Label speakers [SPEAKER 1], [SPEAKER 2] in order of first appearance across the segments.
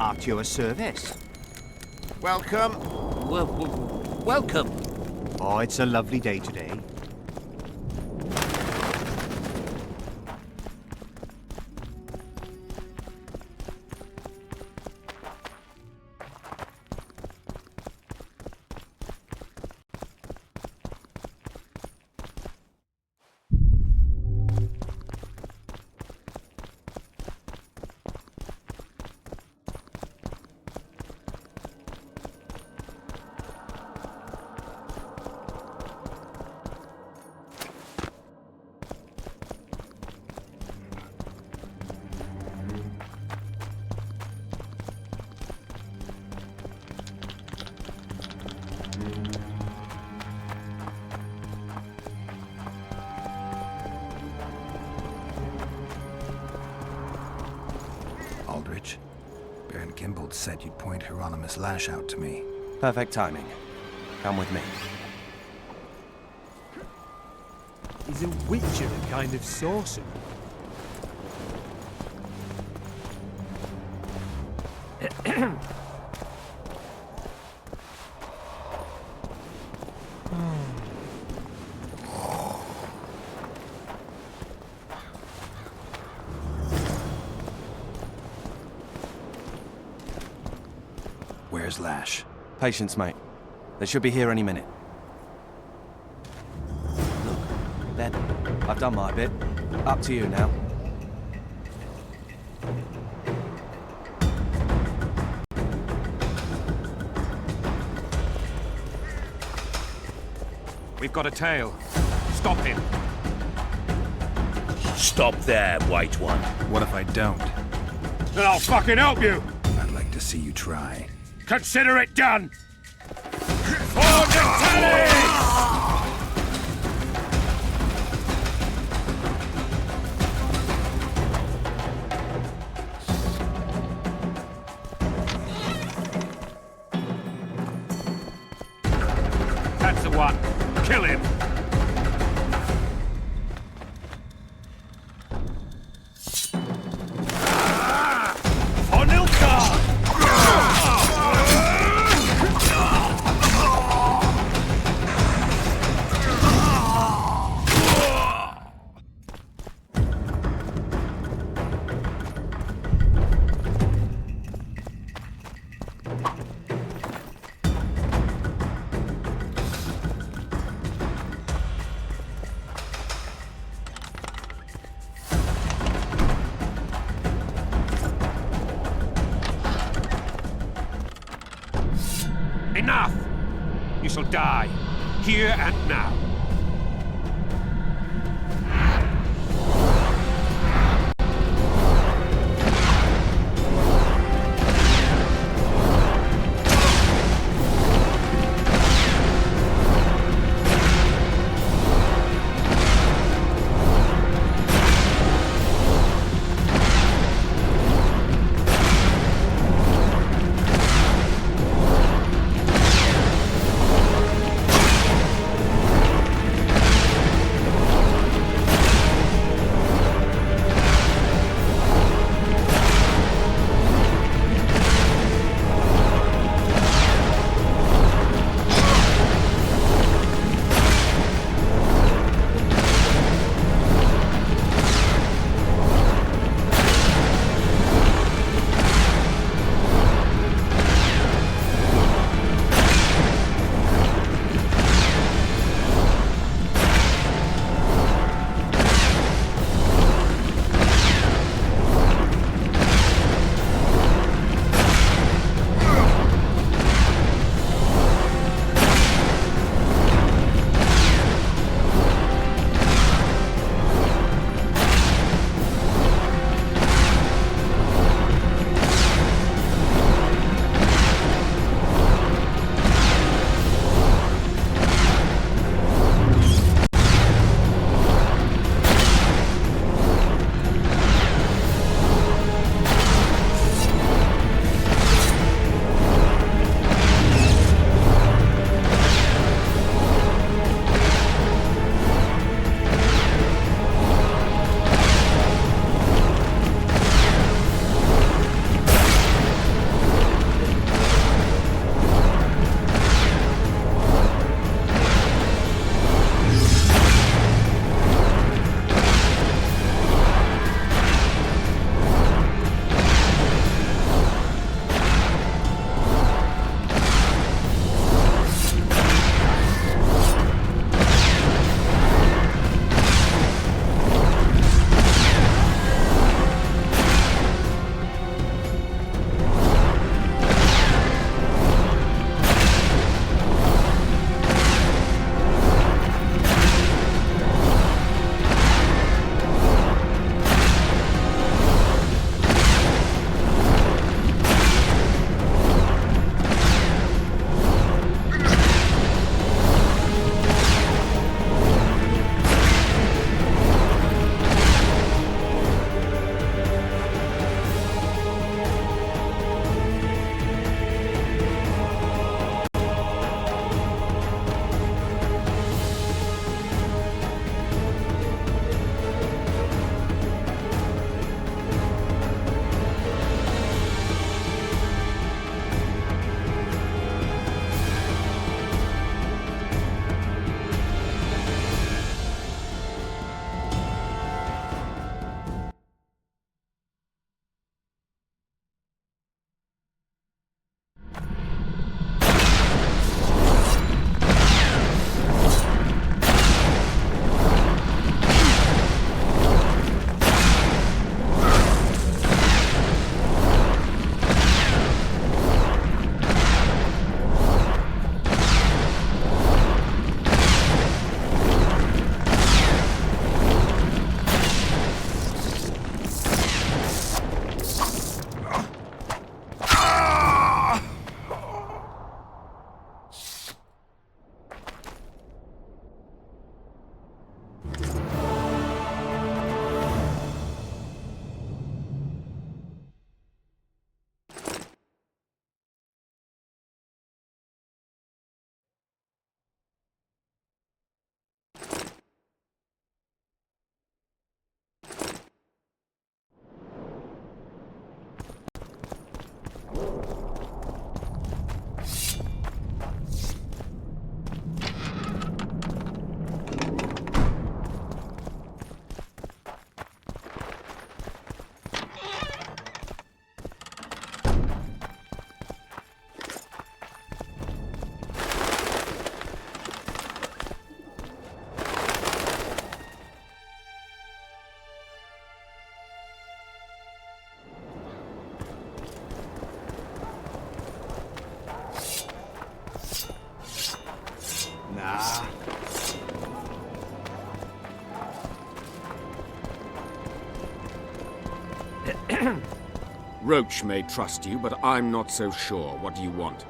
[SPEAKER 1] At your service.
[SPEAKER 2] Welcome.
[SPEAKER 3] Welcome.
[SPEAKER 1] Oh, it's a lovely day today.
[SPEAKER 4] Aldrich, Baron Kimbold said you'd point Hieronymus Lash out to me.
[SPEAKER 5] Perfect timing. Come with me.
[SPEAKER 6] Is a witcher a kind of sorcerer?
[SPEAKER 4] Where's Lash?
[SPEAKER 5] Patience, mate. They should be here any minute. Look, Ben, I've done my bit. Up to you now.
[SPEAKER 7] We've got a tail. Stop him.
[SPEAKER 3] Stop there, White One.
[SPEAKER 4] What if I don't?
[SPEAKER 7] Then I'll fucking help you.
[SPEAKER 4] I'd like to see you try.
[SPEAKER 7] Consider it done. For the tally! That's the one. Kill him. Enough! You shall die, here and now.
[SPEAKER 8] Roach may trust you, but I'm not so sure. What do you want?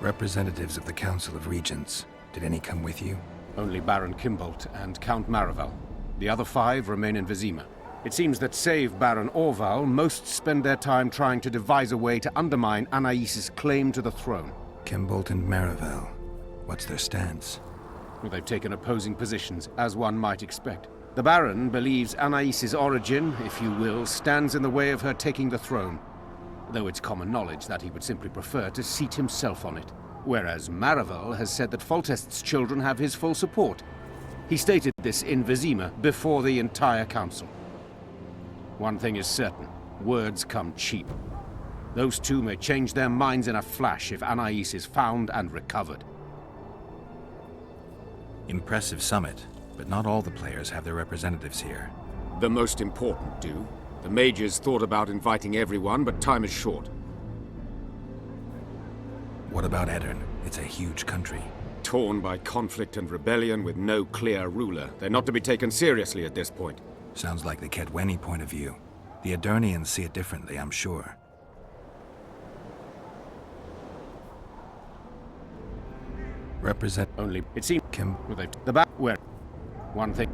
[SPEAKER 4] Representatives of the Council of Regents. Did any come with you?
[SPEAKER 7] Only Baron Kimbolt and Count Maravel. The other 5 remain in Vizima. It seems that save Baron Orval, most spend their time trying to devise a way to undermine Anais' claim to the throne.
[SPEAKER 4] Kimbolt and Maravel. What's their stance?
[SPEAKER 7] Well, they've taken opposing positions, as one might expect. The Baron believes Anais' origin, if you will, stands in the way of her taking the throne, though it's common knowledge that he would simply prefer to seat himself on it. Whereas Maravel has said that Foltest's children have his full support. He stated this in Vizima before the entire council. One thing is certain, words come cheap. Those two may change their minds in a flash if Anais is found and recovered.
[SPEAKER 4] Impressive summit, but not all the players have their representatives here.
[SPEAKER 8] The most important do. The mages thought about inviting everyone, but time is short.
[SPEAKER 4] What about Edirn? It's a huge country.
[SPEAKER 8] Torn by conflict and rebellion with no clear ruler. They're not to be taken seriously at this point.
[SPEAKER 4] Sounds like the Kedweni point of view. The Edirnians see it differently, I'm sure.
[SPEAKER 7] Only, it seems,
[SPEAKER 4] Kim...
[SPEAKER 7] the back where... One thing...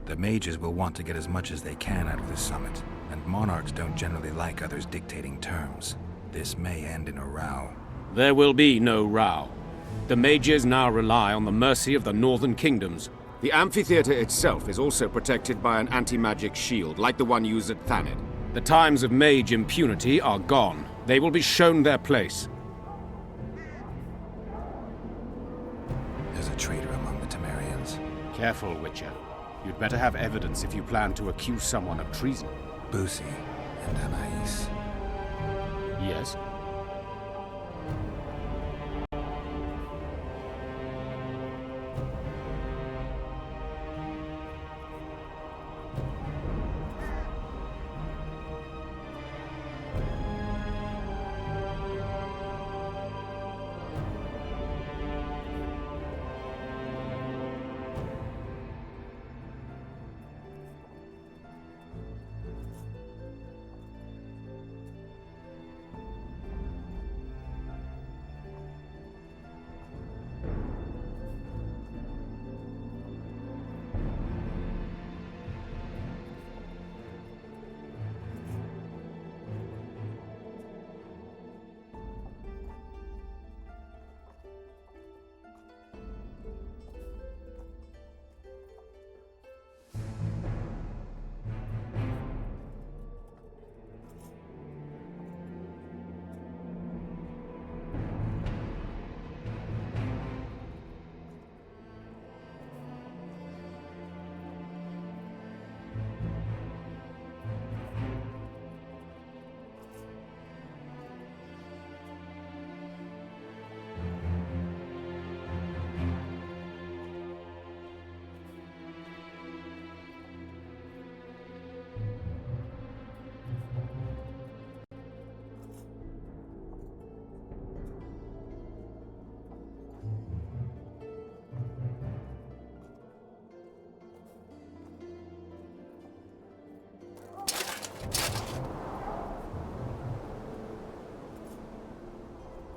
[SPEAKER 4] The mages will want to get as much as they can out of this summit, and monarchs don't generally like others dictating terms. This may end in a row.
[SPEAKER 7] There will be no row. The mages now rely on the mercy of the northern kingdoms.
[SPEAKER 8] The amphitheater itself is also protected by an anti-magic shield, like the one used at Thanedd.
[SPEAKER 7] The times of mage impunity are gone. They will be shown their place.
[SPEAKER 4] There's a traitor among the Temerians.
[SPEAKER 7] Careful, Witcher. You'd better have evidence if you plan to accuse someone of treason.
[SPEAKER 4] Busi and Anais.
[SPEAKER 7] Yes?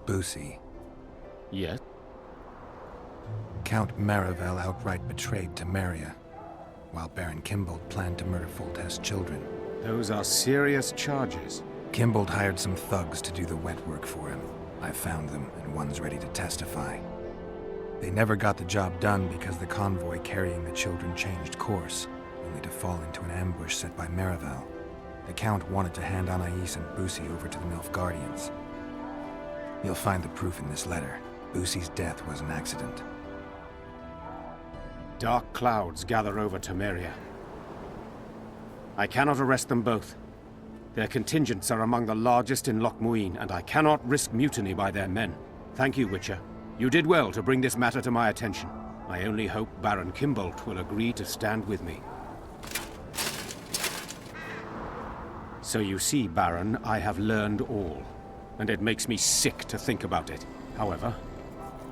[SPEAKER 4] Busi.
[SPEAKER 7] Yes?
[SPEAKER 4] Count Maravel outright betrayed Temeria, while Baron Kimbolt planned to murder Foltest's children.
[SPEAKER 7] Those are serious charges.
[SPEAKER 4] Kimbolt hired some thugs to do the wet work for him. I found them, and one's ready to testify. They never got the job done because the convoy carrying the children changed course, only to fall into an ambush set by Maravel. The Count wanted to hand Anais and Busi over to the Nilfgaardians. You'll find the proof in this letter. Busi's death was an accident.
[SPEAKER 7] Dark clouds gather over Temeria. I cannot arrest them both. Their contingents are among the largest in Loc Muinne, and I cannot risk mutiny by their men. Thank you, Witcher. You did well to bring this matter to my attention. I only hope Baron Kimbolt will agree to stand with me. So you see, Baron, I have learned all, and it makes me sick to think about it. However,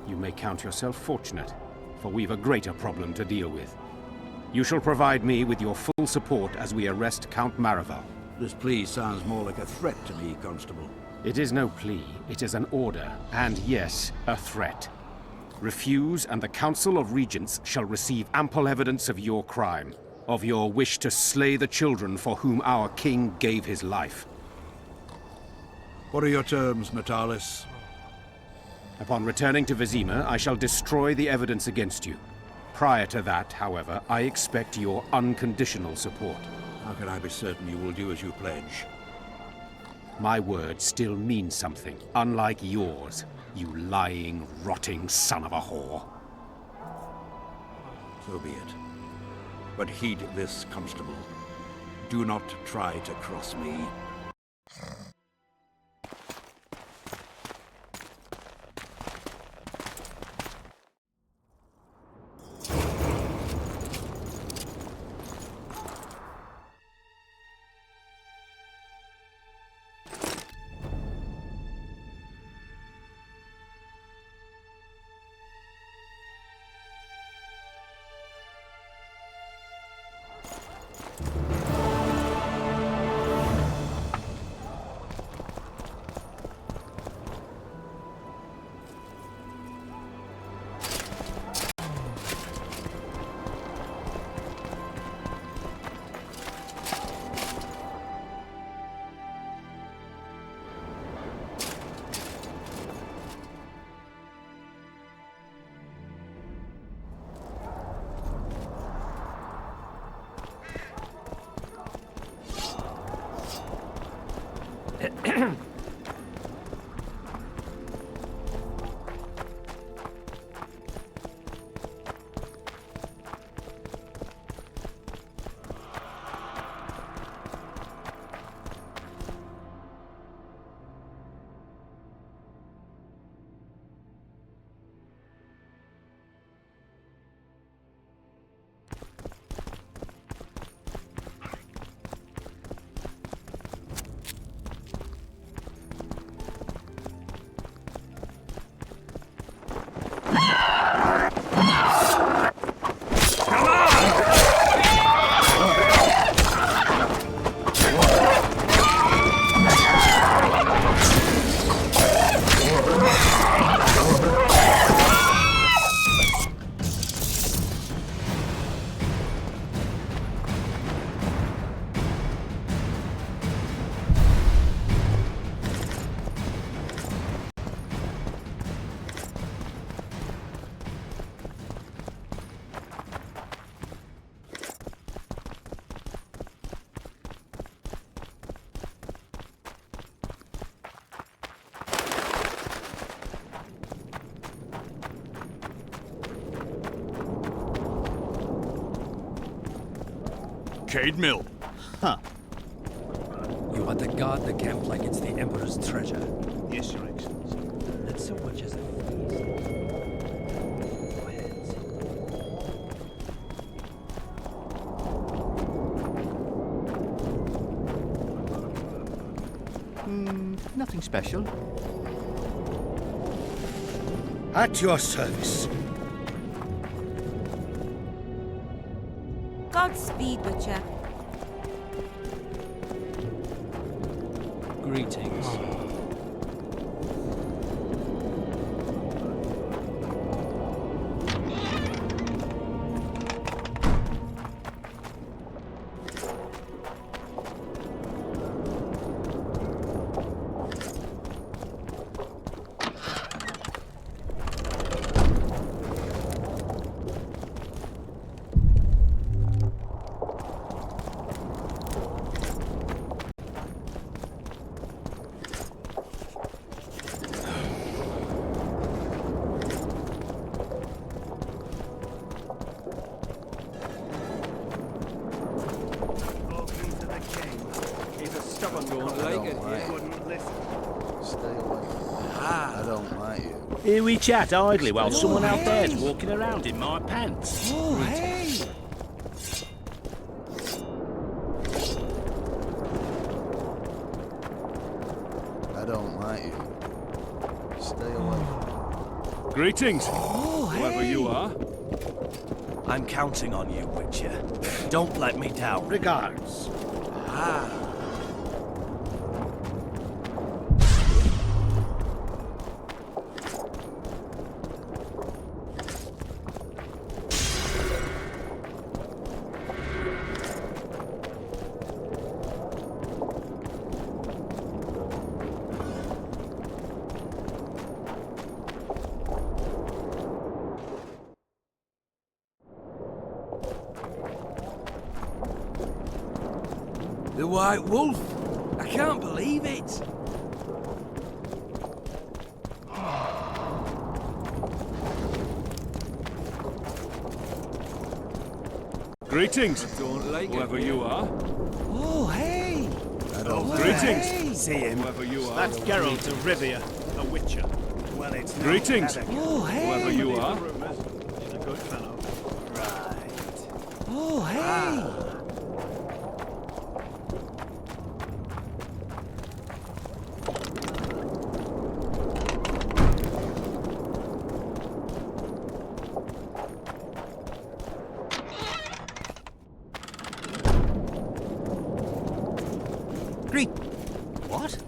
[SPEAKER 7] you may count yourself fortunate, for we've a greater problem to deal with. You shall provide me with your full support as we arrest Count Maraval.
[SPEAKER 9] This plea sounds more like a threat to me, Constable.
[SPEAKER 7] It is no plea, it is an order, and yes, a threat. Refuse, and the Council of Regents shall receive ample evidence of your crime, of your wish to slay the children for whom our king gave his life.
[SPEAKER 9] What are your terms, Natalis?
[SPEAKER 7] Upon returning to Vizima, I shall destroy the evidence against you. Prior to that, however, I expect your unconditional support.
[SPEAKER 9] How can I be certain you will do as you pledge?
[SPEAKER 7] My word still means something, unlike yours, you lying, rotting son of a whore.
[SPEAKER 9] So be it. But heed this, Constable. Do not try to cross me.
[SPEAKER 10] Cade Mill.
[SPEAKER 1] Huh.
[SPEAKER 5] You are to guard the camp like it's the Emperor's treasure.
[SPEAKER 1] Yes, Your Excellency.
[SPEAKER 5] Not so much as a feast. Go ahead.
[SPEAKER 1] Nothing special.
[SPEAKER 9] At your service.
[SPEAKER 11] Godspeed, Witcher.
[SPEAKER 5] Greetings.
[SPEAKER 3] Here we chat idly while someone out there's walking around in my pants.
[SPEAKER 5] Oh, hey!
[SPEAKER 10] I don't like you. Stay away.
[SPEAKER 3] Greetings,
[SPEAKER 5] Oh,
[SPEAKER 3] whoever
[SPEAKER 5] hey!
[SPEAKER 3] you are.
[SPEAKER 11] I'm counting on you, Witcher. Don't let me down.
[SPEAKER 7] Regards.
[SPEAKER 11] Ah. The White Wolf? I can't believe it.
[SPEAKER 10] Greetings, whoever you are.
[SPEAKER 11] Oh, hey!
[SPEAKER 10] Greetings,
[SPEAKER 11] Hey!
[SPEAKER 5] See him.
[SPEAKER 10] whoever you are.
[SPEAKER 1] That's Geralt of Rivia, a witcher.
[SPEAKER 5] Well, it's not
[SPEAKER 10] Greetings,
[SPEAKER 5] better.
[SPEAKER 11] Oh,
[SPEAKER 10] whoever
[SPEAKER 11] hey!
[SPEAKER 10] you are.
[SPEAKER 1] He's a good fellow.
[SPEAKER 5] Right.
[SPEAKER 11] Oh, hey!
[SPEAKER 1] Greet. What?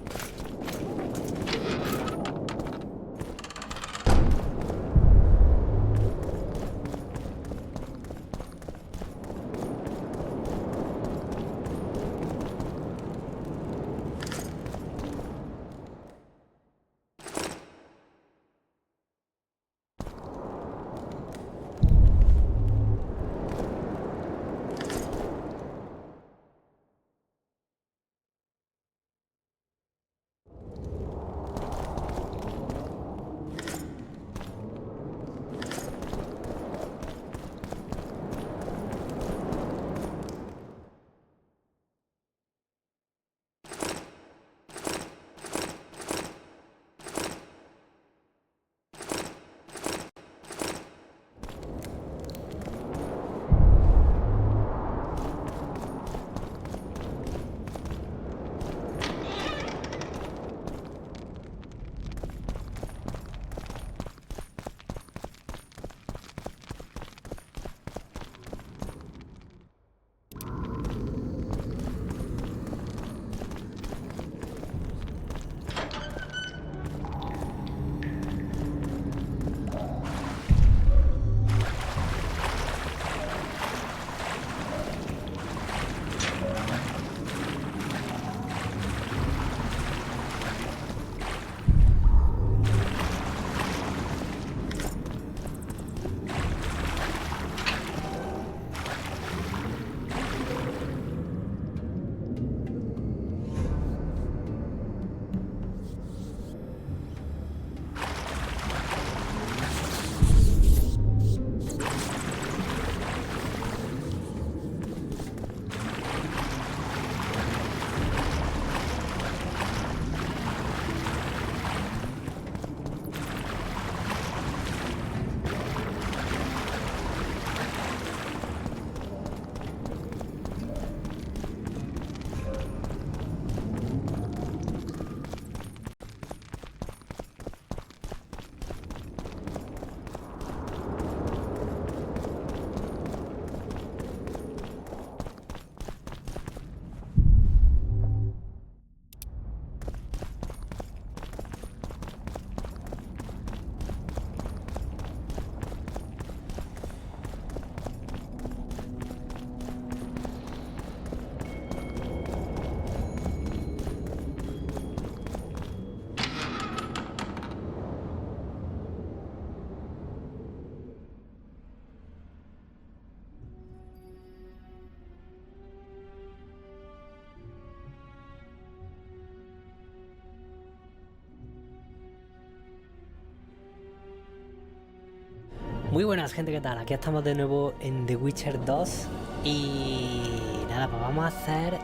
[SPEAKER 5] Muy buenas, gente, ¿qué tal? Aquí estamos de nuevo en The Witcher 2 y nada, pues vamos a hacer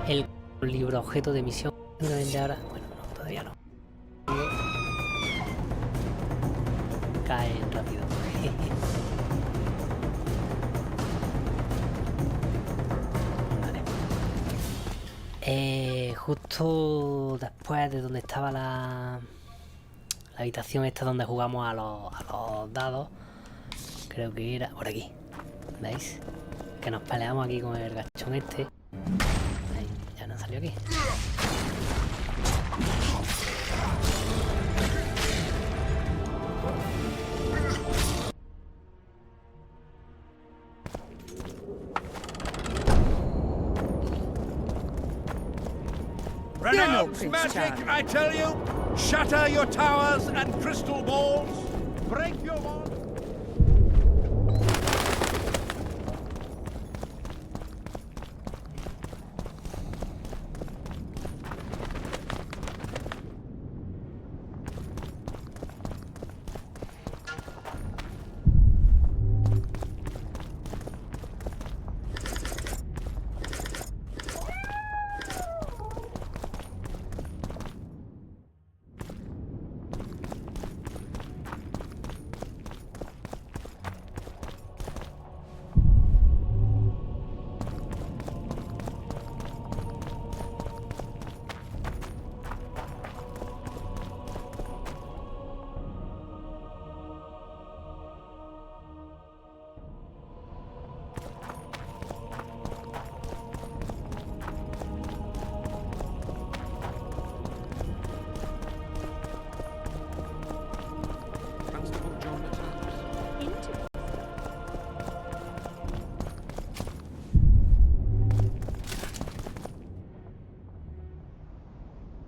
[SPEAKER 5] el libro objeto de misión. Seguramente ahora, bueno, no, todavía no. Caen rápido. Vale. Justo después de donde estaba la habitación esta donde jugamos a los dados, creo que era por aquí. ¿Veis? Que nos peleamos aquí con el gachón este. Ahí, ya nos salió aquí.
[SPEAKER 2] Renounce magic, I tell you! Shatter your towers and crystal balls! Break your walls!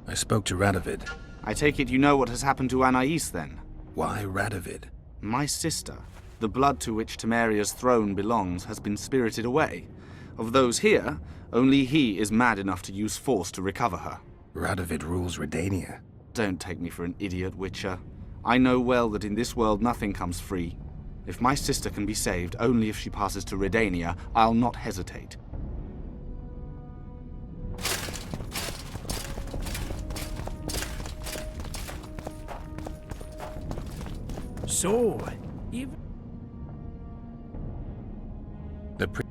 [SPEAKER 4] I spoke to Radovid.
[SPEAKER 12] I take it you know what has happened to Anais, then?
[SPEAKER 4] Why Radovid?
[SPEAKER 12] My sister, the blood to which Temeria's throne belongs, has been spirited away. Of those here, only he is mad enough to use force to recover her.
[SPEAKER 4] Radovid rules Redania.
[SPEAKER 12] Don't take me for an idiot, Witcher. I know well that in this world nothing comes free. If my sister can be saved only if she passes to Redania, I'll not hesitate.
[SPEAKER 6] So, even...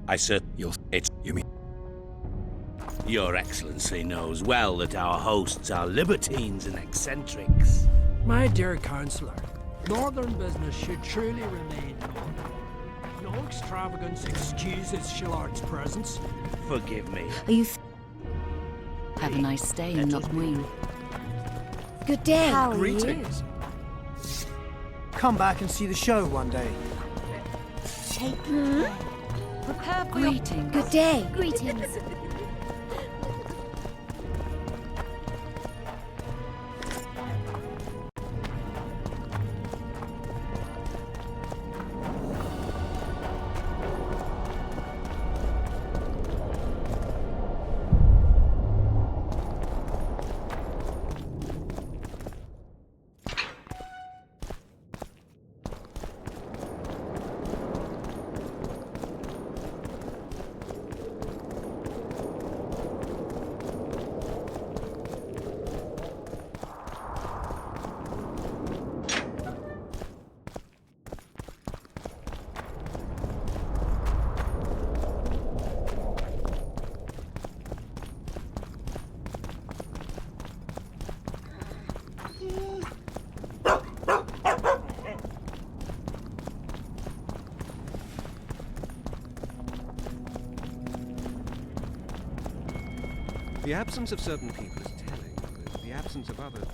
[SPEAKER 3] I said, you mean... Your Excellency knows well that our hosts are libertines and eccentrics.
[SPEAKER 6] My dear Councillor, northern business should truly remain northern. No extravagance excuses Shillard's presence.
[SPEAKER 3] Forgive me.
[SPEAKER 13] Are you... Have a nice stay in Loc Muinne.
[SPEAKER 14] Good day.
[SPEAKER 13] How
[SPEAKER 6] Greetings.
[SPEAKER 15] Come back and see the show one day.
[SPEAKER 14] Take
[SPEAKER 13] Prepare for Greetings.
[SPEAKER 14] Good day.
[SPEAKER 13] Greetings.
[SPEAKER 16] The absence of certain people is telling, but the absence of others...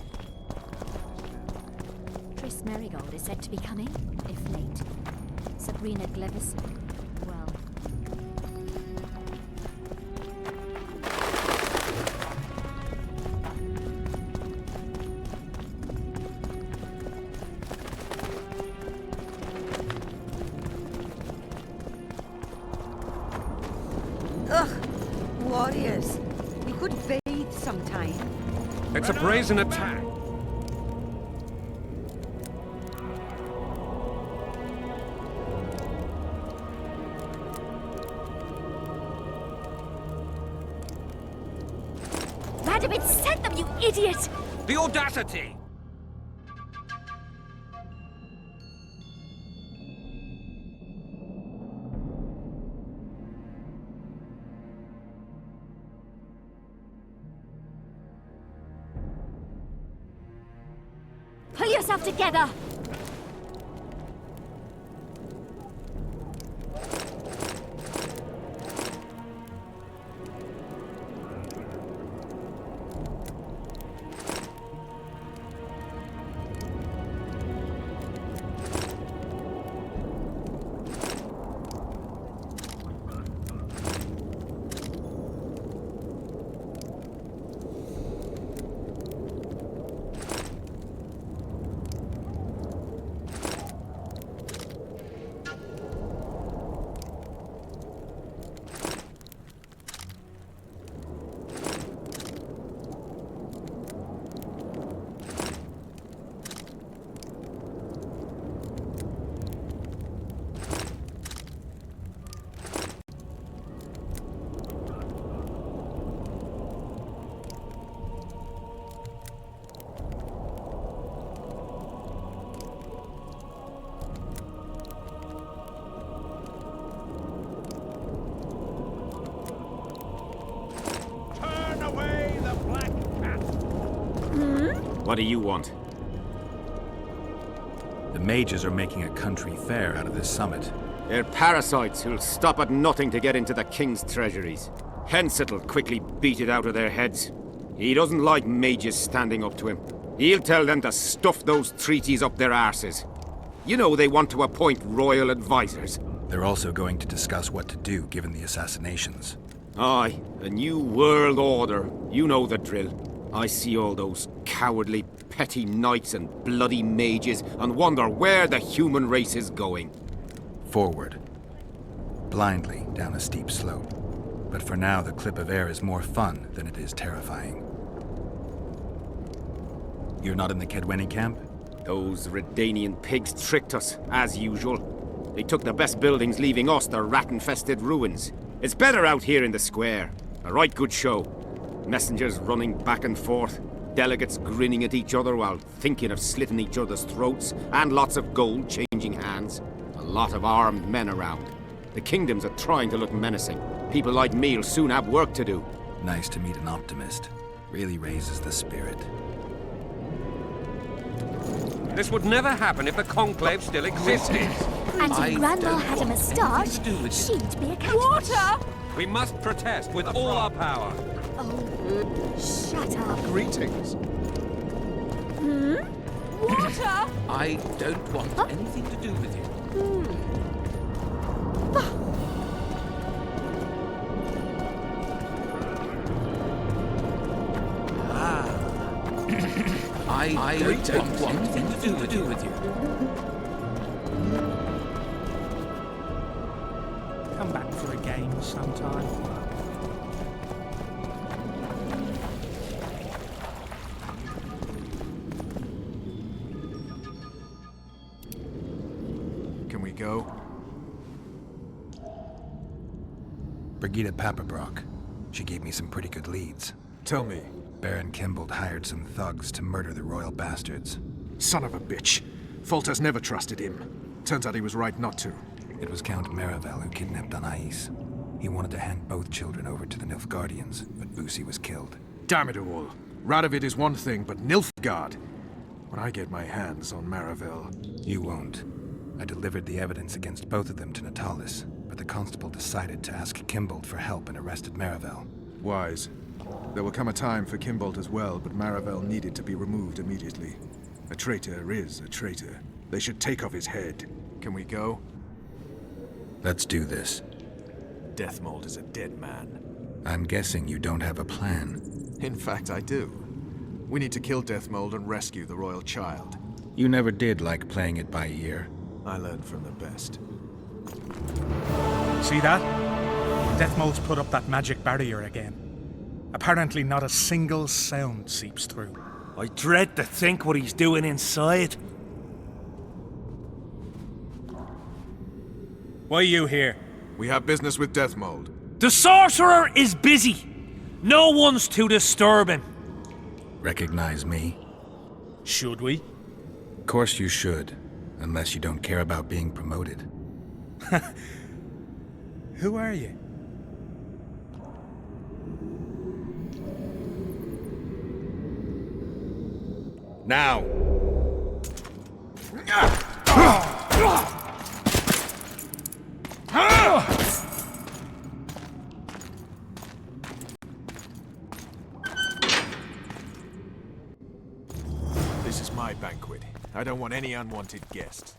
[SPEAKER 14] Triss Merigold is said to be coming, if late. Sabrina Glevis. Well.
[SPEAKER 17] Ugh! Warriors! We could bathe sometime.
[SPEAKER 16] It's a brazen attack.
[SPEAKER 14] Radovid sent them, you idiot!
[SPEAKER 16] The audacity!
[SPEAKER 14] Pull yourself together!
[SPEAKER 8] What do you want?
[SPEAKER 4] The mages are making a country fair out of this summit.
[SPEAKER 8] They're parasites who'll stop at nothing to get into the king's treasuries. Hence it'll quickly beat it out of their heads. He doesn't like mages standing up to him. He'll tell them to stuff those treaties up their arses. You know they want to appoint royal advisors.
[SPEAKER 4] They're also going to discuss what to do given the assassinations.
[SPEAKER 8] Aye, a new world order. You know the drill. I see all those cowardly, petty knights and bloody mages and wonder where the human race is going.
[SPEAKER 4] Forward. Blindly down a steep slope. But for now, the clip of air is more fun than it is terrifying. You're not in the Kedweni camp?
[SPEAKER 8] Those Redanian pigs tricked us, as usual. They took the best buildings, leaving us the rat-infested ruins. It's better out here in the square. A right good show. Messengers running back and forth, delegates grinning at each other while thinking of slitting each other's throats, and lots of gold changing hands. A lot of armed men around. The kingdoms are trying to look menacing. People like me will soon have work to do.
[SPEAKER 4] Nice to meet an optimist. Really raises the spirit.
[SPEAKER 16] This would never happen if the Conclave still existed.
[SPEAKER 14] And if Grandma had a moustache, she'd be a cat. Water!
[SPEAKER 16] We must protest with all our power.
[SPEAKER 14] Oh, shut up.
[SPEAKER 16] Greetings.
[SPEAKER 14] Hmm? Water!
[SPEAKER 3] I don't want anything to do with you. I don't want anything to do with you.
[SPEAKER 18] Come back for a game sometime.
[SPEAKER 4] Can we go? Brigida Papabrock. She gave me some pretty good leads.
[SPEAKER 19] Tell me.
[SPEAKER 4] Baron Kimbold hired some thugs to murder the royal bastards.
[SPEAKER 19] Son of a bitch. Foltest never trusted him. Turns out he was right not to.
[SPEAKER 4] It was Count Maravel who kidnapped Anais. He wanted to hand both children over to the Nilfgaardians, but Busi was killed.
[SPEAKER 19] Damn it all. Radovid is one thing, but Nilfgaard. When I get my hands on Maravel...
[SPEAKER 4] You won't. I delivered the evidence against both of them to Natalis, but the constable decided to ask Kimbold for help and arrested Maravel.
[SPEAKER 19] Wise. There will come a time for Kimbold as well, but Maravel needed to be removed immediately. A traitor is a traitor. They should take off his head. Can we go?
[SPEAKER 4] Let's do this.
[SPEAKER 19] Deathmold is a dead man.
[SPEAKER 4] I'm guessing you don't have a plan.
[SPEAKER 19] In fact, I do. We need to kill Deathmold and rescue the royal child.
[SPEAKER 4] You never did like playing it by ear.
[SPEAKER 19] I learned from the best.
[SPEAKER 18] See that? Deathmold's put up that magic barrier again. Apparently not a single sound seeps through.
[SPEAKER 20] I dread to think what he's doing inside.
[SPEAKER 18] Why are you here?
[SPEAKER 19] We have business with Deathmold.
[SPEAKER 20] The sorcerer is busy. No one's to disturb him.
[SPEAKER 4] Recognize me?
[SPEAKER 18] Should we?
[SPEAKER 4] Of course you should, unless you don't care about being promoted.
[SPEAKER 18] Who are you?
[SPEAKER 3] Now.
[SPEAKER 19] This is my banquet. I don't want any unwanted guests.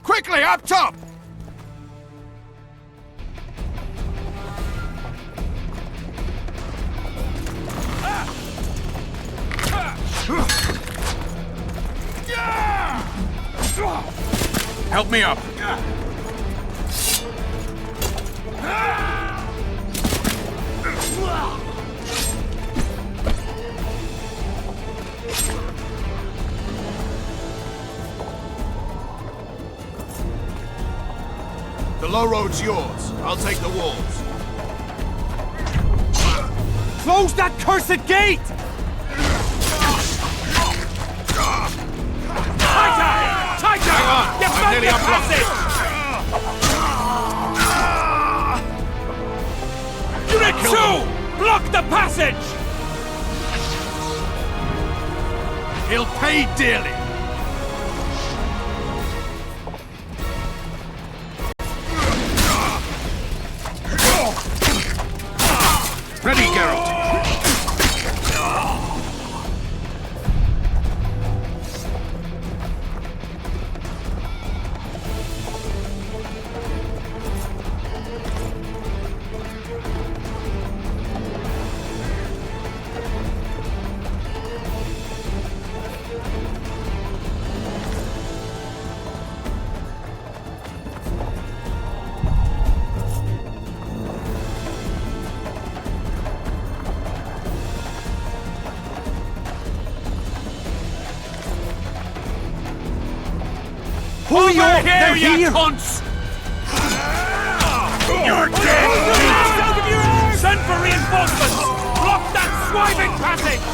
[SPEAKER 19] Quickly, up top! Help me up! The low road's yours. I'll take the walls.
[SPEAKER 20] Close that cursed gate!
[SPEAKER 7] on!
[SPEAKER 20] You
[SPEAKER 7] I'm
[SPEAKER 20] found
[SPEAKER 7] nearly
[SPEAKER 20] the
[SPEAKER 7] up
[SPEAKER 20] passage! Unit 2! Block the passage!
[SPEAKER 2] He'll pay dearly!
[SPEAKER 7] Ready, Geralt!
[SPEAKER 20] Over here, you cunts! You're dead! Out of your arms! Send for reinforcements! Block that swiving passage!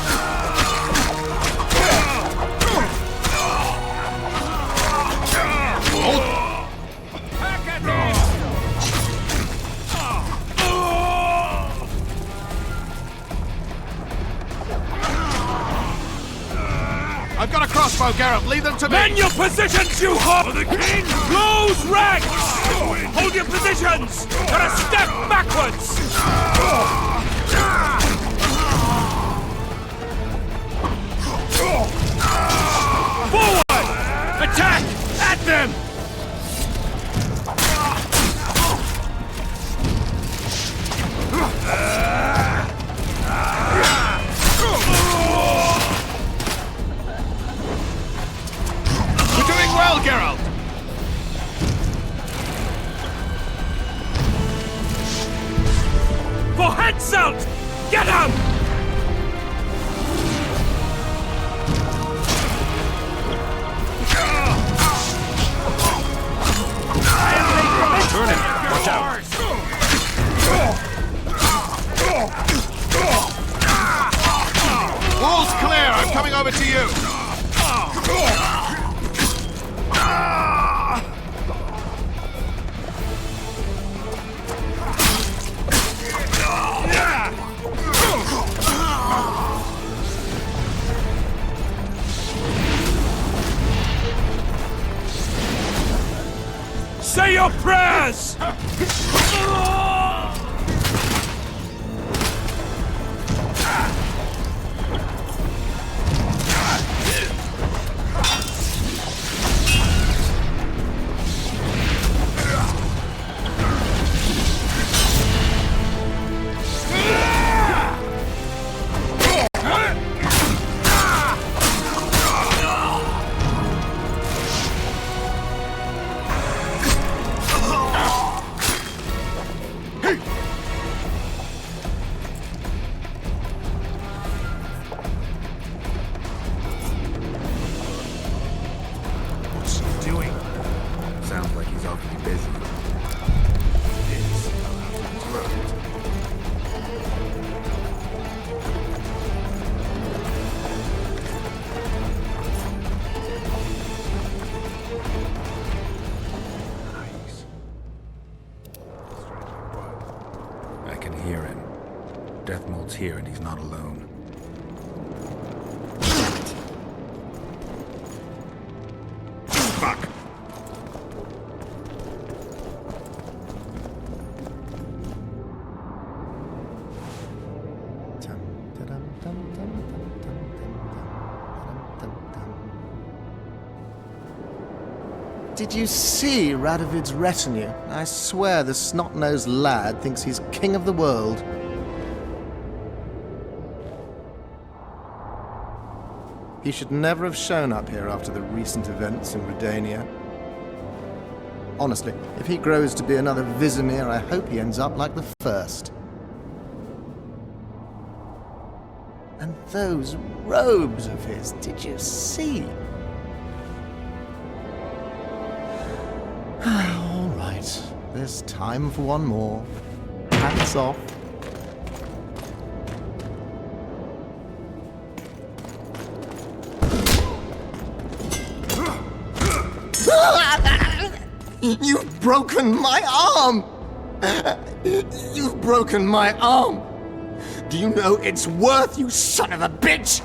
[SPEAKER 7] I've got a crossbow, Geralt. Leave them to me.
[SPEAKER 20] Man your positions, you hop! The king! Close ranks! Hold your positions! Not a step backwards! Forward! Attack! At them!
[SPEAKER 7] We're doing well, Geralt.
[SPEAKER 20] For Henselt! Get him!
[SPEAKER 7] Turn him. Watch out. Wall's clear. I'm coming over to you.
[SPEAKER 20] Say your prayers!
[SPEAKER 4] What's he doing? Sounds like he's awfully busy. I can hear him. Deathmold's here and he's not alone.
[SPEAKER 7] Fuck.
[SPEAKER 21] Did you see Radovid's retinue? I swear the snot-nosed lad thinks he's king of the world. He should never have shown up here after the recent events in Redania. Honestly, if he grows to be another Vizimir, I hope he ends up like the first. And those robes of his, did you see? All right, there's time for one more. Hats off. You've broken my arm! You've broken my arm! Do you know it's worth, you son of a bitch?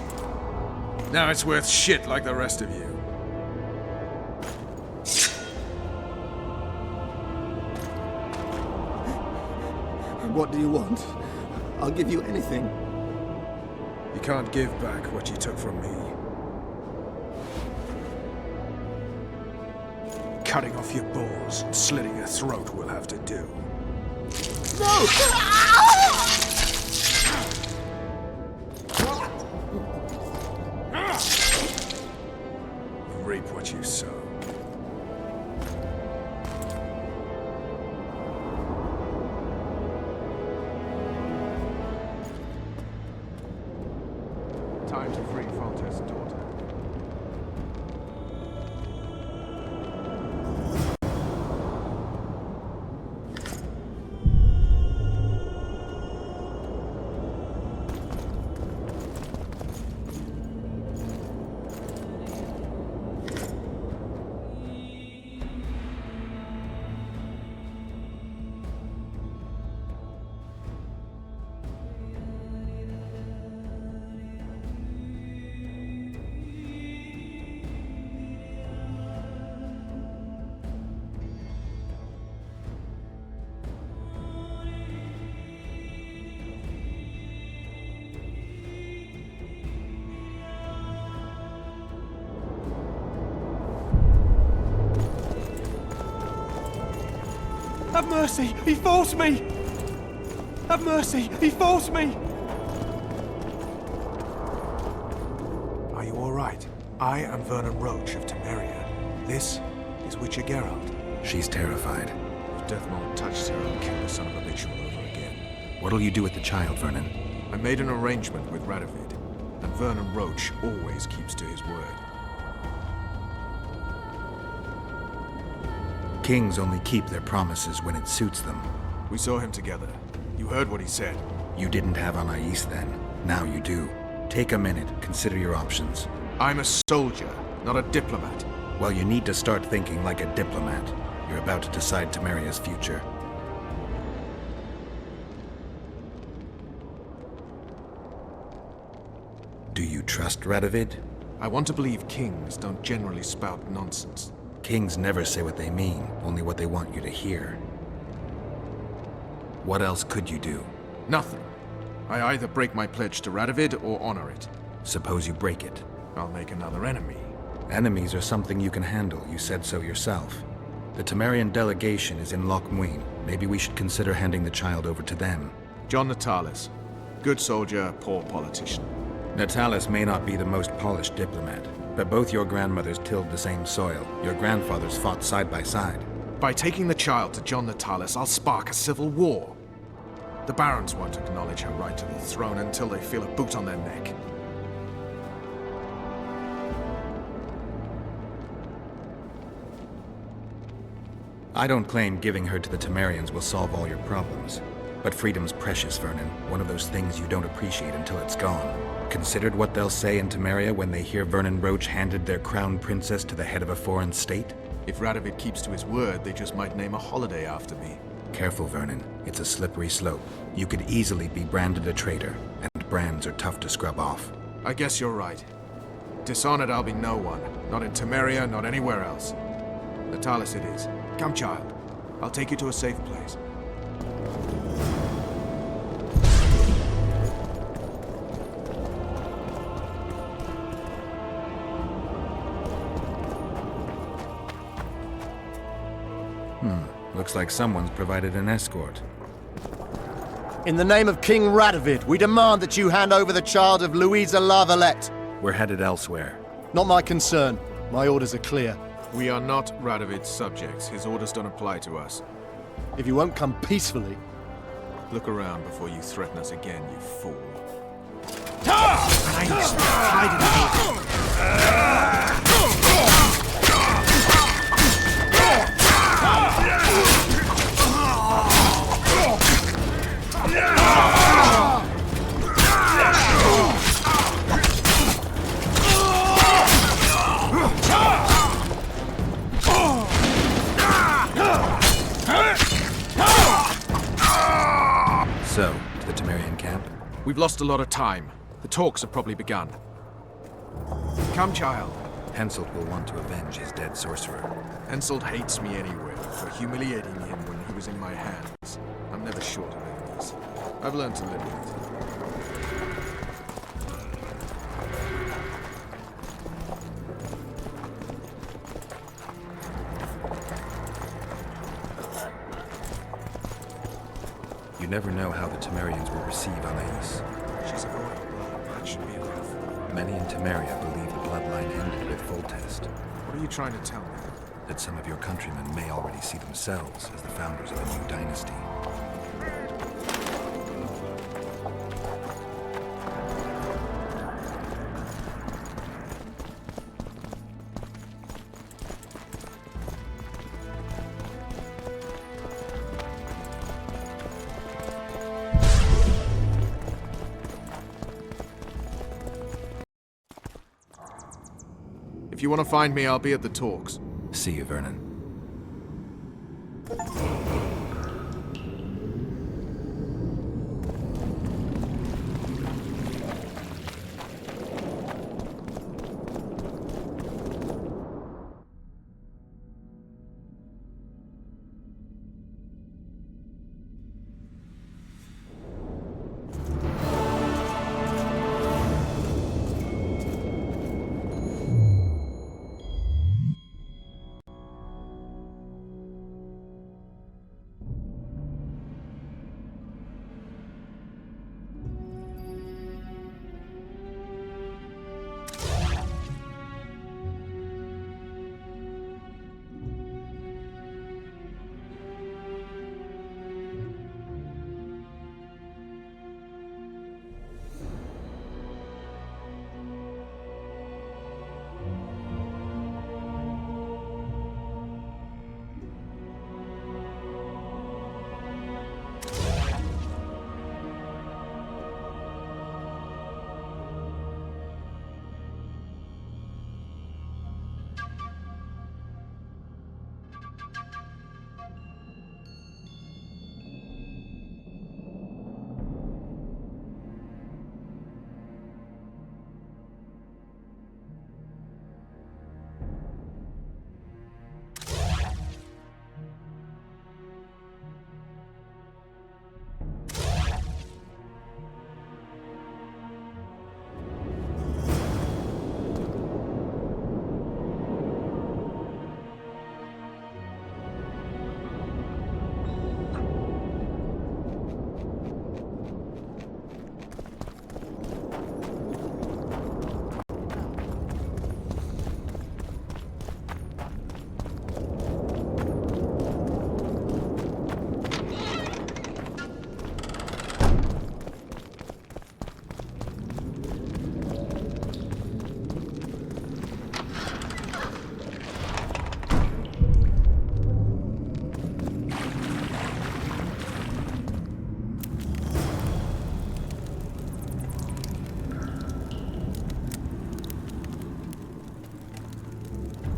[SPEAKER 19] Now it's worth shit like the rest of you.
[SPEAKER 21] What do you want? I'll give you anything.
[SPEAKER 19] You can't give back what you took from me. Cutting off your balls and slitting your throat will have to do.
[SPEAKER 21] No!
[SPEAKER 19] You reap what you sow. Time to free Foltest's daughter.
[SPEAKER 20] Have mercy! He forced me! Have mercy! He forced me!
[SPEAKER 19] Are you all right? I am Vernon Roach of Temeria. This is Witcher Geralt.
[SPEAKER 4] She's terrified.
[SPEAKER 19] If Deathmold touches her, I'll kill the son of a bitch all over again.
[SPEAKER 4] What'll you do with the child, Vernon?
[SPEAKER 19] I made an arrangement with Radovid, and Vernon Roach always keeps to his word.
[SPEAKER 4] Kings only keep their promises when it suits them.
[SPEAKER 19] We saw him together. You heard what he said.
[SPEAKER 4] You didn't have Anais then. Now you do. Take a minute, consider your options.
[SPEAKER 19] I'm a soldier, not a diplomat.
[SPEAKER 4] Well, you need to start thinking like a diplomat. You're about to decide Temeria's future. Do you trust Radovid?
[SPEAKER 19] I want to believe kings don't generally spout nonsense.
[SPEAKER 4] Kings never say what they mean, only what they want you to hear. What else could you do?
[SPEAKER 19] Nothing. I either break my pledge to Radovid or honor it.
[SPEAKER 4] Suppose you break it.
[SPEAKER 19] I'll make another enemy.
[SPEAKER 4] Enemies are something you can handle, you said so yourself. The Temerian delegation is in Loc Muinne. Maybe we should consider handing the child over to them.
[SPEAKER 19] John Natalis. Good soldier, poor politician.
[SPEAKER 4] Natalis may not be the most polished diplomat, but both your grandmothers tilled the same soil. Your grandfathers fought side by side.
[SPEAKER 19] By taking the child to John Natalis, I'll spark a civil war. The barons won't acknowledge her right to the throne until they feel a boot on their neck.
[SPEAKER 4] I don't claim giving her to the Temerians will solve all your problems. But freedom's precious, Vernon. One of those things you don't appreciate until it's gone. Considered what they'll say in Temeria when they hear Vernon Roach handed their crown princess to the head of a foreign state?
[SPEAKER 19] If Radovid keeps to his word, they just might name a holiday after me.
[SPEAKER 4] Careful, Vernon. It's a slippery slope. You could easily be branded a traitor, and brands are tough to scrub off.
[SPEAKER 19] I guess you're right. Dishonored I'll be no one. Not in Temeria, not anywhere else. Natalis it is. Come, child. I'll take you to a safe place.
[SPEAKER 4] Looks like someone's provided an escort.
[SPEAKER 21] In the name of King Radovid, we demand that you hand over the child of Louisa La Valette.
[SPEAKER 4] We're headed elsewhere.
[SPEAKER 21] Not my concern. My orders are clear.
[SPEAKER 19] We are not Radovid's subjects. His orders don't apply to us.
[SPEAKER 21] If you won't come peacefully...
[SPEAKER 19] Look around before you threaten us again, you fool. We've lost a lot of time. The talks have probably begun. Come, child.
[SPEAKER 4] Henselt will want to avenge his dead sorcerer.
[SPEAKER 19] Henselt hates me anyway, for humiliating him when he was in my hands. I'm never short of enemies. I've learned to live with it.
[SPEAKER 4] You never know how the Temerians will receive Anais.
[SPEAKER 19] She's a royal blood. That should be enough.
[SPEAKER 4] Many in Temeria believe the bloodline ended with Foltest.
[SPEAKER 19] What are you trying to tell me?
[SPEAKER 4] That some of your countrymen may already see themselves as the founders of a new dynasty.
[SPEAKER 19] If you want to find me, I'll be at the talks.
[SPEAKER 4] See you, Vernon.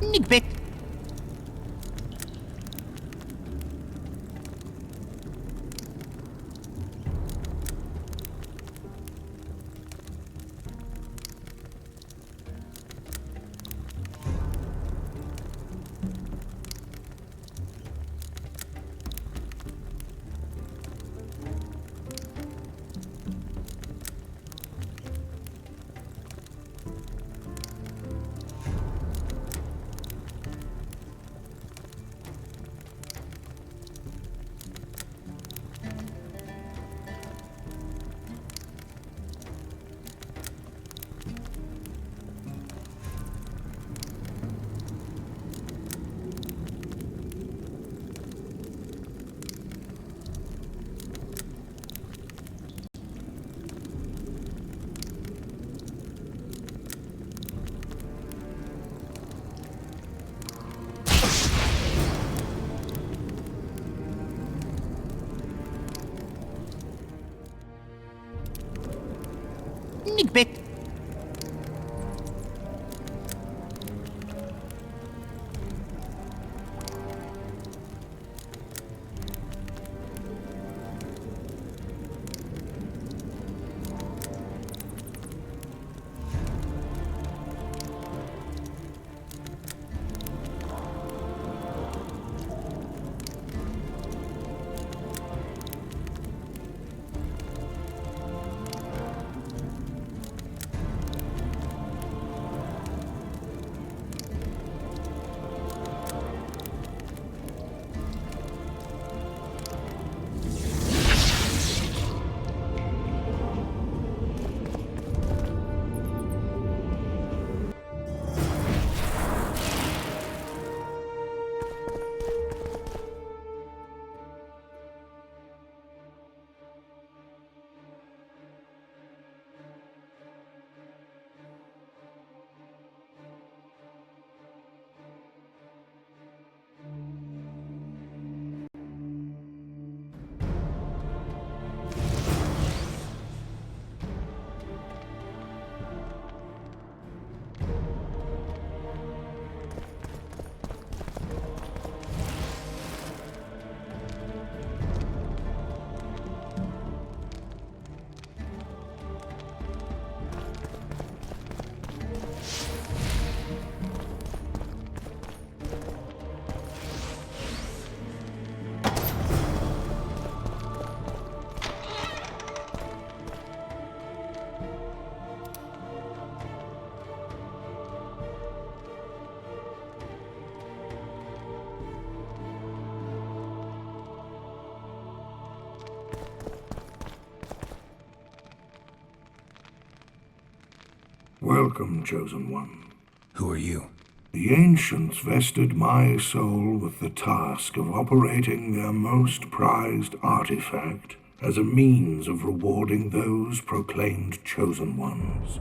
[SPEAKER 9] Nigbit. Nigbit. Welcome, Chosen One.
[SPEAKER 4] Who are you?
[SPEAKER 9] The Ancients vested my soul with the task of operating their most prized artifact as a means of rewarding those proclaimed Chosen Ones.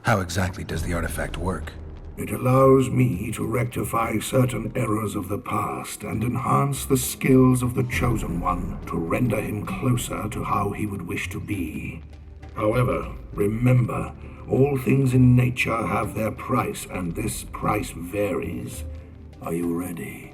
[SPEAKER 4] How exactly does the artifact work?
[SPEAKER 9] It allows me to rectify certain errors of the past and enhance the skills of the Chosen One to render him closer to how he would wish to be. However, remember, all things in nature have their price, and this price varies. Are you ready?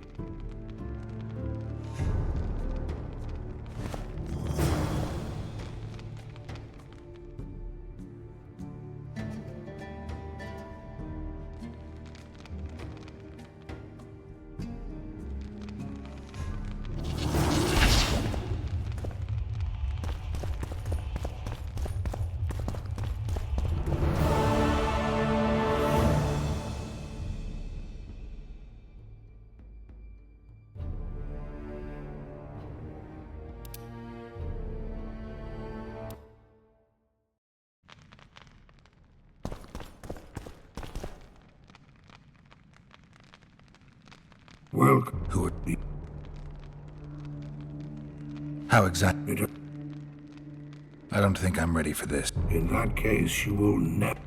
[SPEAKER 9] Welcome.
[SPEAKER 4] Who are you? How exactly? I don't think I'm ready for this.
[SPEAKER 9] In that case, you will never.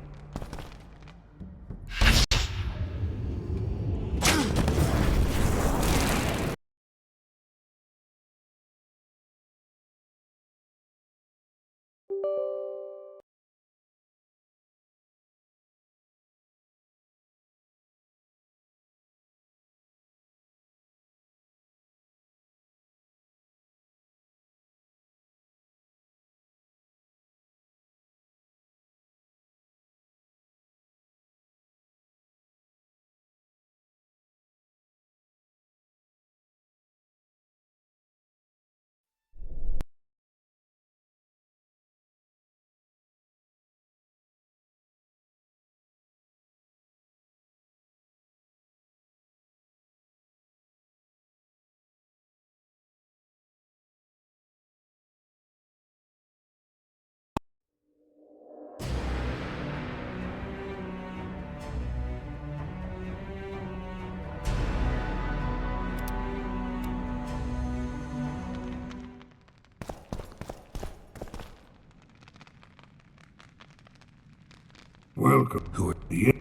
[SPEAKER 9] Welcome.
[SPEAKER 4] Who are you?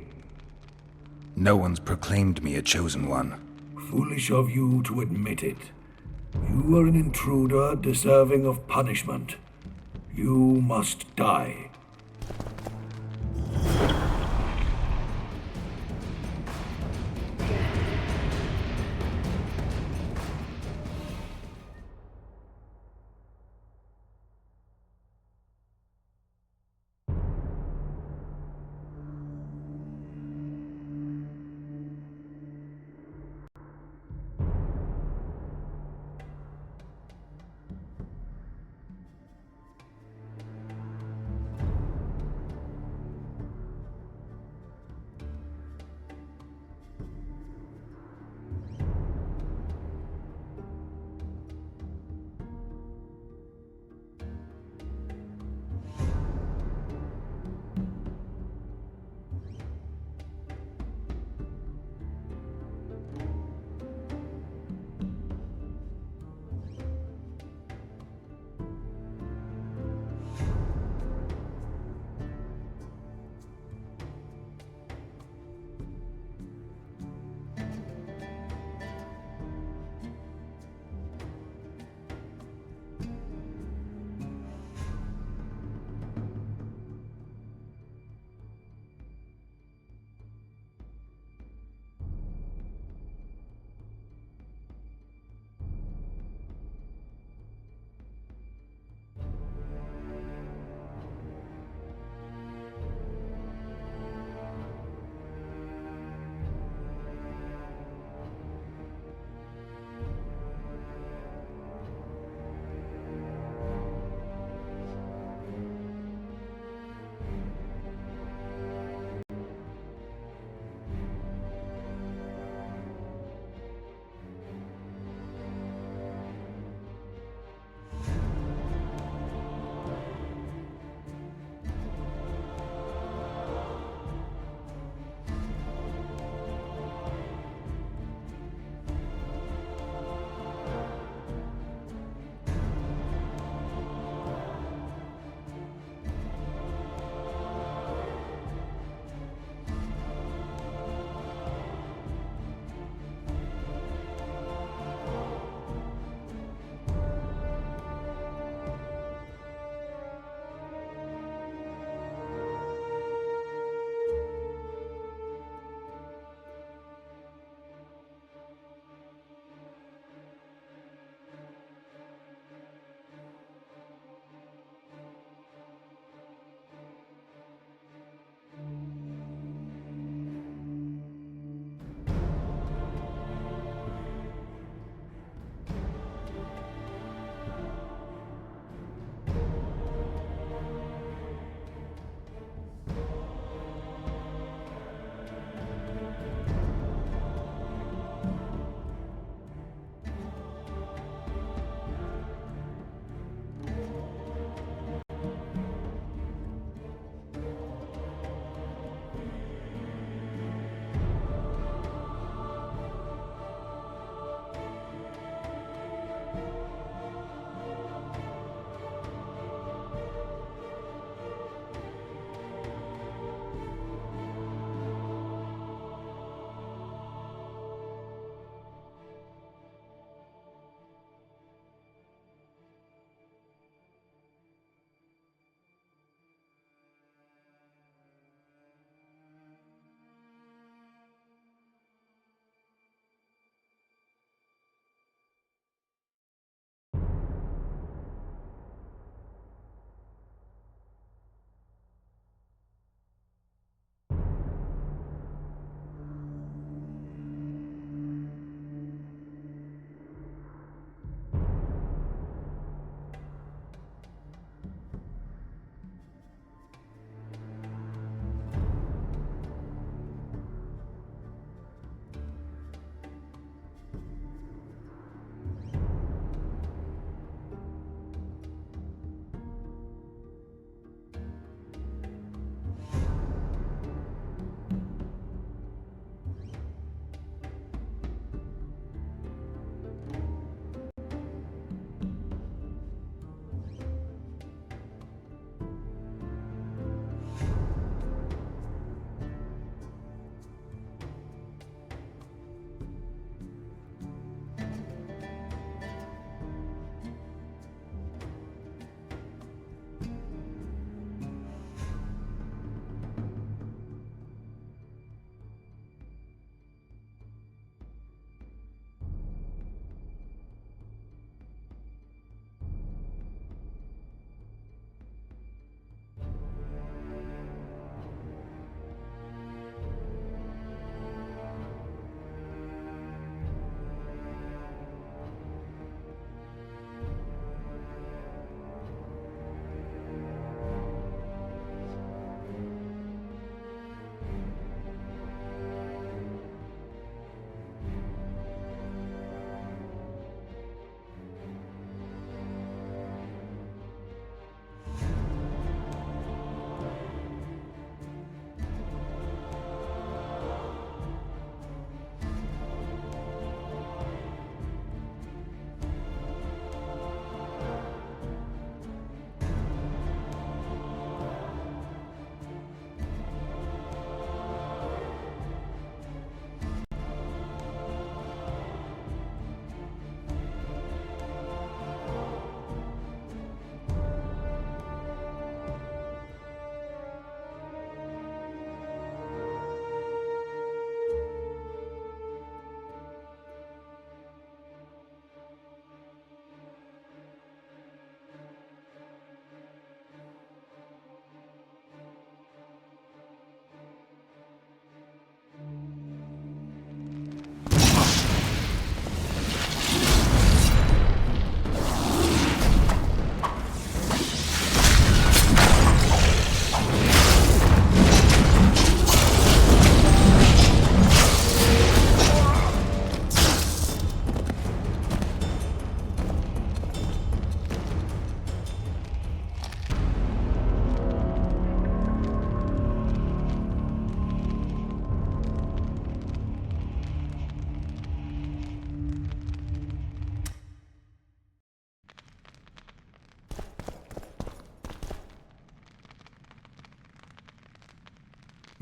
[SPEAKER 4] No one's proclaimed me a Chosen One.
[SPEAKER 9] Foolish of you to admit it. You are an intruder deserving of punishment. You must die.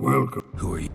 [SPEAKER 9] Welcome.
[SPEAKER 4] Who are you?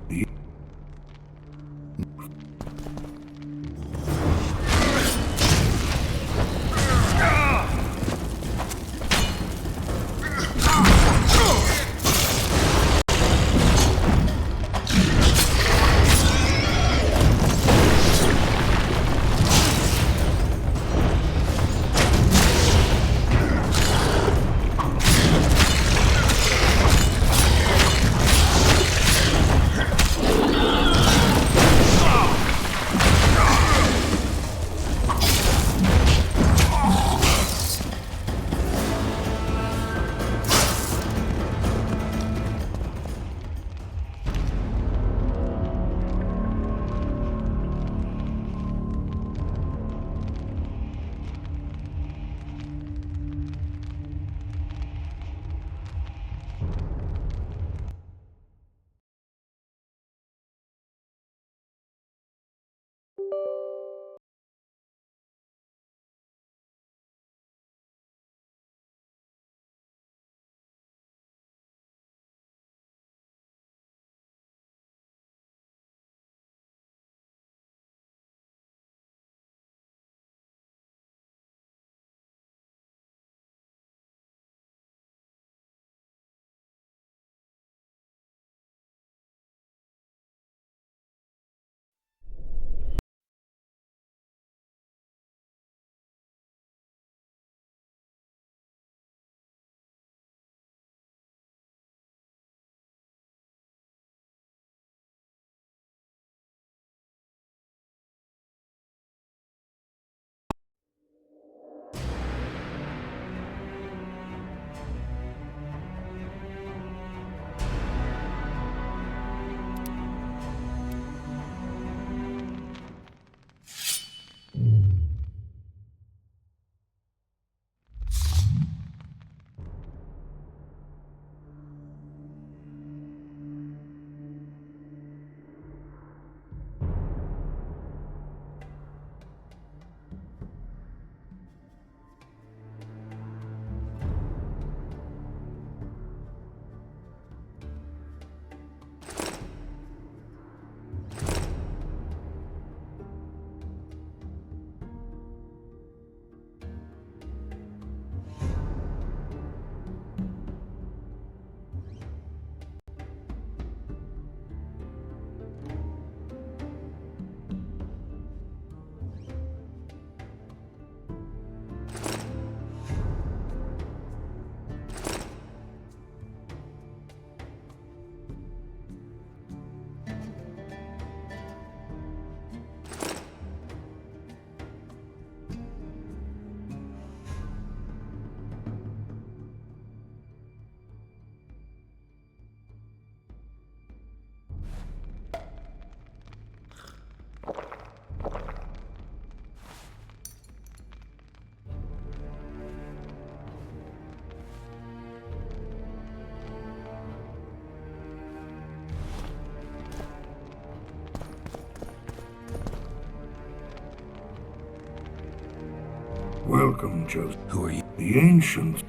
[SPEAKER 9] Welcome, Joseph.
[SPEAKER 4] Who are you?
[SPEAKER 9] The ancients.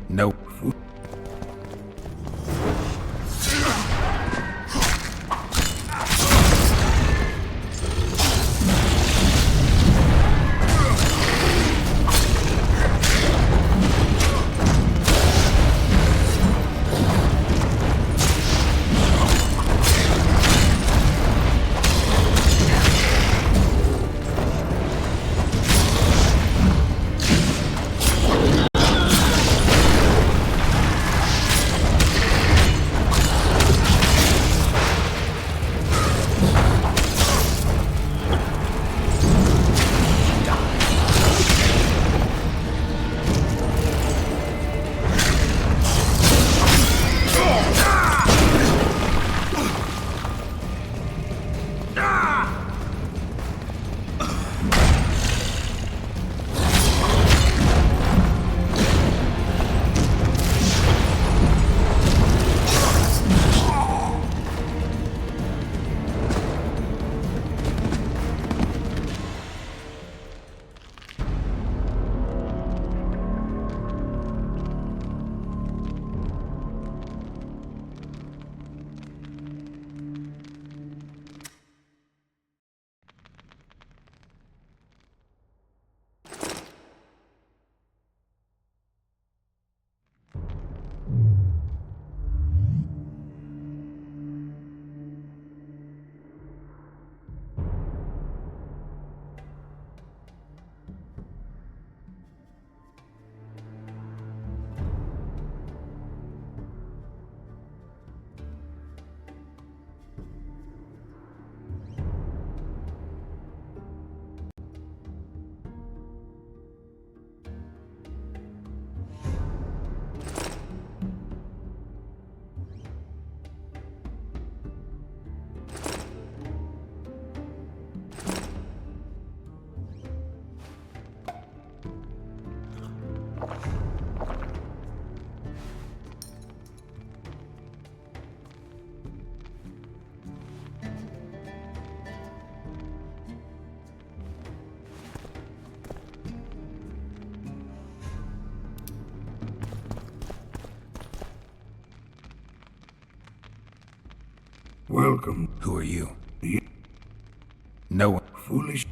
[SPEAKER 4] Nope.
[SPEAKER 9] Welcome.
[SPEAKER 4] Who are you? No one.
[SPEAKER 9] Foolish.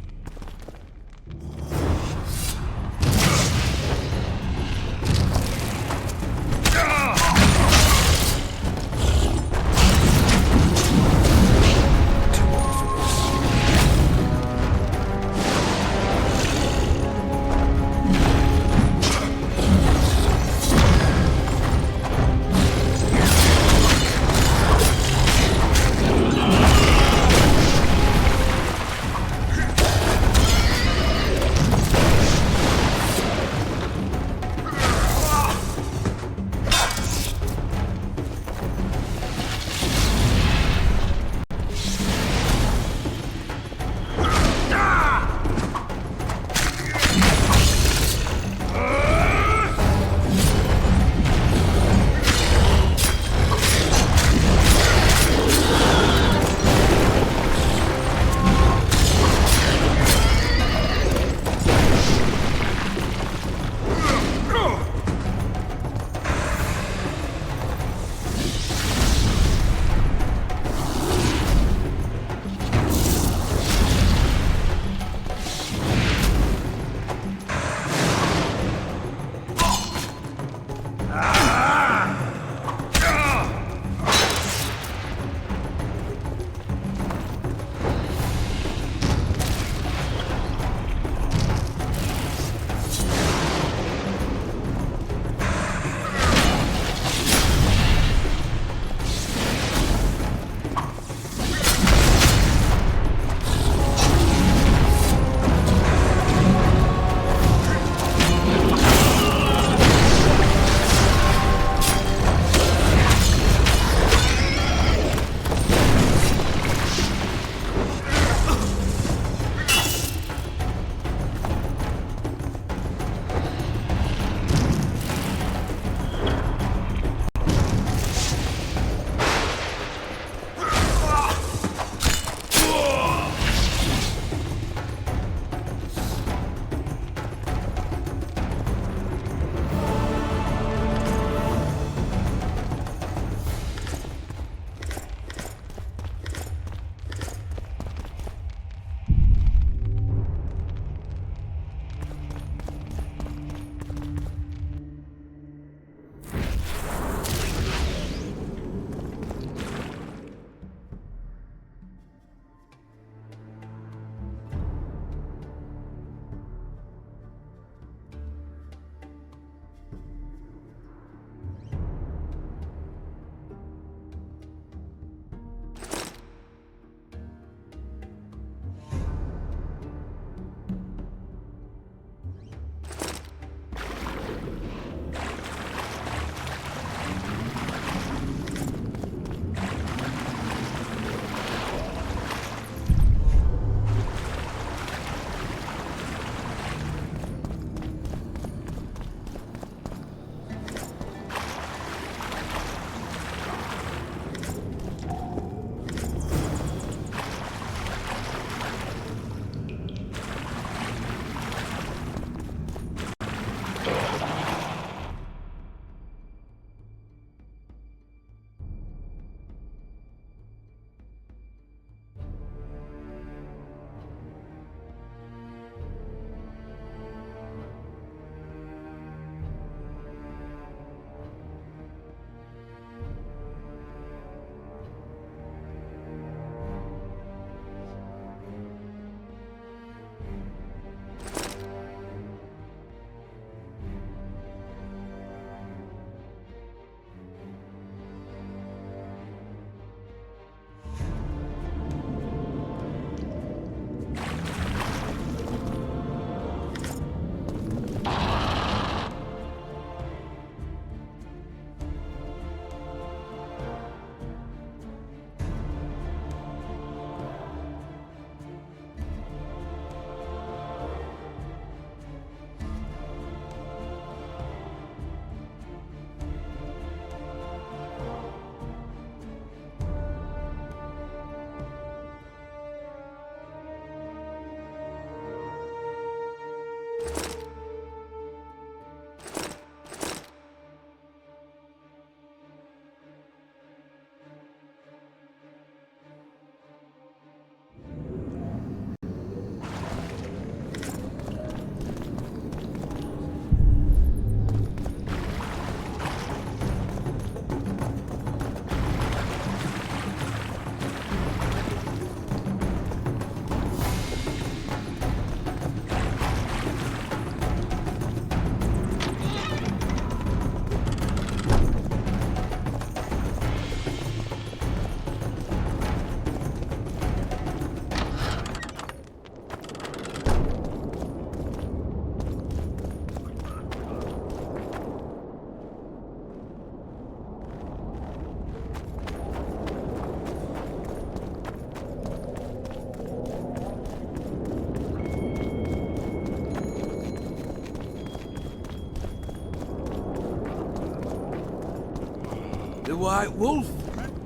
[SPEAKER 11] White Wolf!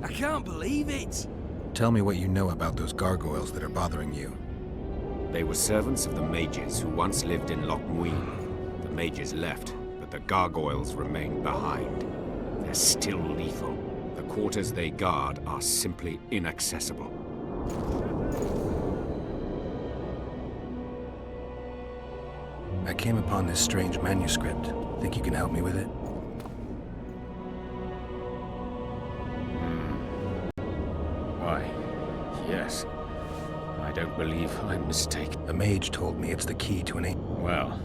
[SPEAKER 11] I can't believe it!
[SPEAKER 4] Tell me what you know about those gargoyles that are bothering you.
[SPEAKER 8] They were servants of the mages who once lived in Loc Muinne. The mages left, but the gargoyles remained behind. They're still lethal. The quarters they guard are simply inaccessible.
[SPEAKER 4] I came upon this strange manuscript. Think you can help me with it?
[SPEAKER 8] Why, yes. I don't believe I'm mistaken.
[SPEAKER 4] A mage told me it's the key to an
[SPEAKER 8] Well,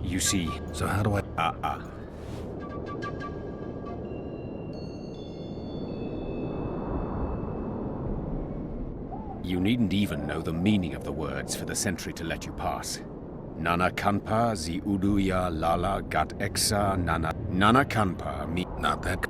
[SPEAKER 8] you see...
[SPEAKER 4] So how do I...
[SPEAKER 8] You needn't even know the meaning of the words for the sentry to let you pass. Nana kanpa zi uduya lala gat exa nana... Nana kanpa me...
[SPEAKER 4] Not that...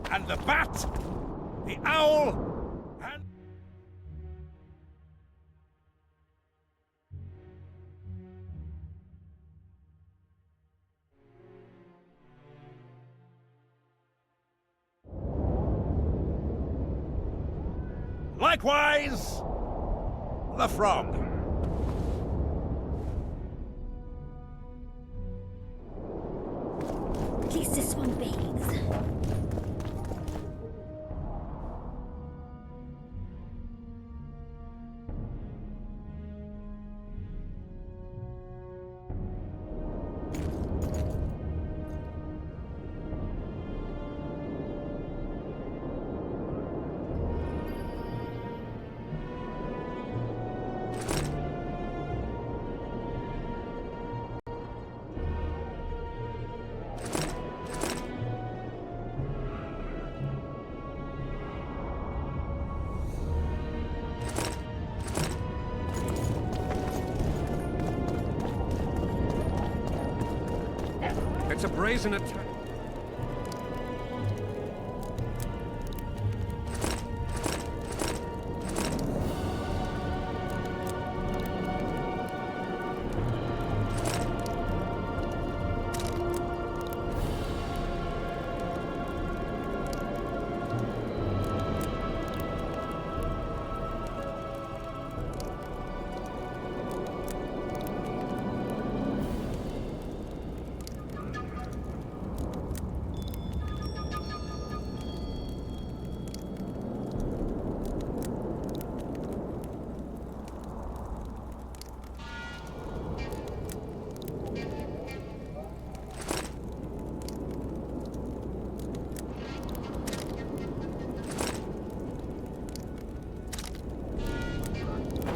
[SPEAKER 2] And the bat, the owl, and... Likewise, the frog.
[SPEAKER 14] At least this one bathes.
[SPEAKER 16] It's a brazen attack.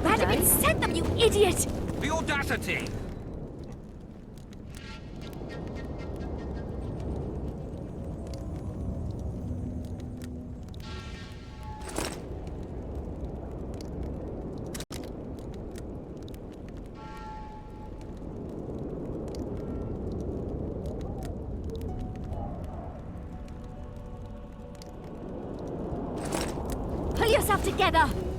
[SPEAKER 14] Radovid sent them, you idiot!
[SPEAKER 20] The audacity!
[SPEAKER 14] yourself together!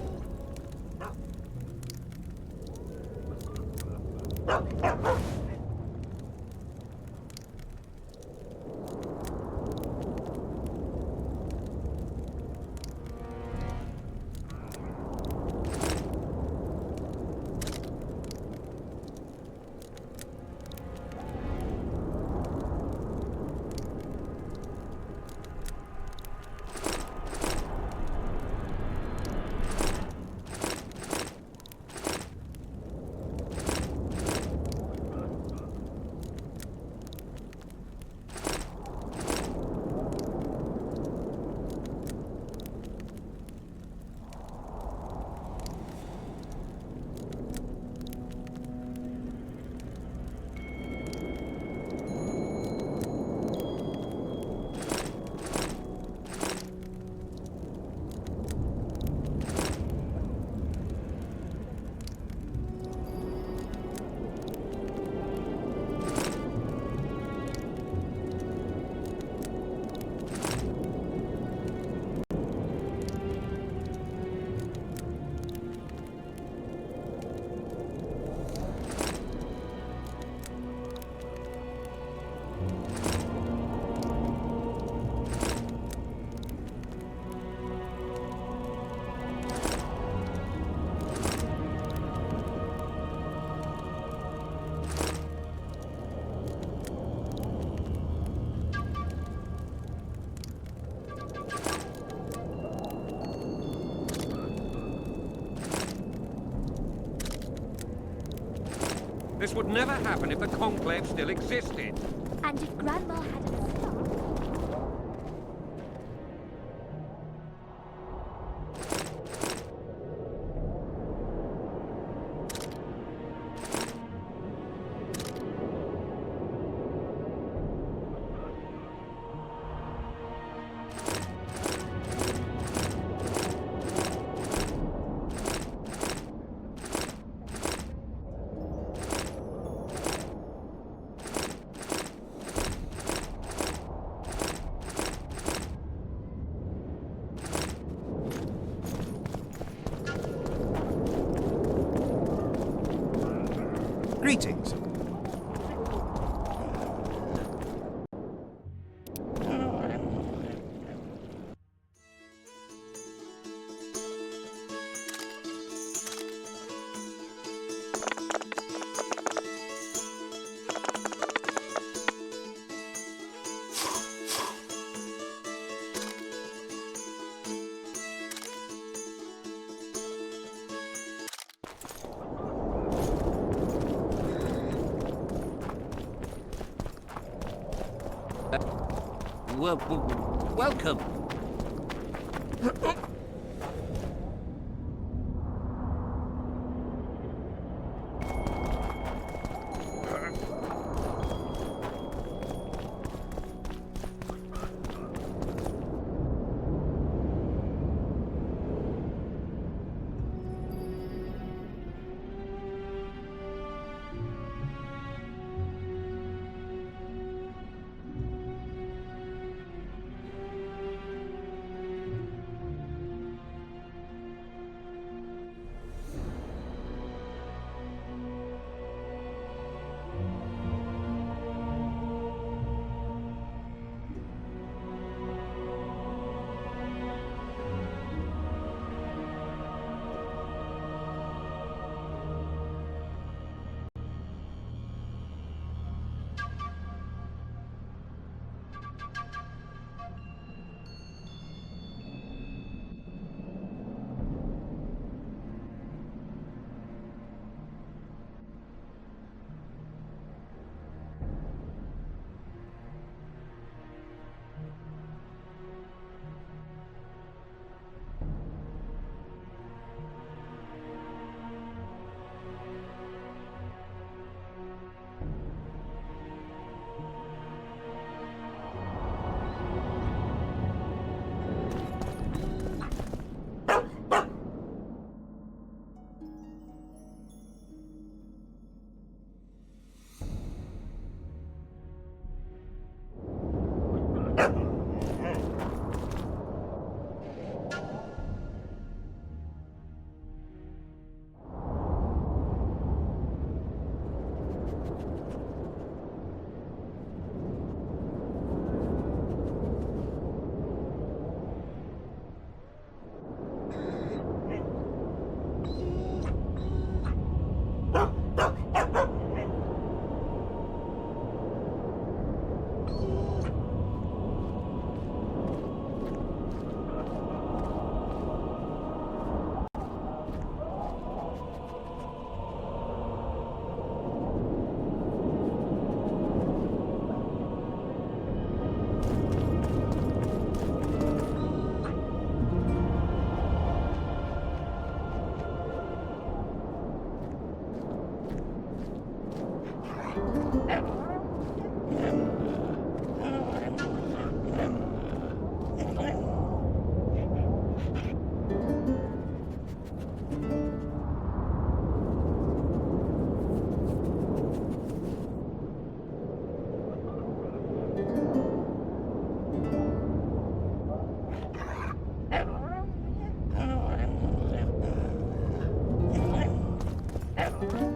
[SPEAKER 20] This would never happen if the Conclave still existed.
[SPEAKER 14] And if Grandma hadn't
[SPEAKER 1] Greetings.
[SPEAKER 3] Welcome.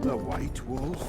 [SPEAKER 19] The White Wolf?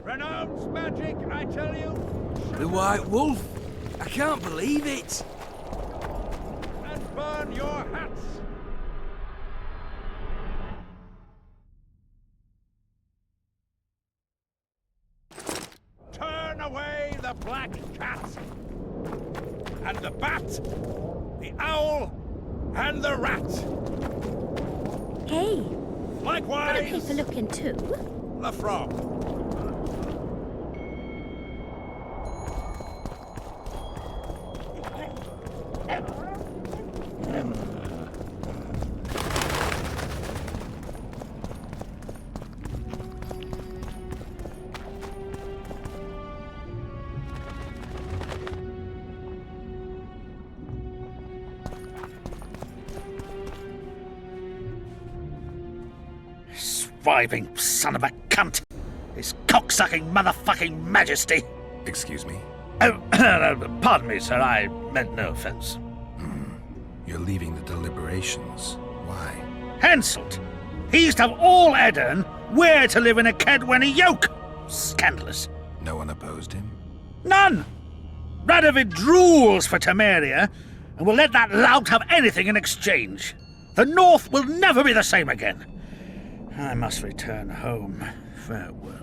[SPEAKER 2] Renounce magic, I tell you!
[SPEAKER 11] The White Wolf? I can't believe it!
[SPEAKER 2] And burn your hats! Turn away the black cat! And the bat! The owl! And the rat!
[SPEAKER 14] Hey!
[SPEAKER 2] Likewise!
[SPEAKER 14] Got a paper looking too?
[SPEAKER 2] The frog!
[SPEAKER 3] Swiving son of a cunt! His cocksucking motherfucking majesty!
[SPEAKER 4] Excuse me?
[SPEAKER 3] Oh, pardon me, sir, I meant no offence.
[SPEAKER 4] You're leaving the deliberations. Why?
[SPEAKER 3] Hanselt! He used to have all Eddern where to live in a Kedwenny yoke! Scandalous.
[SPEAKER 4] No one opposed him?
[SPEAKER 3] None! Radovid drools for Temeria, and will let that lout have anything in exchange. The North will never be the same again. I must return home. Farewell.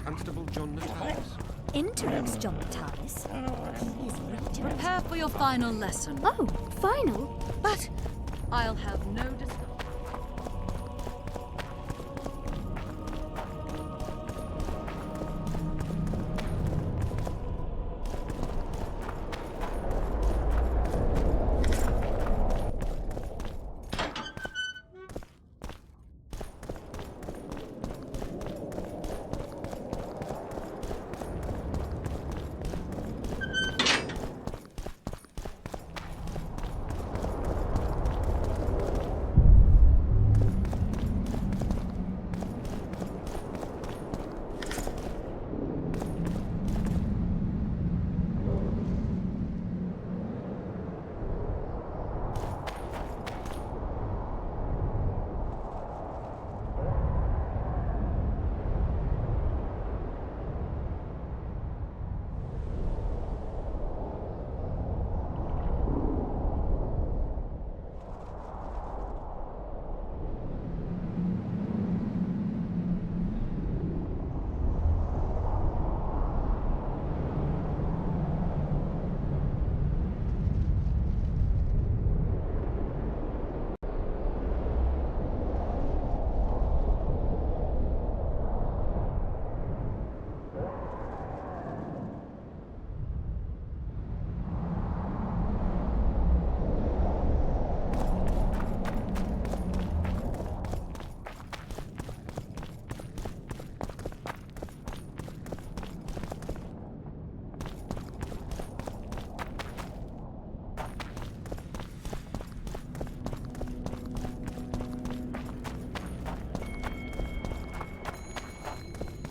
[SPEAKER 16] Constable John Natales.
[SPEAKER 14] interims, John Talis. He's ridiculous.
[SPEAKER 13] Prepare for your final lesson.
[SPEAKER 14] Oh, final? But
[SPEAKER 13] I'll have no discussion.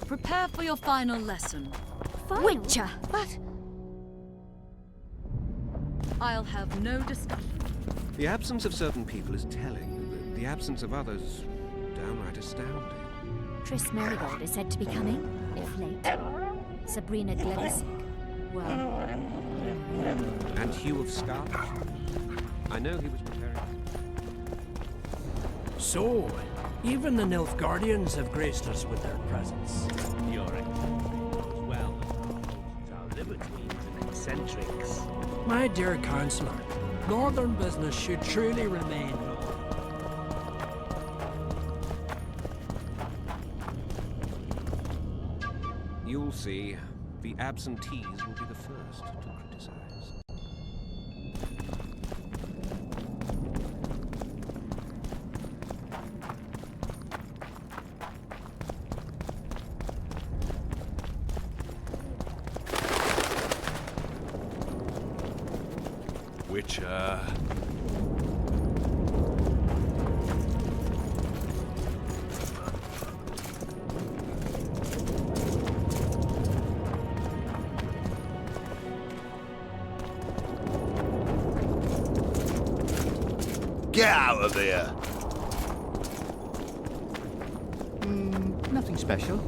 [SPEAKER 13] Prepare for your final lesson.
[SPEAKER 14] Witcher! But
[SPEAKER 13] I'll have no discussion.
[SPEAKER 16] The absence of certain people is telling. The absence of others, downright astounding.
[SPEAKER 14] Triss Merigold is said to be coming, if late. Sabrina Glevisig. Well.
[SPEAKER 16] And Hugh of Scarlet? I know he was preparing.
[SPEAKER 6] So, even the Nilfgaardians have graced us with their presence.
[SPEAKER 10] Yorick knows well that our libertines and eccentrics.
[SPEAKER 6] My dear Councillor, northern business should truly remain northern.
[SPEAKER 16] You'll see, the absentees will be the first to criticize.
[SPEAKER 10] Witcher.
[SPEAKER 22] Get out of here!
[SPEAKER 3] Nothing special.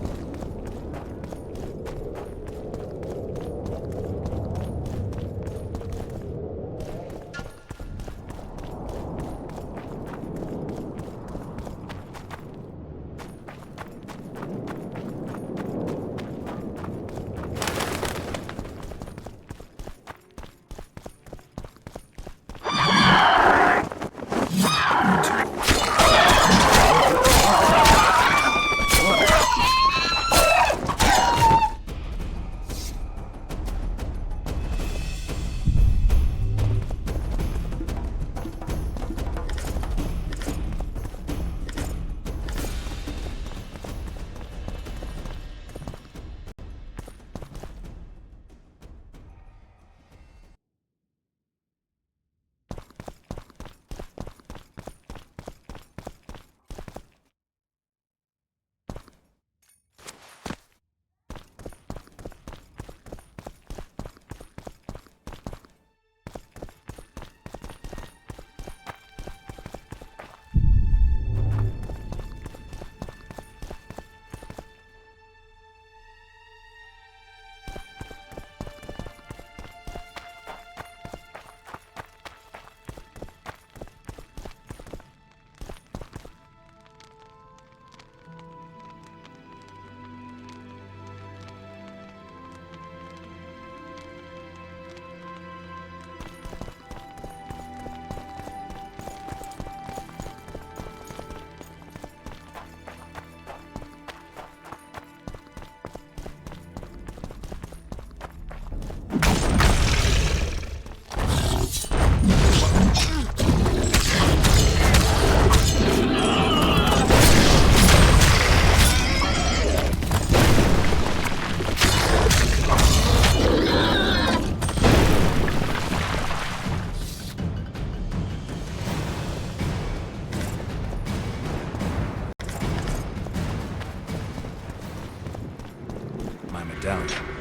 [SPEAKER 4] my medallion.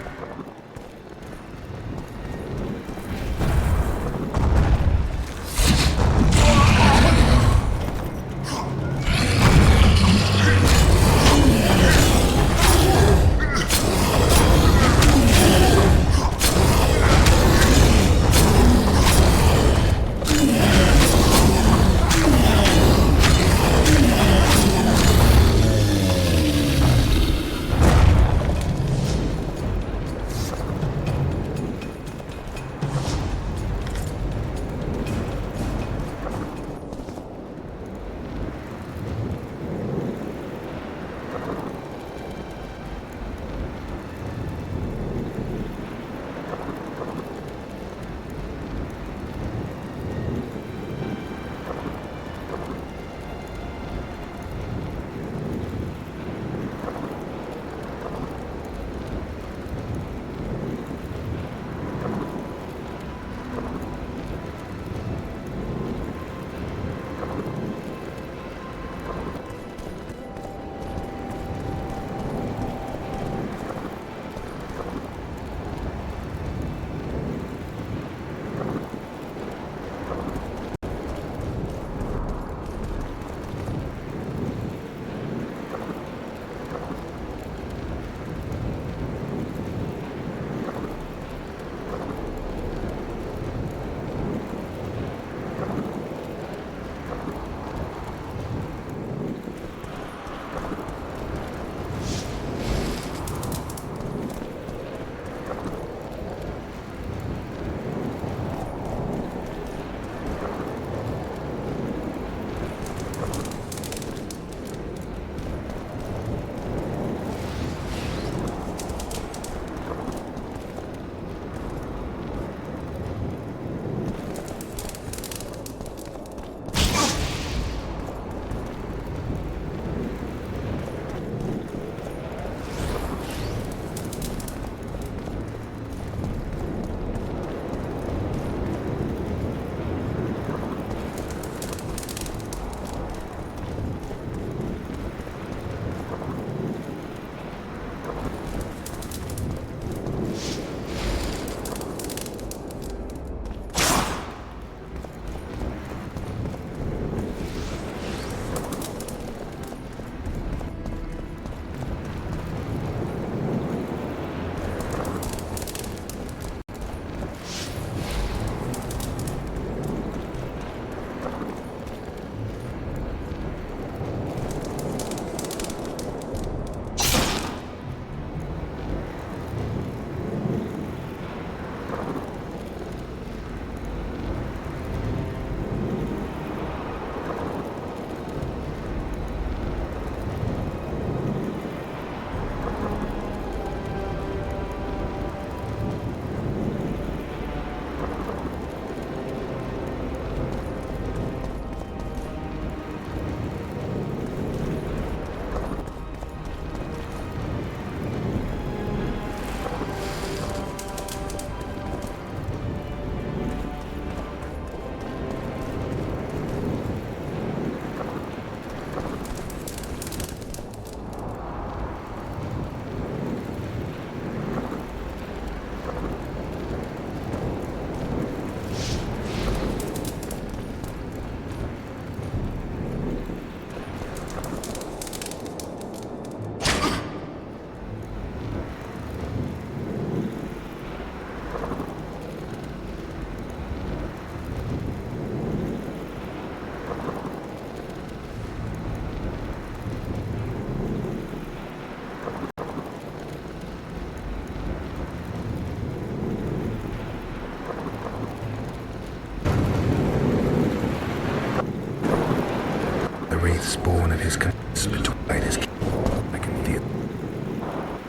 [SPEAKER 4] wraiths born of his commits between his I can feel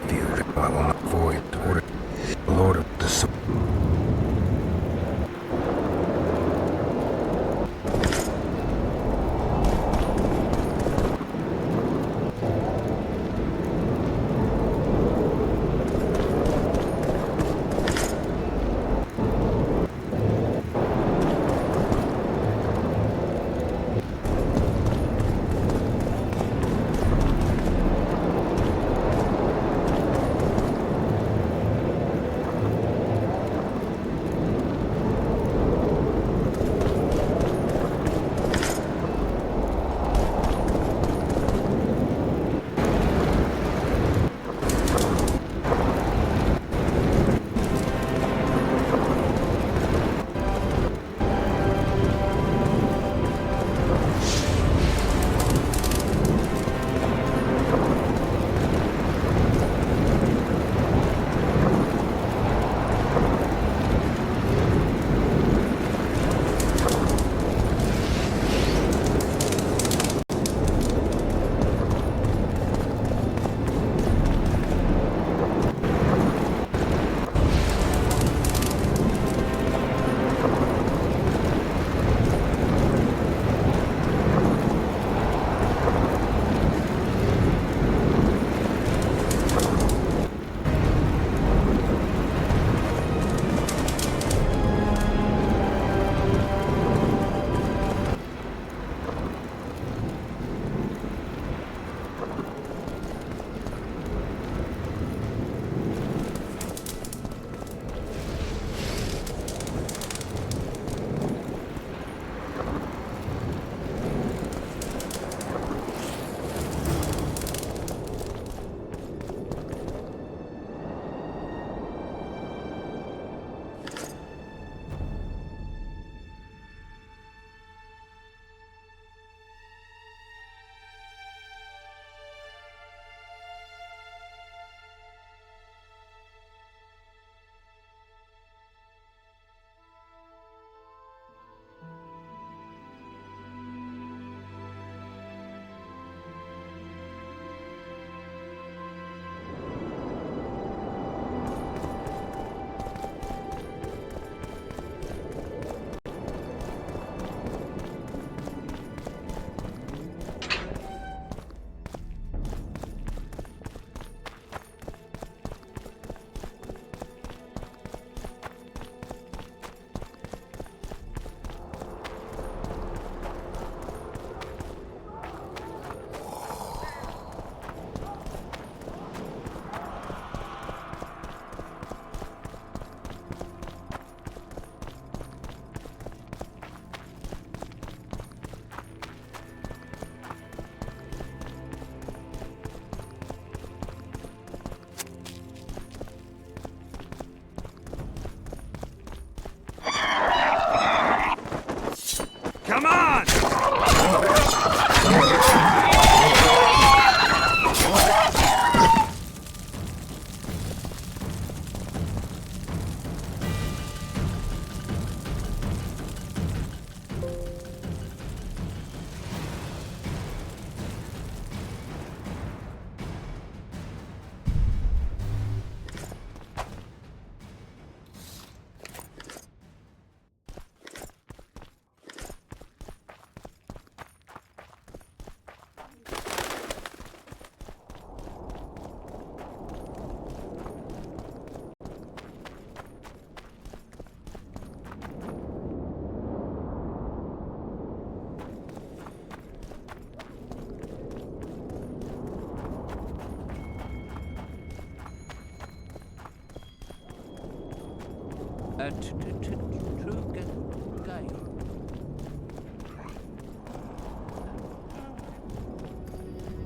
[SPEAKER 4] that I will not void the order, the Lord of the Soul.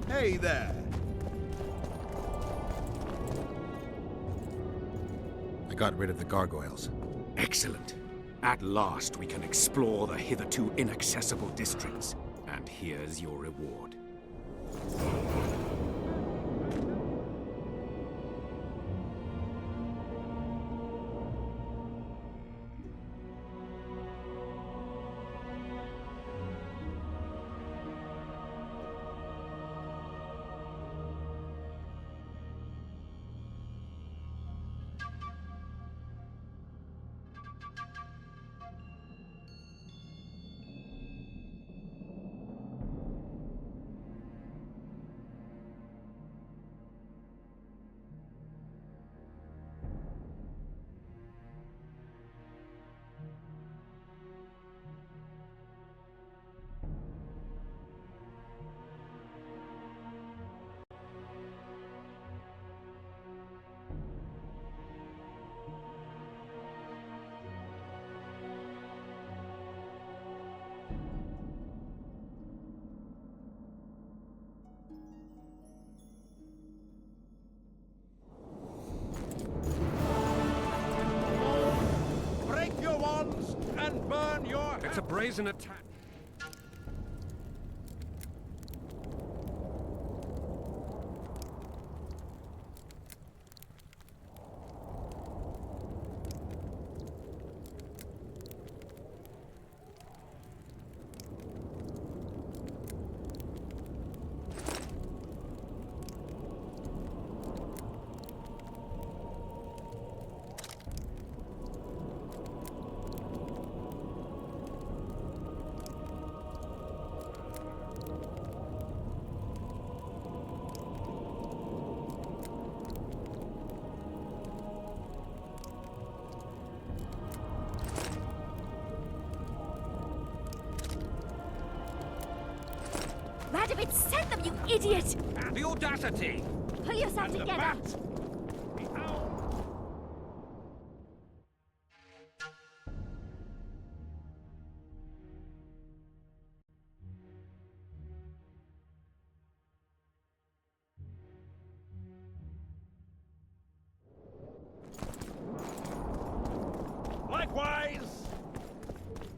[SPEAKER 22] Hey there!
[SPEAKER 4] I got rid of the gargoyles.
[SPEAKER 8] Excellent. At last we can explore the hitherto inaccessible districts. And here's your reward.
[SPEAKER 2] Break your wands and burn your...
[SPEAKER 20] It's a brazen attack.
[SPEAKER 14] Radovid sent them, you idiot!
[SPEAKER 20] The audacity!
[SPEAKER 14] Pull yourself together!
[SPEAKER 2] Likewise,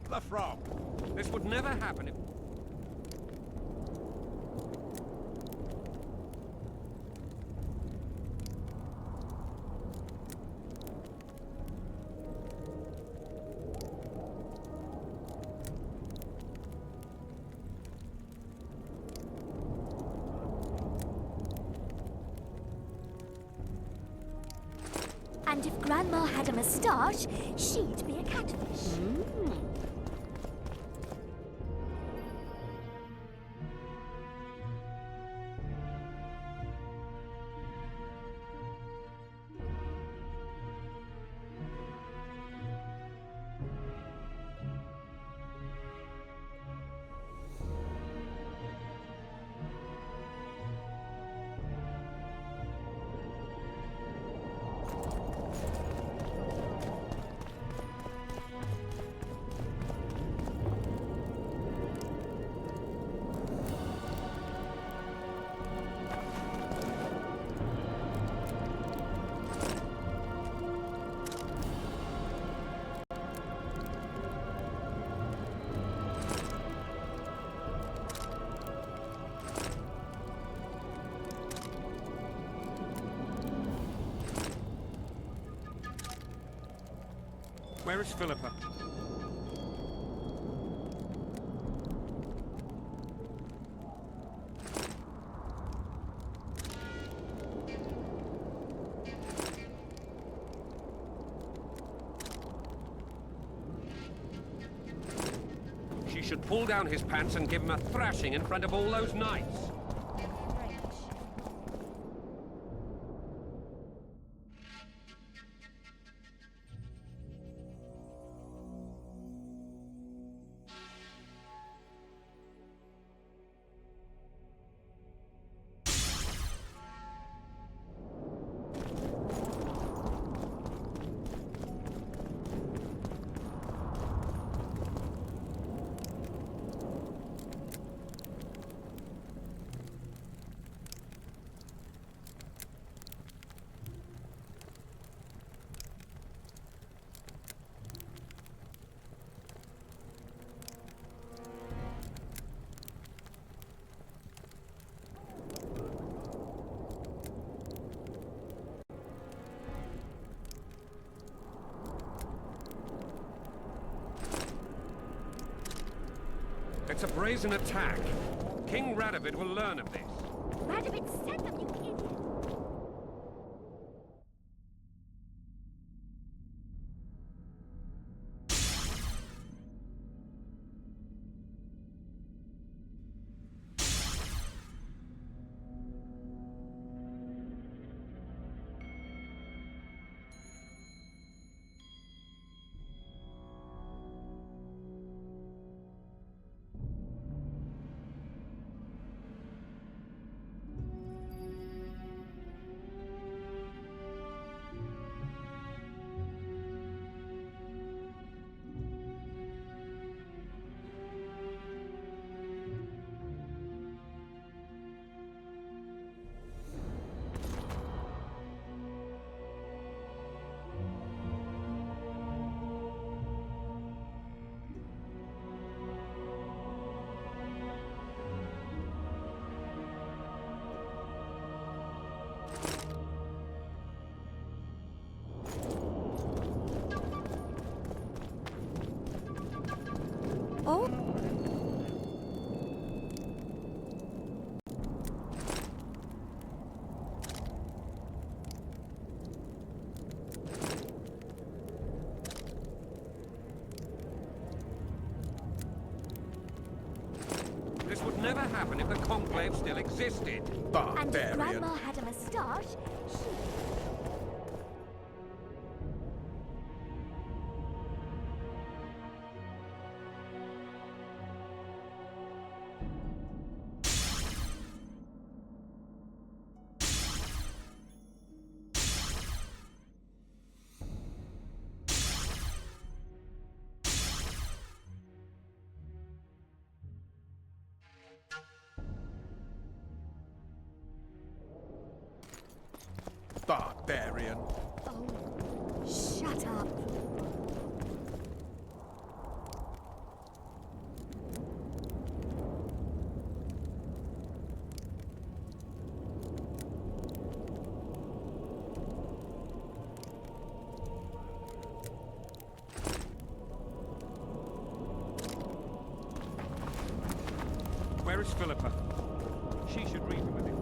[SPEAKER 2] the frog.
[SPEAKER 20] This would never happen if...
[SPEAKER 14] And if Grandma had a moustache, she'd be a catfish.
[SPEAKER 20] Where is Philippa? She should pull down his pants and give him a thrashing in front of all those knights.
[SPEAKER 16] It's a brazen attack. King Radovid will learn of this.
[SPEAKER 14] Radovid sent them, you idiot!
[SPEAKER 16] This would never happen if the Conclave still existed.
[SPEAKER 14] And if Grandma had a moustache,
[SPEAKER 19] Barbarian.
[SPEAKER 14] Oh, shut up.
[SPEAKER 16] Where is Philippa? She should reason with him.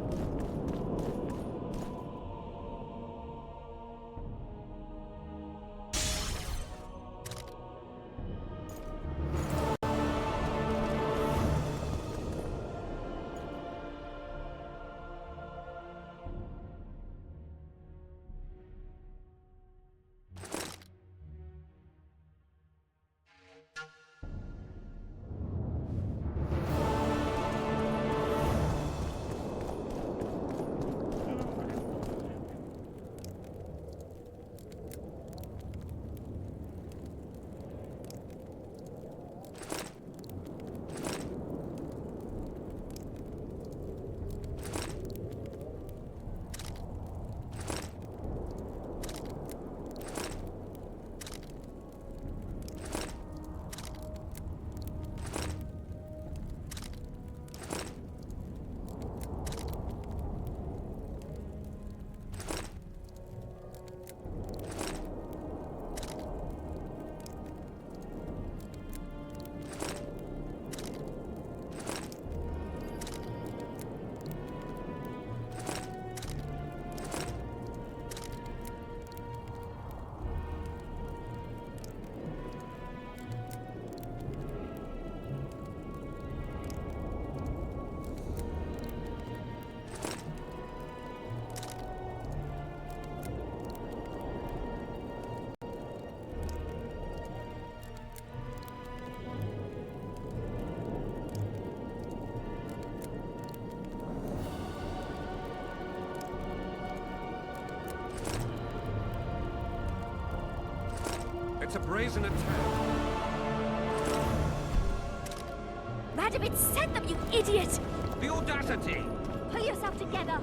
[SPEAKER 16] It's a brazen attack.
[SPEAKER 14] Radovid sent them, you idiot!
[SPEAKER 16] The audacity!
[SPEAKER 14] Pull yourself together!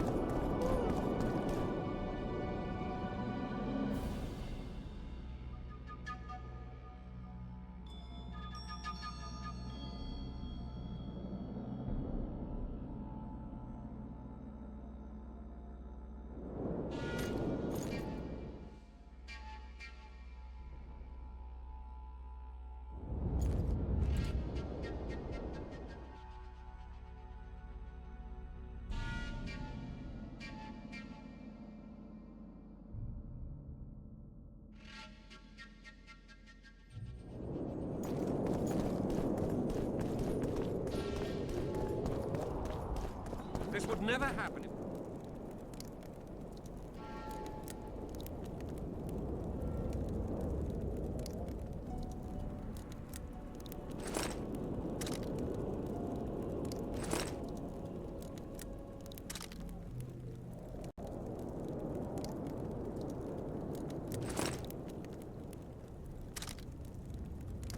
[SPEAKER 20] never happen if...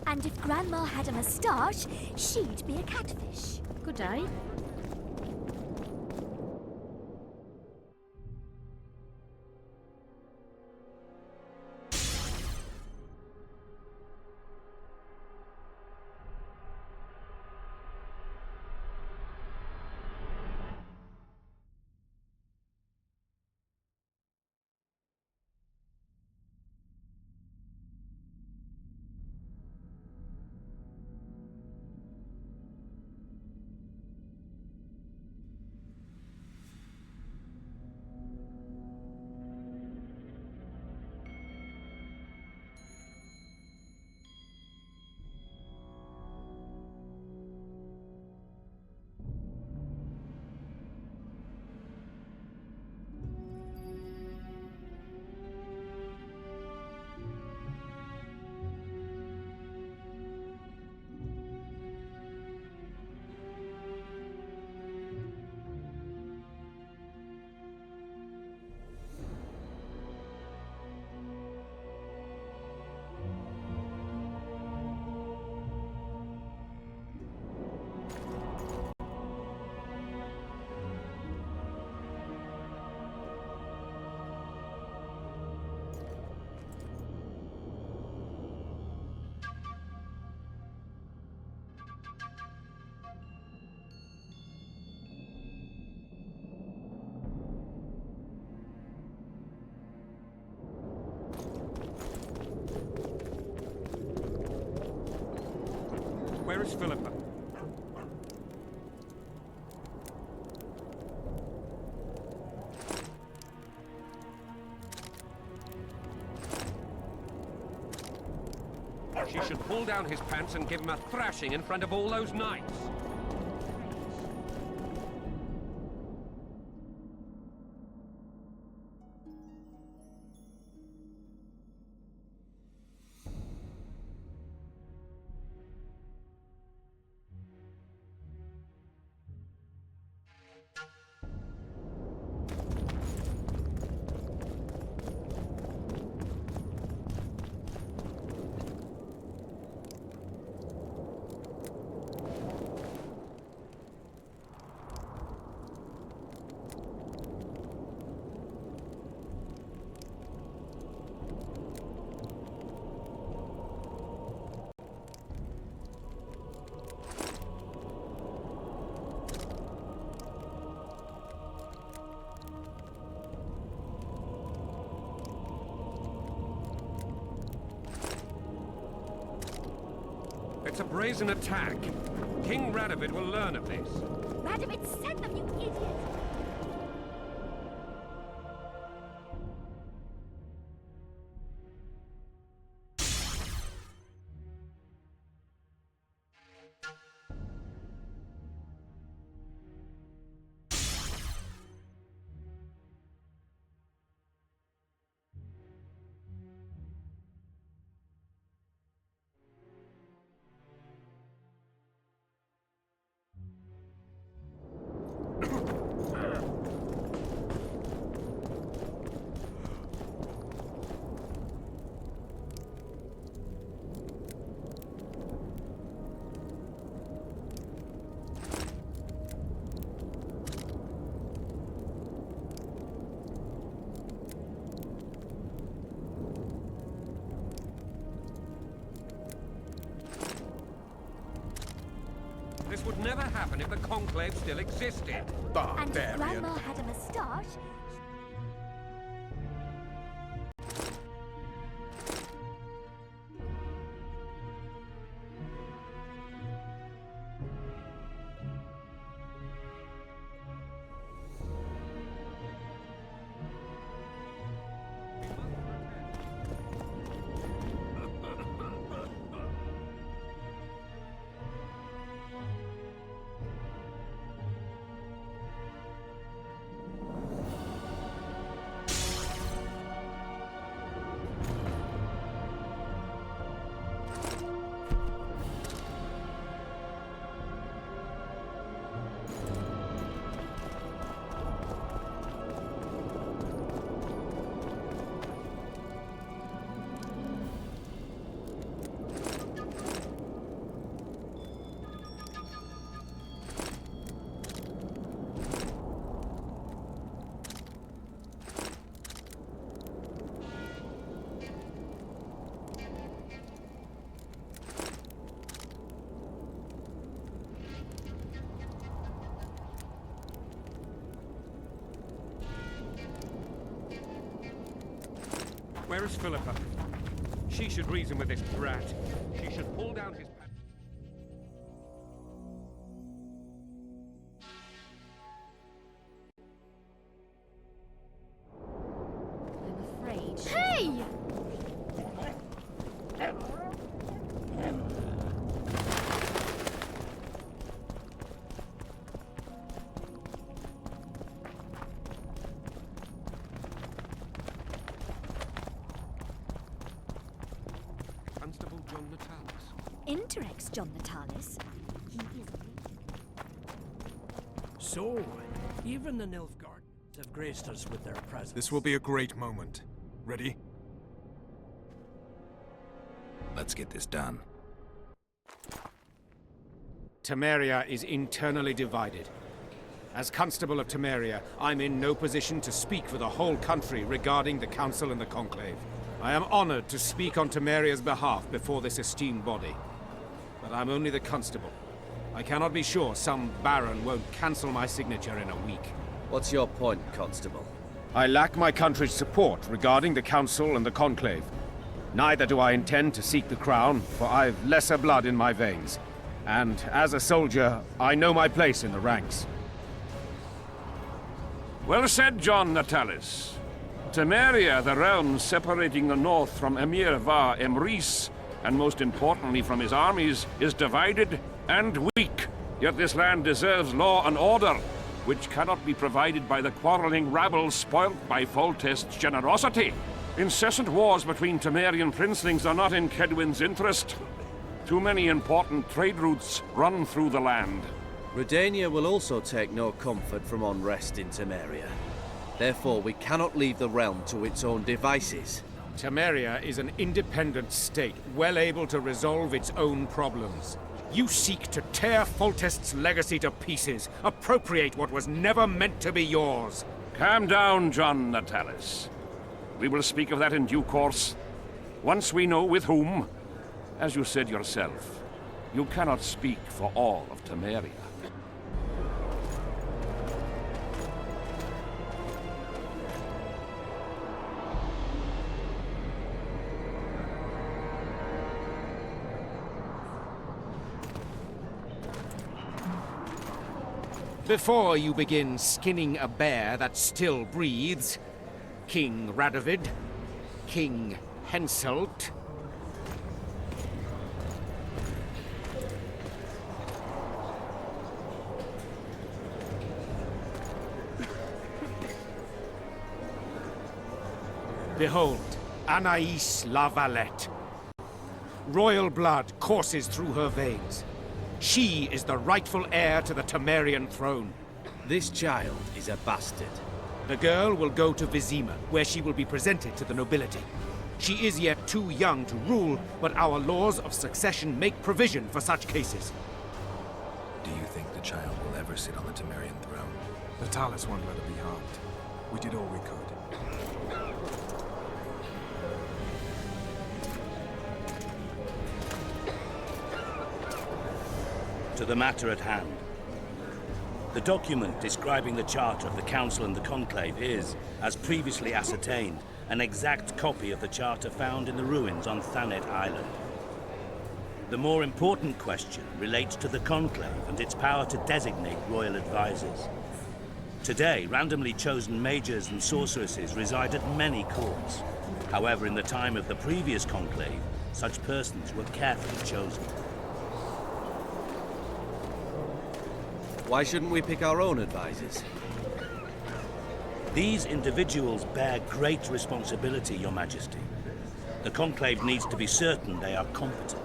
[SPEAKER 14] And if Grandma had a moustache, she'd be a catfish.
[SPEAKER 5] Good day.
[SPEAKER 20] Where is Philippa? She should pull down his pants and give him a thrashing in front of all those knights. It's a brazen attack. King Radovid will learn of this.
[SPEAKER 14] Radovid sent them, you idiot!
[SPEAKER 20] This would never happen if the Conclave still existed.
[SPEAKER 14] And if Grandma had a moustache,
[SPEAKER 2] Where is Philippa? She should reason with this brat. She should pull down his...
[SPEAKER 14] I'm afraid.
[SPEAKER 5] Hey!
[SPEAKER 16] Constable John Natalis.
[SPEAKER 14] Interex John Natalis. He is.
[SPEAKER 6] So, even the Nilfgaard have graced us with their presence.
[SPEAKER 19] This will be a great moment. Ready?
[SPEAKER 4] Let's get this done.
[SPEAKER 8] Temeria is internally divided. As Constable of Temeria, I'm in no position to speak for the whole country regarding the Council and the Conclave. I am honored to speak on Temeria's behalf before this esteemed body. But I'm only the Constable. I cannot be sure some Baron won't cancel my signature in a week.
[SPEAKER 10] What's your point, Constable?
[SPEAKER 8] I lack my country's support regarding the Council and the Conclave. Neither do I intend to seek the crown, for I've lesser blood in my veins. And as a soldier, I know my place in the ranks.
[SPEAKER 2] Well said, John Natalis. Temeria, the realm separating the north from Emir Va Emrys, and most importantly from his armies, is divided and weak. Yet this land deserves law and order, which cannot be provided by the quarreling rabble spoilt by Foltest's generosity. Incessant wars between Temerian princelings are not in Kedwin's interest. Too many important trade routes run through the land.
[SPEAKER 10] Redania will also take no comfort from unrest in Temeria. Therefore, we cannot leave the realm to its own devices.
[SPEAKER 8] Temeria is an independent state, well able to resolve its own problems. You seek to tear Foltest's legacy to pieces, appropriate what was never meant to be yours.
[SPEAKER 2] Calm down, John Natalis. We will speak of that in due course. Once we know with whom, as you said yourself, you cannot speak for all of Temeria.
[SPEAKER 8] Before you begin skinning a bear that still breathes, King Radovid, King Henselt, behold, Anais La Valette. Royal blood courses through her veins. She is the rightful heir to the Temerian throne.
[SPEAKER 10] This child is a bastard.
[SPEAKER 8] The girl will go to Vizima, where she will be presented to the nobility. She is yet too young to rule, but our laws of succession make provision for such cases.
[SPEAKER 4] Do you think the child will ever sit on the Temerian throne?
[SPEAKER 19] Natalis won't let her be harmed. We did all we could.
[SPEAKER 12] To the matter at hand. The document describing the charter of the Council and the Conclave is, as previously ascertained, an exact copy of the charter found in the ruins on Thanet Island. The more important question relates to the Conclave and its power to designate royal advisors. Today, randomly chosen mages and sorceresses reside at many courts. However, in the time of the previous Conclave, such persons were carefully chosen.
[SPEAKER 10] Why shouldn't we pick our own advisors?
[SPEAKER 12] These individuals bear great responsibility, Your Majesty. The Conclave needs to be certain they are competent.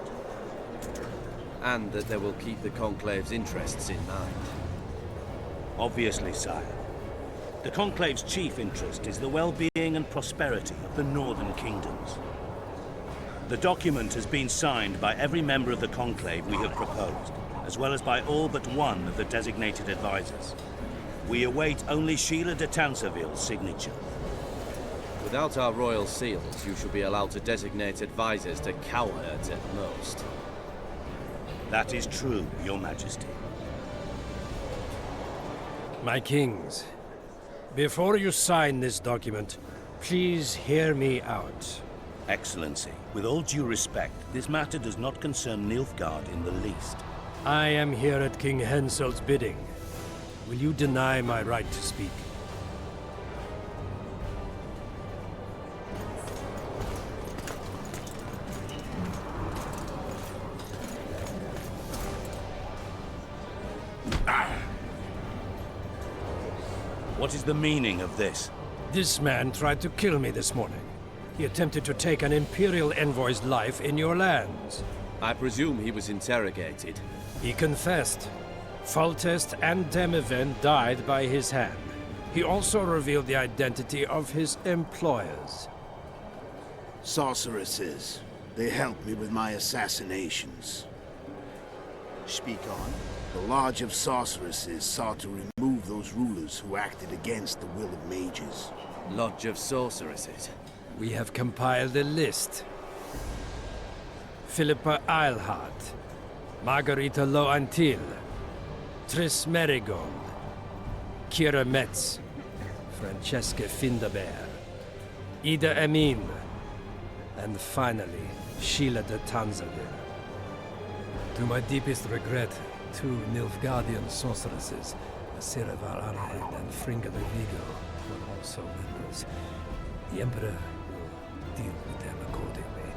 [SPEAKER 10] And that they will keep the Conclave's interests in mind.
[SPEAKER 12] Obviously, sire. The Conclave's chief interest is the well-being and prosperity of the Northern Kingdoms. The document has been signed by every member of the Conclave we have proposed, as well as by all but one of the designated advisors. We await only Sheila de Tanseville's signature.
[SPEAKER 10] Without our royal seals, you should be allowed to designate advisors to cowherds at most.
[SPEAKER 12] That is true, Your Majesty.
[SPEAKER 6] My kings, before you sign this document, Please hear me out.
[SPEAKER 12] Excellency, with all due respect, this matter does not concern Nilfgaard in the least.
[SPEAKER 6] I am here at King Henselt's bidding. Will you deny my right to speak?
[SPEAKER 12] What is the meaning of this?
[SPEAKER 6] This man tried to kill me this morning. He attempted to take an Imperial envoy's life in your lands.
[SPEAKER 10] I presume he was interrogated.
[SPEAKER 6] He confessed. Foltest and Demiven died by his hand. He also revealed the identity of his employers.
[SPEAKER 5] Sorceresses. They helped me with my assassinations. Speak on. The Lodge of Sorceresses sought to remove those rulers who acted against the will of mages.
[SPEAKER 10] Lodge of Sorceresses?
[SPEAKER 6] We have compiled a list. Philippa Eilhart, Margarita Loantil, Triss Merigold, Kira Metz, Francesca Findaber, Ida Emin, and finally, Sheila de Tanzavir. To my deepest regret, 2 Nilfgaardian sorceresses, Siravar Arhed and Fringa de Vigo, were also members. The Emperor will deal with them accordingly.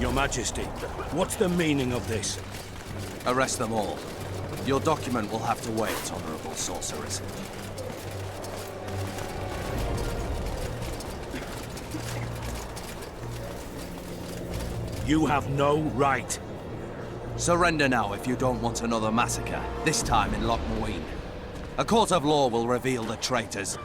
[SPEAKER 12] Your Majesty, what's the meaning of this?
[SPEAKER 10] Arrest them all. Your document will have to wait, Honorable Sorceress.
[SPEAKER 12] You have no right.
[SPEAKER 10] Surrender now if you don't want another massacre, this time in Loc Muinne. A court of law will reveal the traitors.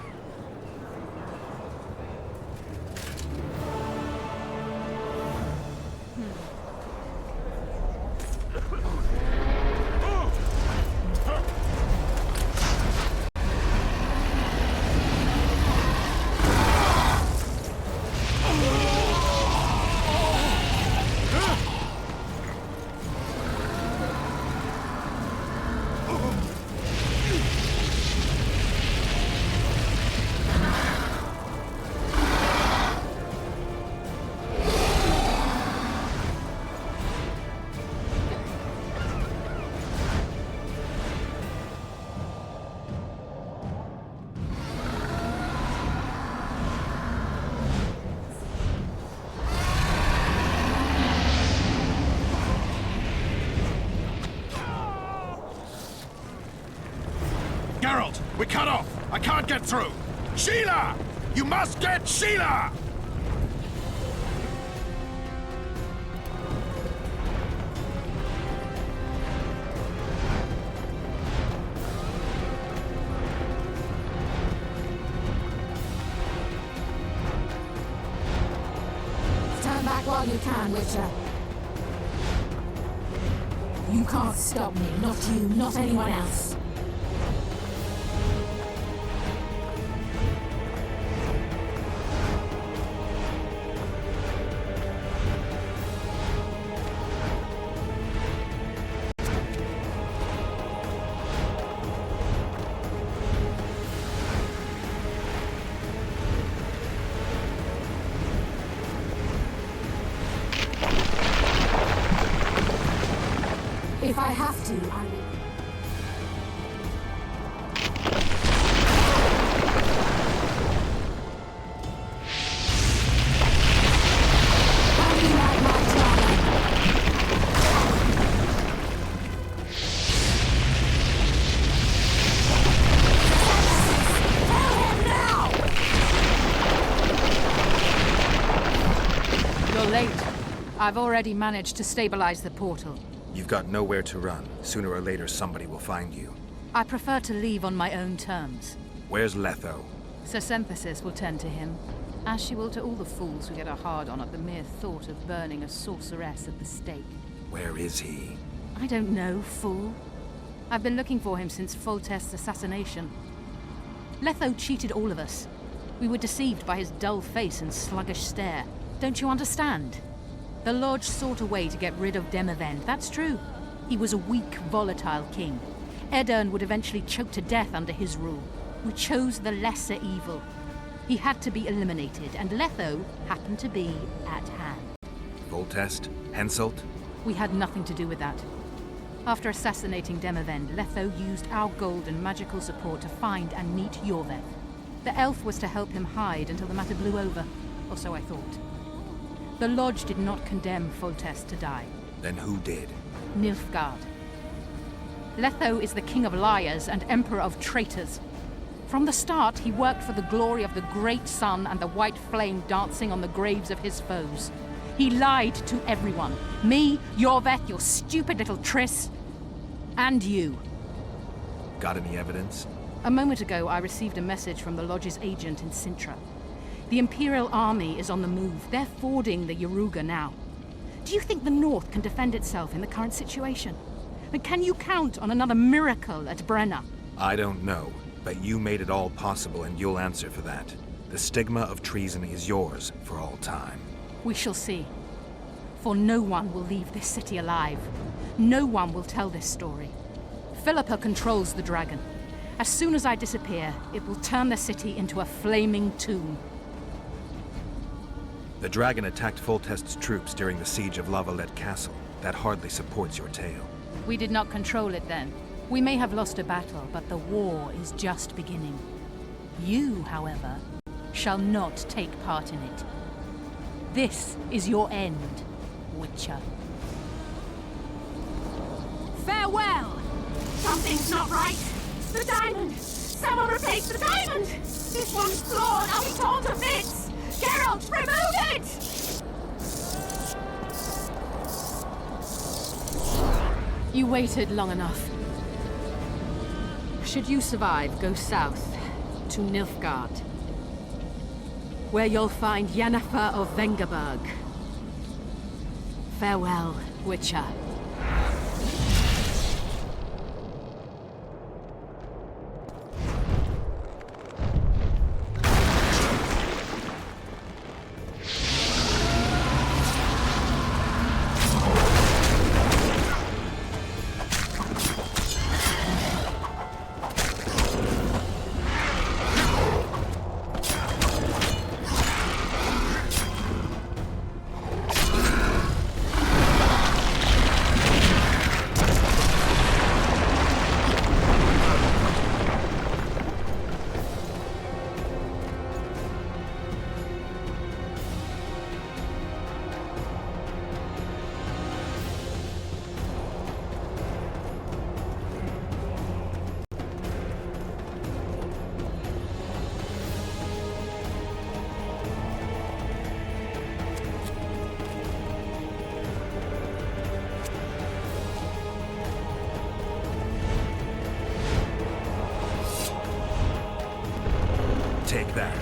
[SPEAKER 20] Geralt, we're cut off! I can't get through! Sheila! You must get Sheila!
[SPEAKER 15] Stand back while you can, Witcher. You can't stop me, not you, not anyone else. If I have to, I will.
[SPEAKER 23] You're late. I've already managed to stabilize the portal.
[SPEAKER 4] You've got nowhere to run. Sooner or later, somebody will find you.
[SPEAKER 23] I prefer to leave on my own terms.
[SPEAKER 4] Where's Letho?
[SPEAKER 23] Sir Sympathis will tend to him, as she will to all the fools who get a hard-on at the mere thought of burning a sorceress at the stake.
[SPEAKER 4] Where is he?
[SPEAKER 23] I don't know, fool. I've been looking for him since Foltest's assassination. Letho cheated all of us. We were deceived by his dull face and sluggish stare. Don't you understand? The Lodge sought a way to get rid of Demavend, that's true. He was a weak, volatile king. Edirn would eventually choke to death under his rule. We chose the lesser evil. He had to be eliminated, and Letho happened to be at hand.
[SPEAKER 4] Voltest? Henselt?
[SPEAKER 23] We had nothing to do with that. After assassinating Demavend, Letho used our gold and magical support to find and meet Yorveth. The elf was to help him hide until the matter blew over, or so I thought. The Lodge did not condemn Voltest to die.
[SPEAKER 4] Then who did?
[SPEAKER 23] Nilfgaard. Letho is the king of liars and emperor of traitors. From the start, he worked for the glory of the great sun and the white flame dancing on the graves of his foes. He lied to everyone. Me, Yorveth, your stupid little Triss, and you.
[SPEAKER 4] Got any evidence?
[SPEAKER 23] A moment ago, I received a message from the Lodge's agent in Sintra. The Imperial army is on the move. They're fording the Yaruga now. Do you think the North can defend itself in the current situation? And can you count on another miracle at Brenna?
[SPEAKER 4] I don't know, but you made it all possible and you'll answer for that. The stigma of treason is yours for all time.
[SPEAKER 23] We shall see. For no one will leave this city alive. No one will tell this story. Philippa controls the dragon. As soon as I disappear, it will turn the city into a flaming tomb.
[SPEAKER 4] The dragon attacked Voltest's troops during the siege of La Valette Castle. That hardly supports your tale.
[SPEAKER 23] We did not control it then. We may have lost a battle, but the war is just beginning. You, however, shall not take part in it. This is your end, Witcher.
[SPEAKER 15] Farewell! Something's not right. The diamond! Someone replace the diamond! This one's flawed. I'll be torn to bits! Geralt, remove it!
[SPEAKER 23] You waited long enough. Should you survive, go south to Nilfgaard, where you'll find Yennefer of Vengerberg. Farewell, Witcher.
[SPEAKER 4] Take that.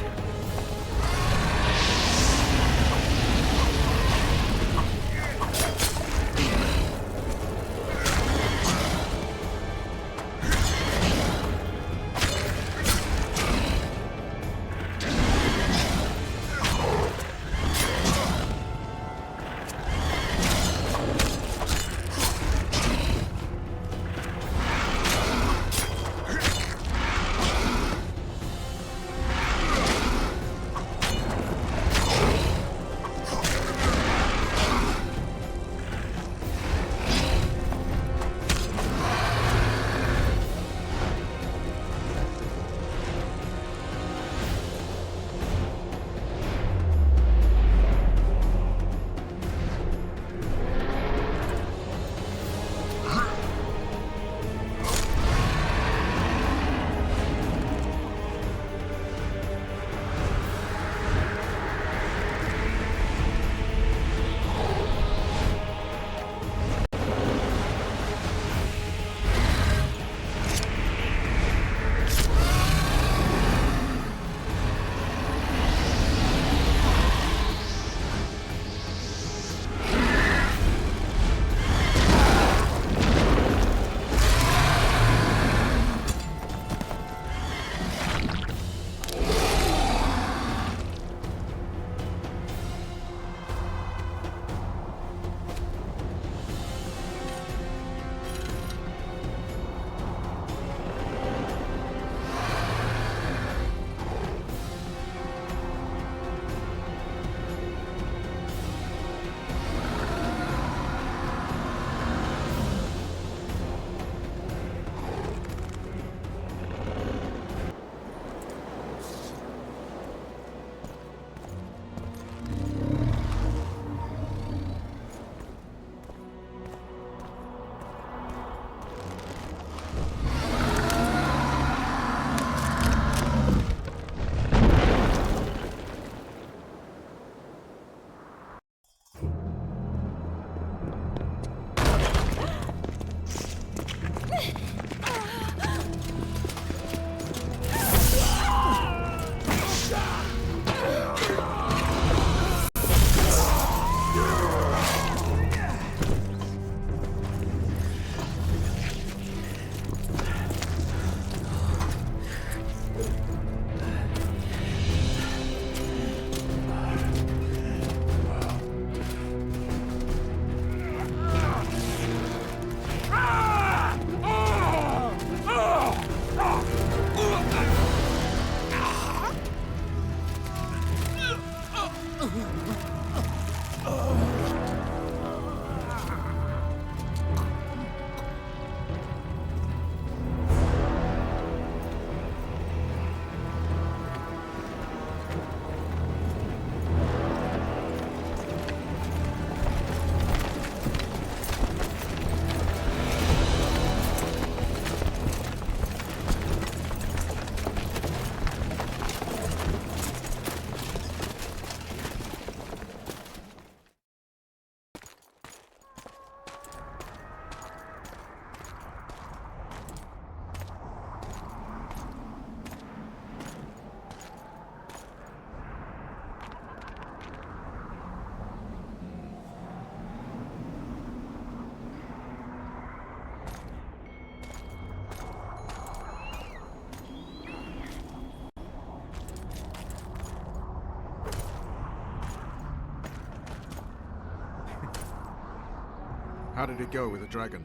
[SPEAKER 19] How did it go with the dragon?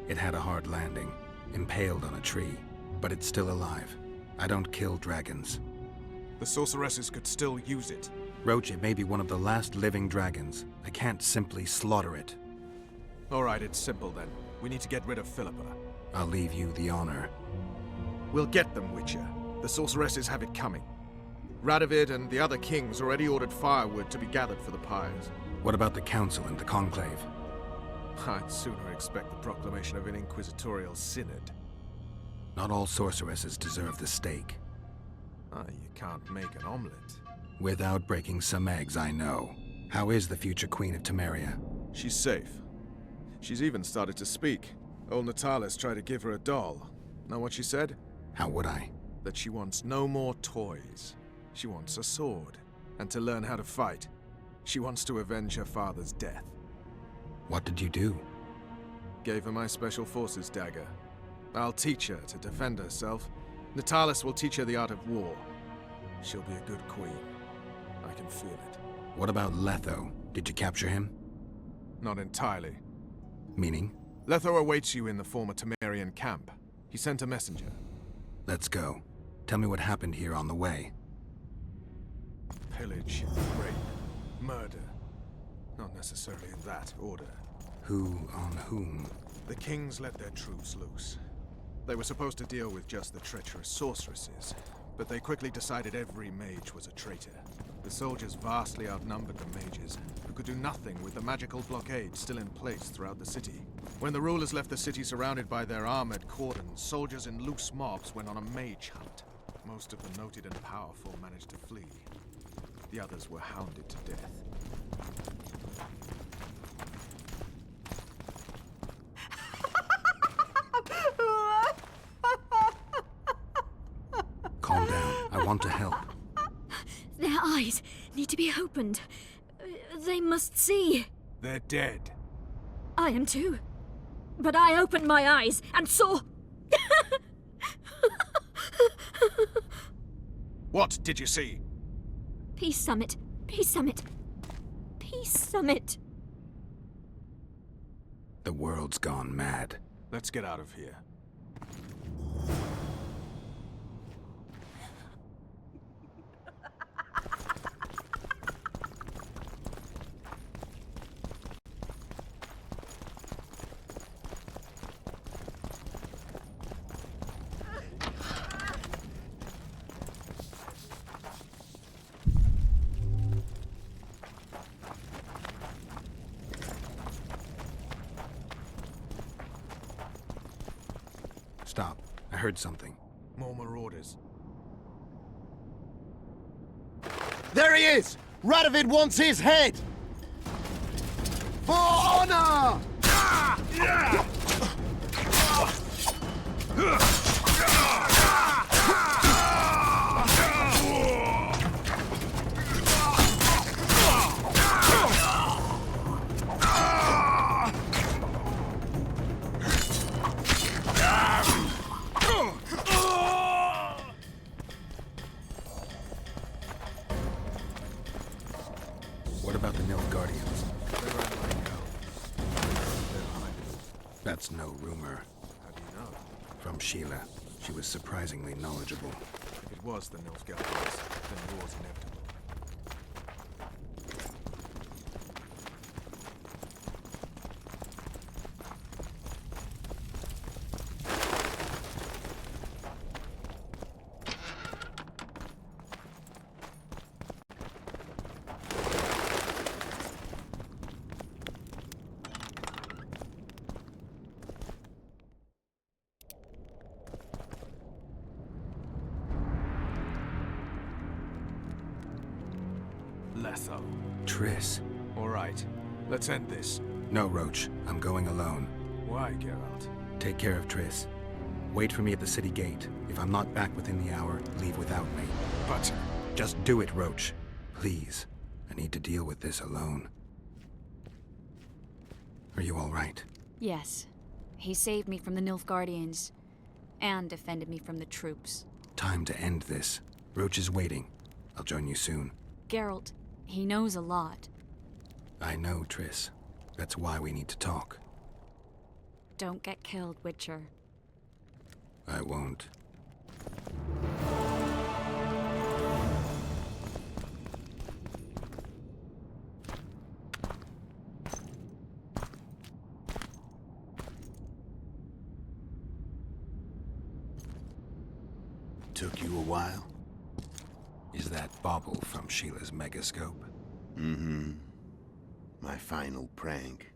[SPEAKER 4] It had a hard landing, impaled on a tree, but it's still alive. I don't kill dragons.
[SPEAKER 19] The sorceresses could still use it.
[SPEAKER 4] Roach, it may be one of the last living dragons. I can't simply slaughter it.
[SPEAKER 19] All right, it's simple then. We need to get rid of Philippa.
[SPEAKER 4] I'll leave you the honor.
[SPEAKER 19] We'll get them, Witcher. The sorceresses have it coming. Radovid and the other kings already ordered firewood to be gathered for the pyres.
[SPEAKER 4] What about the council and the conclave?
[SPEAKER 19] I'd sooner expect the proclamation of an inquisitorial synod.
[SPEAKER 4] Not all sorceresses deserve the stake.
[SPEAKER 19] You can't make an omelette.
[SPEAKER 4] Without breaking some eggs, I know. How is the future Queen of Temeria?
[SPEAKER 19] She's safe. She's even started to speak. Old Natalis tried to give her a doll. Know what she said?
[SPEAKER 4] How would I?
[SPEAKER 19] That she wants no more toys. She wants a sword. And to learn how to fight. She wants to avenge her father's death.
[SPEAKER 4] What did you do?
[SPEAKER 19] Gave her my special forces dagger. I'll teach her to defend herself. Natalis will teach her the art of war. She'll be a good queen. I can feel it.
[SPEAKER 4] What about Letho? Did you capture him?
[SPEAKER 19] Not entirely.
[SPEAKER 4] Meaning?
[SPEAKER 19] Letho awaits you in the former Temerian camp. He sent a messenger.
[SPEAKER 4] Let's go. Tell me what happened here on the way.
[SPEAKER 19] Pillage, rape, murder. Not necessarily in that order.
[SPEAKER 4] Who on whom?
[SPEAKER 19] The kings let their troops loose. They were supposed to deal with just the treacherous sorceresses, but they quickly decided every mage was a traitor. The soldiers vastly outnumbered the mages, who could do nothing with the magical blockade still in place throughout the city. When the rulers left the city surrounded by their armored cordons, soldiers in loose mobs went on a mage hunt. Most of the noted and powerful managed to flee. The others were hounded to death.
[SPEAKER 4] Calm down. I want to help.
[SPEAKER 14] Their eyes need to be opened. They must see.
[SPEAKER 19] They're dead.
[SPEAKER 14] I am too. But I opened my eyes and saw...
[SPEAKER 19] What did you see?
[SPEAKER 14] Peace Summit. Peace Summit. Peace Summit.
[SPEAKER 4] The world's gone mad.
[SPEAKER 19] Let's get out of here.
[SPEAKER 4] Stop. I heard something.
[SPEAKER 19] More marauders.
[SPEAKER 5] There he is! Radovid wants his head! For honor!
[SPEAKER 4] What about the Nilfgaardians? That's no rumor.
[SPEAKER 19] How do you know?
[SPEAKER 4] From Sheila. She was surprisingly knowledgeable.
[SPEAKER 19] If it was the Nilfgaardians, then war's inevitable. Letho.
[SPEAKER 4] Triss.
[SPEAKER 19] All right. Let's end this.
[SPEAKER 4] No, Roach. I'm going alone.
[SPEAKER 19] Why, Geralt?
[SPEAKER 4] Take care of Triss. Wait for me at the city gate. If I'm not back within the hour, leave without me.
[SPEAKER 19] But...
[SPEAKER 4] Just do it, Roach. Please. I need to deal with this alone. Are you all right?
[SPEAKER 13] Yes. He saved me from the Nilfgaardians. And defended me from the troops.
[SPEAKER 4] Time to end this. Roach is waiting. I'll join you soon.
[SPEAKER 13] Geralt, he knows a lot.
[SPEAKER 4] I know, Triss. That's why we need to talk.
[SPEAKER 13] Don't get killed, Witcher.
[SPEAKER 4] I won't.
[SPEAKER 5] Took you a while?
[SPEAKER 4] Is that bauble from Sheila's megascope?
[SPEAKER 5] Mm-hmm. My final prank.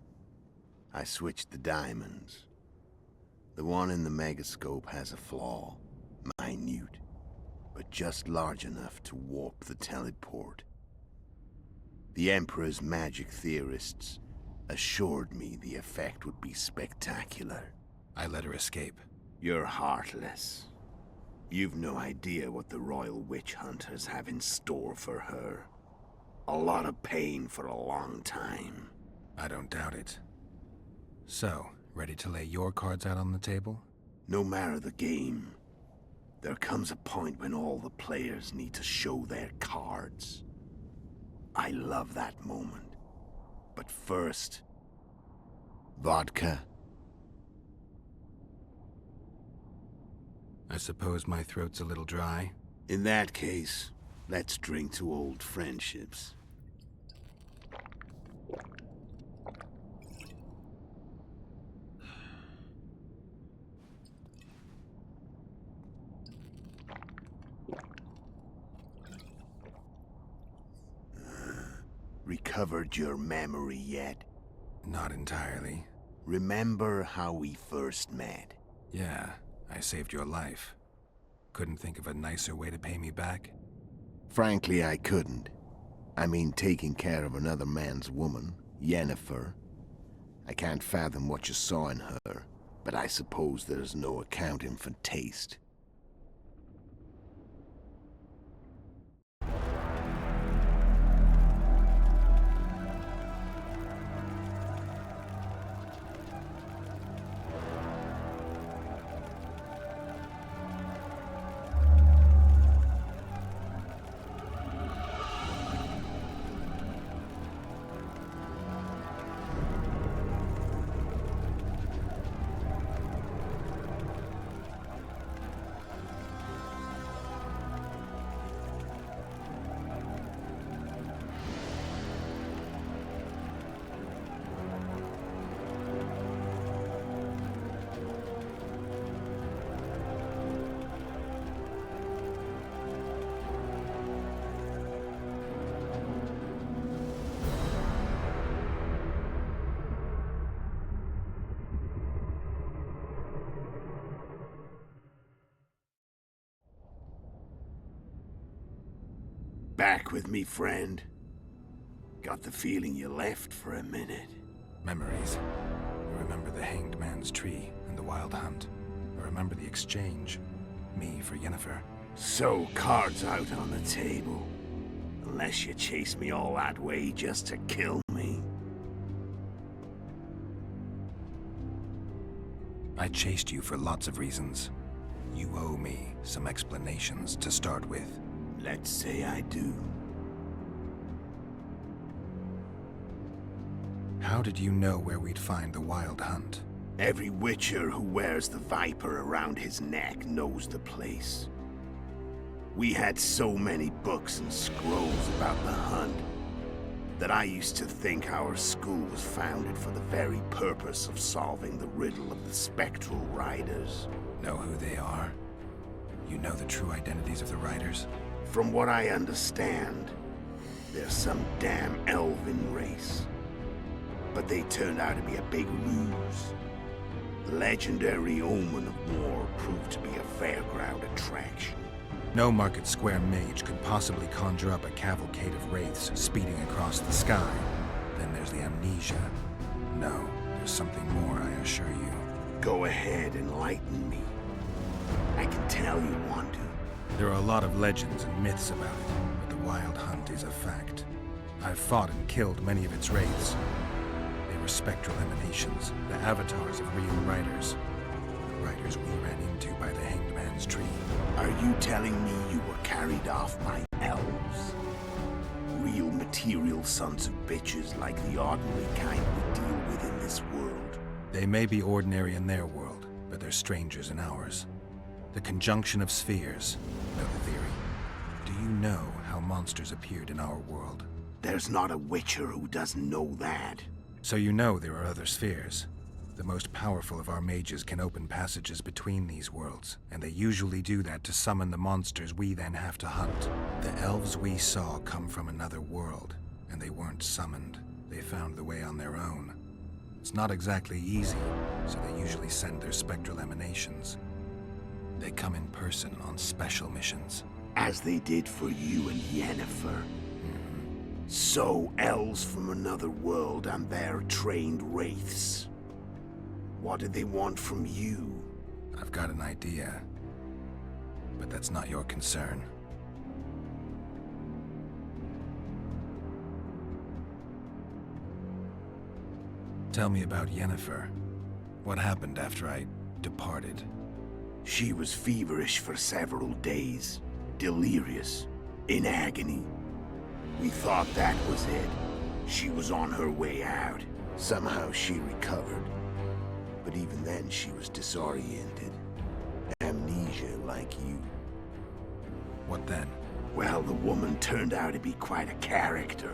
[SPEAKER 5] I switched the diamonds. The one in the megascope has a flaw. Minute. But just large enough to warp the teleport. The Emperor's magic theorists assured me the effect would be spectacular.
[SPEAKER 4] I let her escape.
[SPEAKER 5] You're heartless. You've no idea what the Royal Witch Hunters have in store for her. A lot of pain for a long time.
[SPEAKER 4] I don't doubt it. So, ready to lay your cards out on the table?
[SPEAKER 5] No matter the game, there comes a point when all the players need to show their cards. I love that moment. But first, vodka.
[SPEAKER 4] I suppose my throat's a little dry.
[SPEAKER 5] In that case, let's drink to old friendships. Recovered your memory yet?
[SPEAKER 4] Not entirely.
[SPEAKER 5] Remember how we first met?
[SPEAKER 4] Yeah, I saved your life. Couldn't think of a nicer way to pay me back?
[SPEAKER 5] Frankly, I couldn't. I mean, taking care of another man's woman, Yennefer. I can't fathom what you saw in her, but I suppose there's no accounting for taste. Back with me, friend. Got the feeling you left for a minute.
[SPEAKER 4] Memories. I remember the Hanged Man's Tree and the Wild Hunt. I remember the exchange. Me for Yennefer.
[SPEAKER 5] So, cards out on the table. Unless you chase me all that way just to kill me.
[SPEAKER 4] I chased you for lots of reasons. You owe me some explanations to start with.
[SPEAKER 5] Let's say I do.
[SPEAKER 4] How did you know where we'd find the Wild Hunt?
[SPEAKER 5] Every Witcher who wears the Viper around his neck knows the place. We had so many books and scrolls about the hunt that I used to think our school was founded for the very purpose of solving the riddle of the spectral riders.
[SPEAKER 4] Know who they are? You know the true identities of the riders?
[SPEAKER 5] From what I understand, they're some damn elven race. But they turned out to be a big ruse. The legendary Omen of War proved to be a fairground attraction.
[SPEAKER 4] No Market Square mage could possibly conjure up a cavalcade of wraiths speeding across the sky. Then there's the amnesia. No, there's something more, I assure you.
[SPEAKER 5] Go ahead, enlighten me. I can tell you want to.
[SPEAKER 4] There are a lot of legends and myths about it, but the Wild Hunt is a fact. I've fought and killed many of its wraiths. They were spectral emanations, the avatars of real riders. The riders we ran into by the Hanged Man's Tree.
[SPEAKER 5] Are you telling me you were carried off by elves? Real material sons of bitches like the ordinary kind we deal with in this world.
[SPEAKER 4] They may be ordinary in their world, but they're strangers in ours. The conjunction of spheres. Know the theory. Do you know how monsters appeared in our world?
[SPEAKER 5] There's not a Witcher who doesn't know that.
[SPEAKER 4] So you know there are other spheres. The most powerful of our mages can open passages between these worlds, and they usually do that to summon the monsters we then have to hunt. The elves we saw come from another world, and they weren't summoned. They found the way on their own. It's not exactly easy, so they usually send their spectral emanations. They come in person on special missions.
[SPEAKER 5] As they did for you and Yennefer. So, elves from another world and their trained wraiths. What do they want from you?
[SPEAKER 4] I've got an idea, but that's not your concern. Tell me about Yennefer. What happened after I departed?
[SPEAKER 5] She was feverish for several days, delirious, in agony. We thought that was it. She was on her way out. Somehow she recovered. But even then she was disoriented. Amnesia like you.
[SPEAKER 4] What then?
[SPEAKER 5] Well, the woman turned out to be quite a character.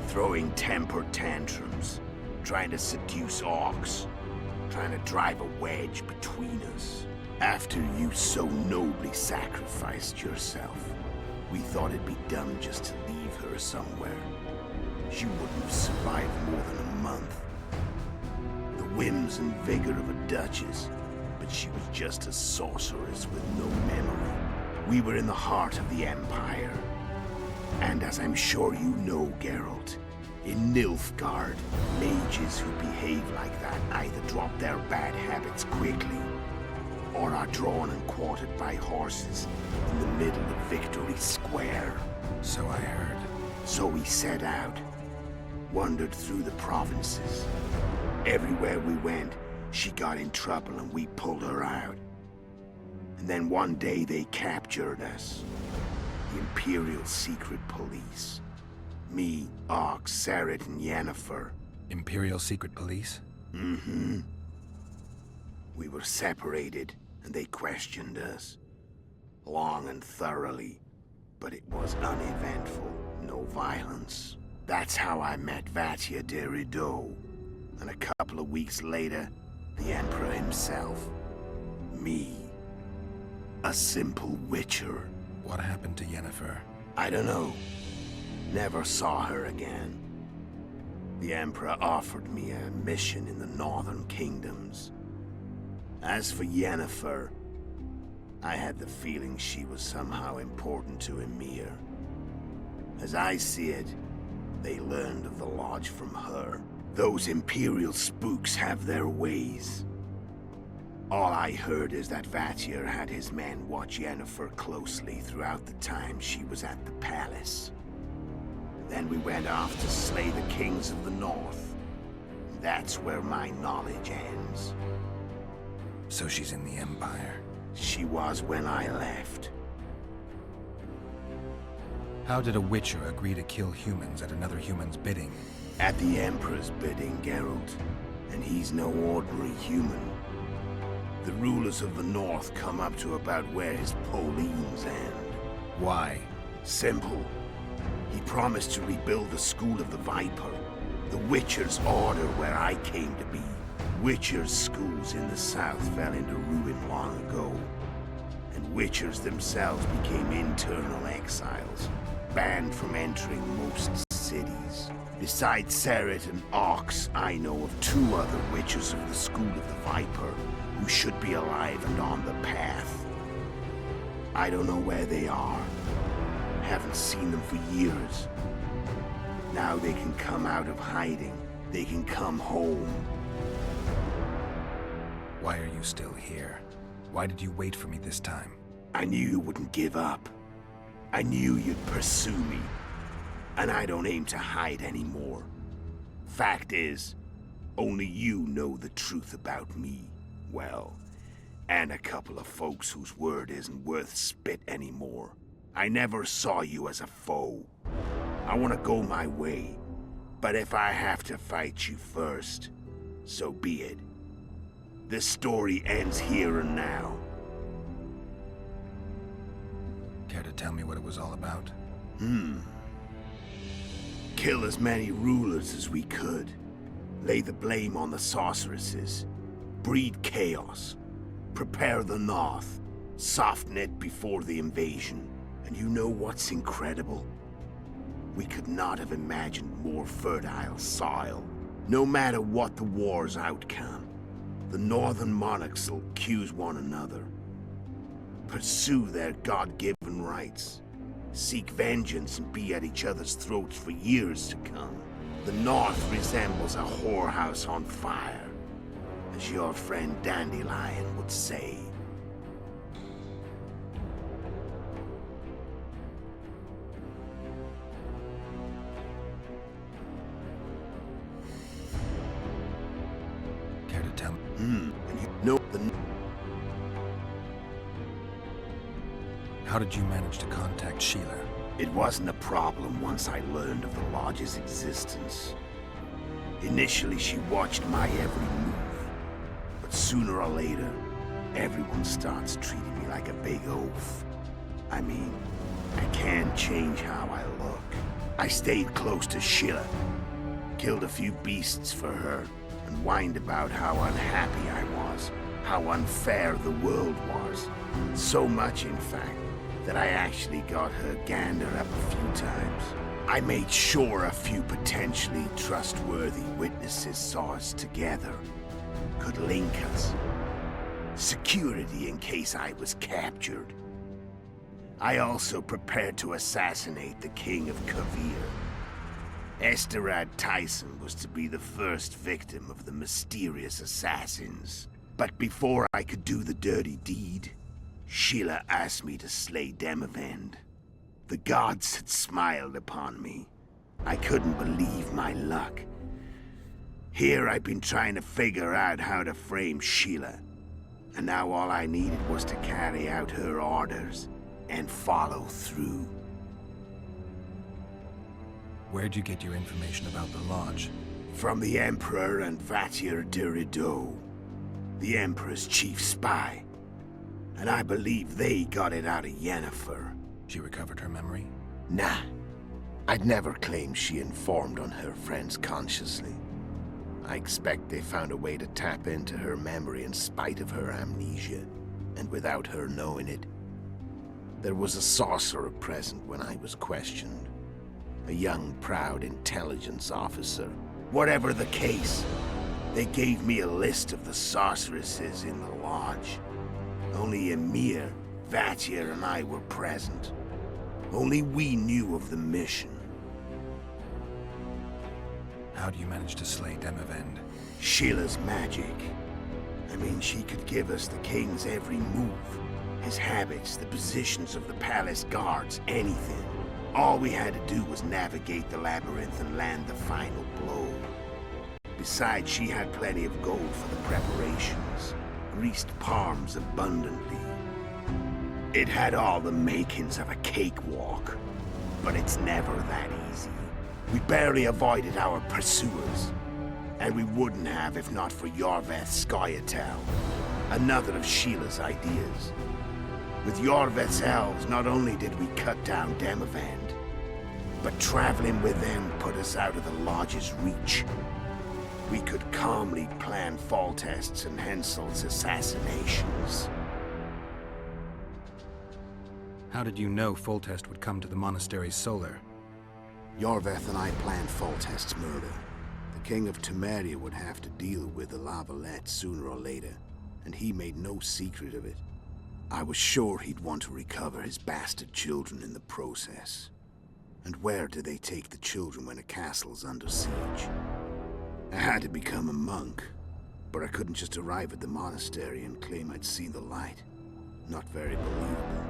[SPEAKER 5] Throwing temper tantrums, trying to seduce orcs, trying to drive a wedge between us. After you so nobly sacrificed yourself, we thought it'd be dumb just to leave her somewhere. She wouldn't have survived more than a month. The whims and vigor of a duchess, but she was just a sorceress with no memory. We were in the heart of the Empire. And as I'm sure you know, Geralt, in Nilfgaard, mages who behave like that either drop their bad habits quickly, or are drawn and quartered by horses in the middle of Victory Square.
[SPEAKER 4] So I heard.
[SPEAKER 5] So we set out, wandered through the provinces. Everywhere we went, she got in trouble and we pulled her out. And then one day they captured us. The Imperial Secret Police. Me, Ox, Sarret, and Yennefer.
[SPEAKER 4] Imperial Secret Police?
[SPEAKER 5] Mm-hmm. We were separated, and they questioned us. Long and thoroughly. But it was uneventful. No violence. That's how I met Vatia de Rideau. And a couple of weeks later, the Emperor himself. Me. A simple witcher.
[SPEAKER 4] What happened to Yennefer?
[SPEAKER 5] I don't know. Never saw her again. The Emperor offered me a mission in the northern kingdoms. As for Yennefer, I had the feeling she was somehow important to Emir. As I see it, they learned of the Lodge from her. Those Imperial spooks have their ways. All I heard is that Vatir had his men watch Yennefer closely throughout the time she was at the palace. Then we went off to slay the kings of the north. That's where my knowledge ends.
[SPEAKER 4] So she's in the Empire?
[SPEAKER 5] She was when I left.
[SPEAKER 4] How did a Witcher agree to kill humans at another human's bidding?
[SPEAKER 5] At the Emperor's bidding, Geralt. And he's no ordinary human. The rulers of the North come up to about where his Pauline's end.
[SPEAKER 4] Why?
[SPEAKER 5] Simple. He promised to rebuild the School of the Viper, the Witcher's order where I came to be. Witcher's schools in the south fell into ruin long ago, and Witchers themselves became internal exiles, banned from entering most cities. Besides Sarret and Ox, I know of 2 other Witchers of the School of the Viper who should be alive and on the path. I don't know where they are. Haven't seen them for years. Now they can come out of hiding. They can come home.
[SPEAKER 4] Why are you still here? Why did you wait for me this time?
[SPEAKER 5] I knew you wouldn't give up. I knew you'd pursue me. And I don't aim to hide anymore. Fact is, only you know the truth about me. Well, and a couple of folks whose word isn't worth spit anymore. I never saw you as a foe. I want to go my way. But if I have to fight you first, so be it. This story ends here and now.
[SPEAKER 4] Care to tell me what it was all about?
[SPEAKER 5] Kill as many rulers as we could. Lay the blame on the sorceresses. Breed chaos. Prepare the North. Soften it before the invasion. And you know what's incredible? We could not have imagined more fertile soil. No matter what the war's outcome, the northern monarchs will accuse one another. Pursue their God-given rights. Seek vengeance and be at each other's throats for years to come. The North resembles a whorehouse on fire, as your friend Dandelion would say.
[SPEAKER 4] Care to tell me?
[SPEAKER 5] And you know the...
[SPEAKER 4] How did you manage to contact Sheila?
[SPEAKER 5] It wasn't a problem once I learned of the Lodge's existence. Initially, she watched my every move. But sooner or later, everyone starts treating me like a big oaf. I mean, I can't change how I look. I stayed close to Sheila, killed a few beasts for her, and whined about how unhappy I was, how unfair the world was. So much, in fact, that I actually got her gander up a few times. I made sure a few potentially trustworthy witnesses saw us together, could link us. Security in case I was captured. I also prepared to assassinate the King of Kavir. Esterad Tyson was to be the first victim of the mysterious assassins. But before I could do the dirty deed, Sheila asked me to slay Demavend. The gods had smiled upon me. I couldn't believe my luck. Here I've been trying to figure out how to frame Sheila. And now all I needed was to carry out her orders and follow through.
[SPEAKER 4] Where'd you get your information about the Lodge?
[SPEAKER 5] From the Emperor and Vatir de Rideau, the Emperor's chief spy. And I believe they got it out of Yennefer.
[SPEAKER 4] She recovered her memory?
[SPEAKER 5] Nah. I'd never claimed she informed on her friends consciously. I expect they found a way to tap into her memory in spite of her amnesia, and without her knowing it. There was a sorcerer present when I was questioned. A young, proud intelligence officer. Whatever the case, they gave me a list of the sorceresses in the Lodge. Only Emir, Vatir, and I were present. Only we knew of the mission.
[SPEAKER 4] How do you manage to slay Demavend?
[SPEAKER 5] Sheila's magic. I mean, she could give us the king's every move. His habits, the positions of the palace guards, anything. All we had to do was navigate the labyrinth and land the final blow. Besides, she had plenty of gold for the preparations. Greased palms abundantly. It had all the makings of a cakewalk, but it's never that easy. We barely avoided our pursuers, and we wouldn't have if not for Yorveth Scoia'tael, another of Sheila's ideas. With Yorveth's elves, not only did we cut down Demavend, but traveling with them put us out of the Lodge's reach. We could calmly plan Foltest's and Hensel's assassinations.
[SPEAKER 4] How did you know Foltest would come to the monastery's solar?
[SPEAKER 5] Yorveth and I planned Foltest's murder. The King of Temeria would have to deal with the Lavalette sooner or later, and he made no secret of it. I was sure he'd want to recover his bastard children in the process. And where do they take the children when a castle's under siege? I had to become a monk, but I couldn't just arrive at the monastery and claim I'd seen the light. Not very believable.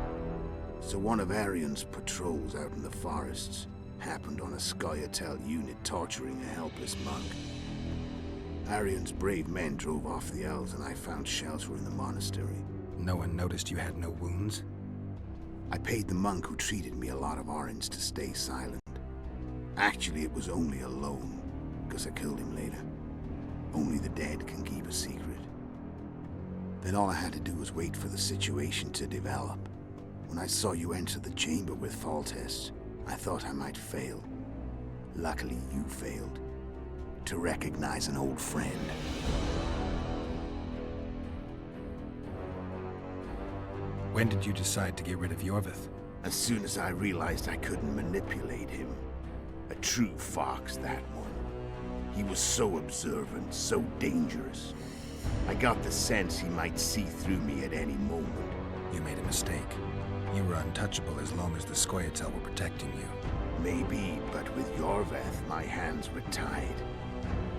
[SPEAKER 5] So one of Arion's patrols out in the forests happened on a Scoia'tael unit torturing a helpless monk. Arion's brave men drove off the elves and I found shelter in the monastery.
[SPEAKER 4] No one noticed you had no wounds?
[SPEAKER 5] I paid the monk who treated me a lot of orange to stay silent. Actually, it was only a loan, because I killed him later. Only the dead can keep a secret. Then all I had to do was wait for the situation to develop. When I saw you enter the chamber with Foltest, I thought I might fail. Luckily, you failed. To recognize an old friend.
[SPEAKER 4] When did you decide to get rid of Yorvith?
[SPEAKER 5] As soon as I realized I couldn't manipulate him. A true fox, that one. He was so observant, so dangerous. I got the sense he might see through me at any moment.
[SPEAKER 4] You made a mistake. You were untouchable as long as the Scoia'tael were protecting you.
[SPEAKER 5] Maybe, but with Yorvith, my hands were tied.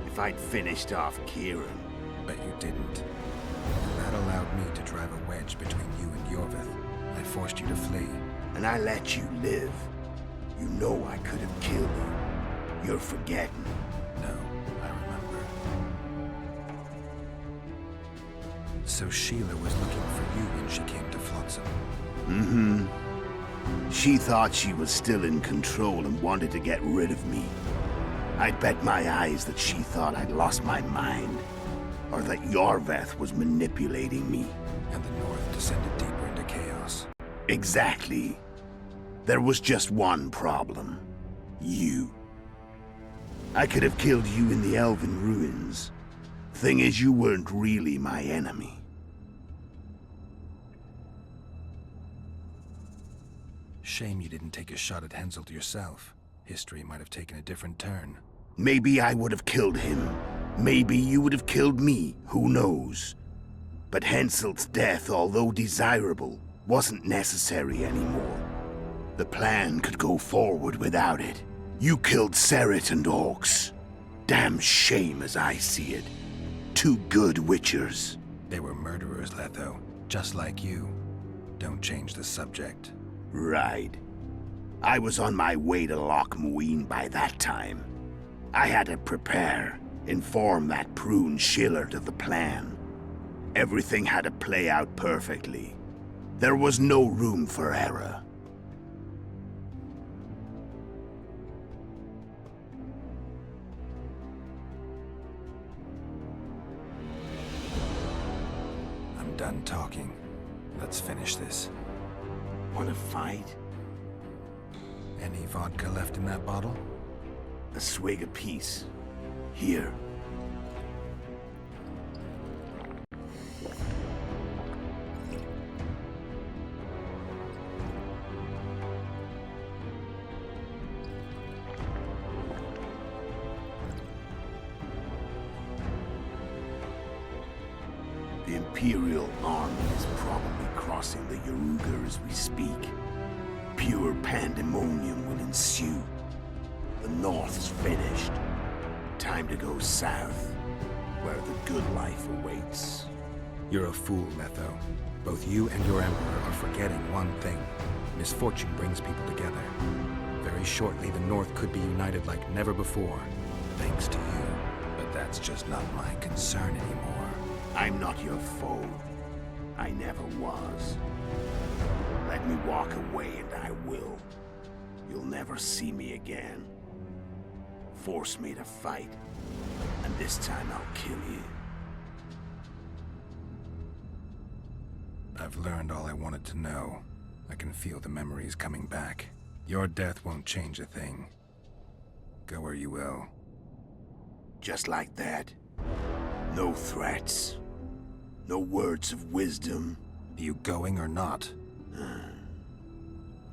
[SPEAKER 5] If I'd finished off Kieran...
[SPEAKER 4] But you didn't. And that allowed me to drive a wedge between you and Yorvith. I forced you to flee.
[SPEAKER 5] And I let you live. You know I could have killed you. You're forgetting.
[SPEAKER 4] No, I remember. So Sheila was looking for you when she came to Flotsam.
[SPEAKER 5] Mm-hmm. She thought she was still in control and wanted to get rid of me. I'd bet my eyes that she thought I'd lost my mind. Or that Yorvith was manipulating me.
[SPEAKER 4] And the North descended deeper into chaos.
[SPEAKER 5] Exactly. There was just one problem. You. I could have killed you in the Elven ruins. Thing is, you weren't really my enemy.
[SPEAKER 4] Shame you didn't take a shot at Henselt yourself. History might have taken a different turn.
[SPEAKER 5] Maybe I would have killed him. Maybe you would have killed me. Who knows? But Henselt's death, although desirable, wasn't necessary anymore. The plan could go forward without it. You killed Seret and Orcs. Damn shame as I see it. Two good witchers.
[SPEAKER 4] They were murderers, Letho. Just like you. Don't change the subject.
[SPEAKER 5] Right. I was on my way to Loc Muinne by that time. I had to prepare, inform that prune Shillard of the plan. Everything had to play out perfectly. There was no room for error.
[SPEAKER 4] I'm done talking. Let's finish this.
[SPEAKER 5] Want to fight?
[SPEAKER 4] Any vodka left in that bottle?
[SPEAKER 5] A swig apiece. Here. The Imperial army is probably crossing the Yaruga as we speak. Pure pandemonium will ensue. The North's finished. Time to go south, where the good life awaits.
[SPEAKER 4] You're a fool, Letho. Both you and your Emperor are forgetting one thing. Misfortune brings people together. Very shortly, the North could be united like never before, thanks to you. But that's just not my concern anymore.
[SPEAKER 5] I'm not your foe. I never was. Let me walk away and I will. You'll never see me again. Force me to fight, and this time I'll kill you.
[SPEAKER 4] I've learned all I wanted to know. I can feel the memories coming back. Your death won't change a thing. Go where you will.
[SPEAKER 5] Just like that. No threats. No words of wisdom.
[SPEAKER 4] You going or not?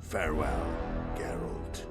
[SPEAKER 5] Farewell, Geralt.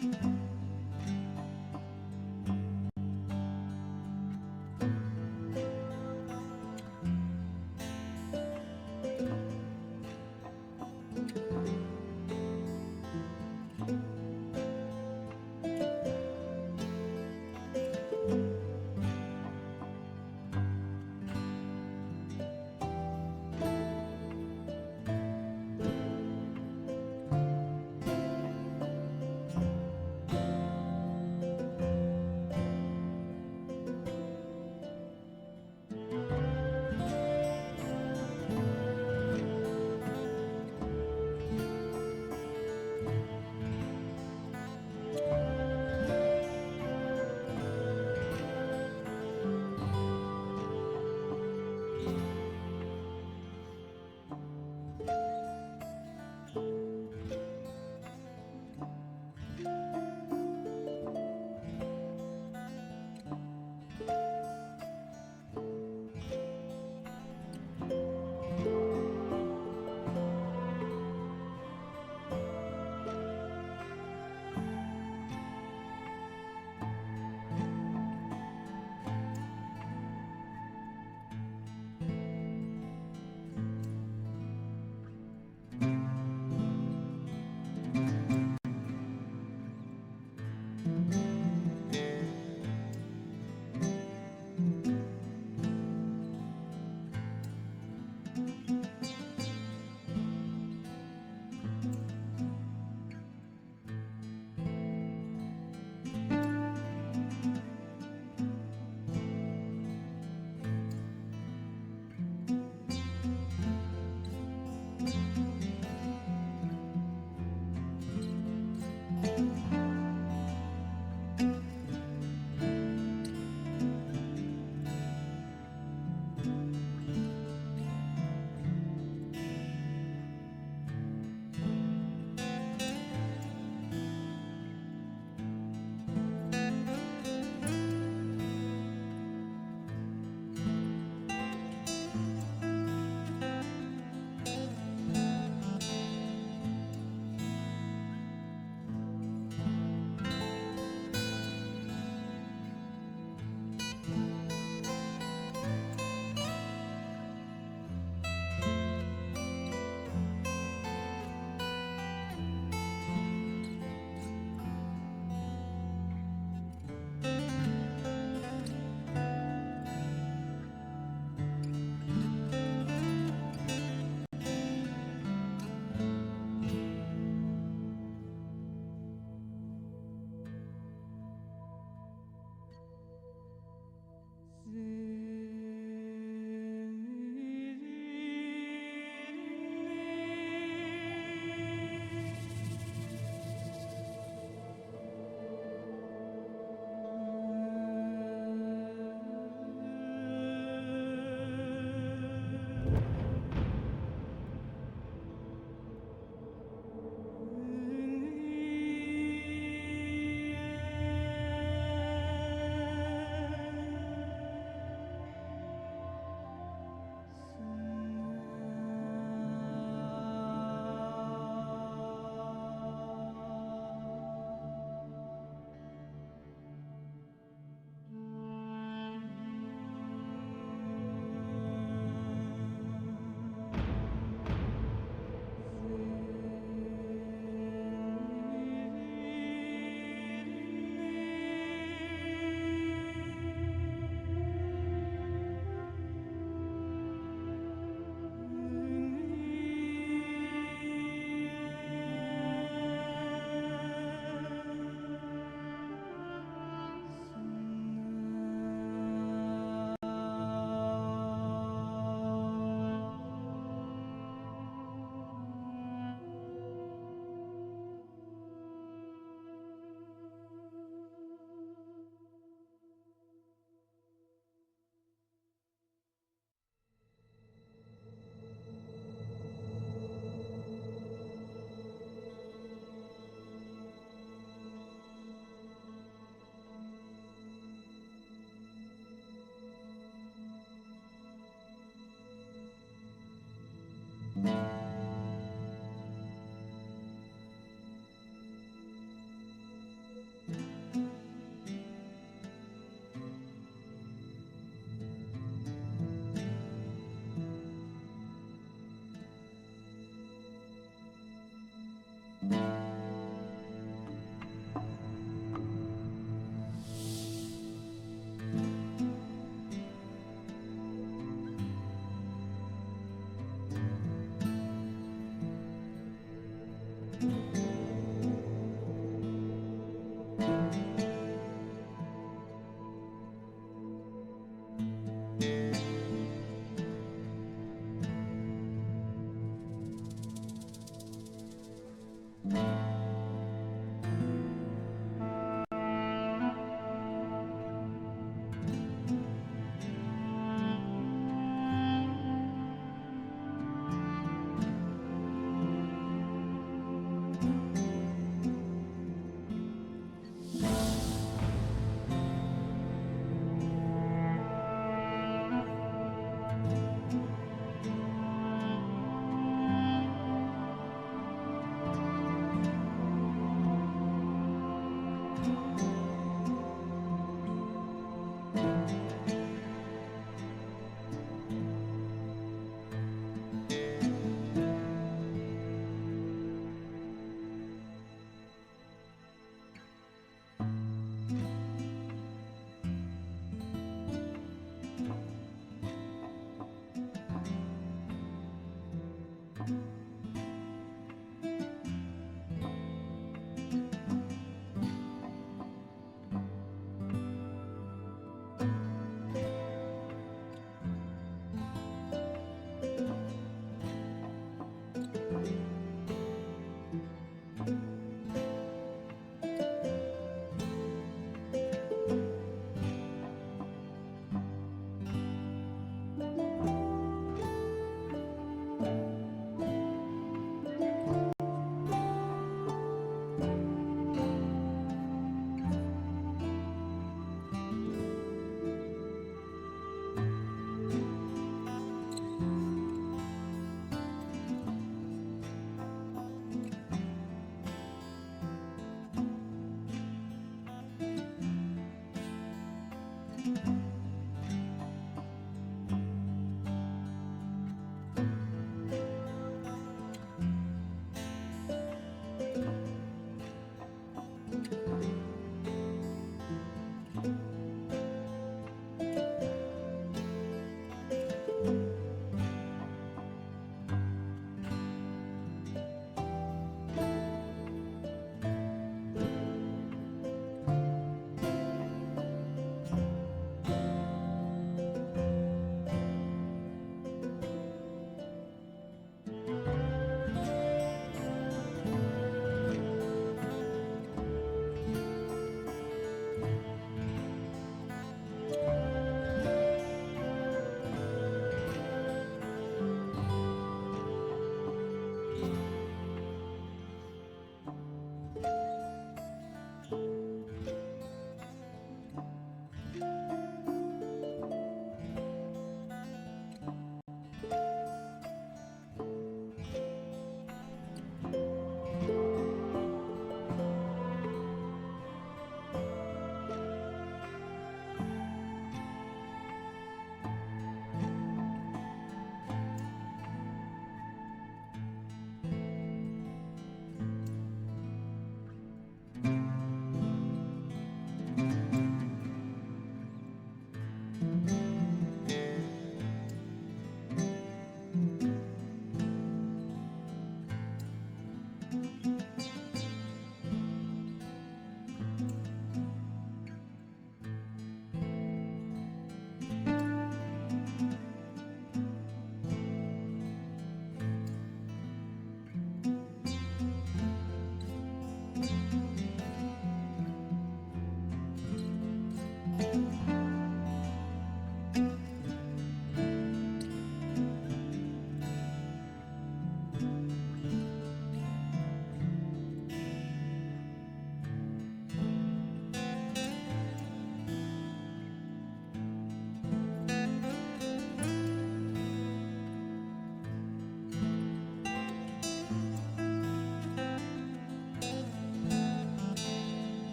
[SPEAKER 21] Geralt.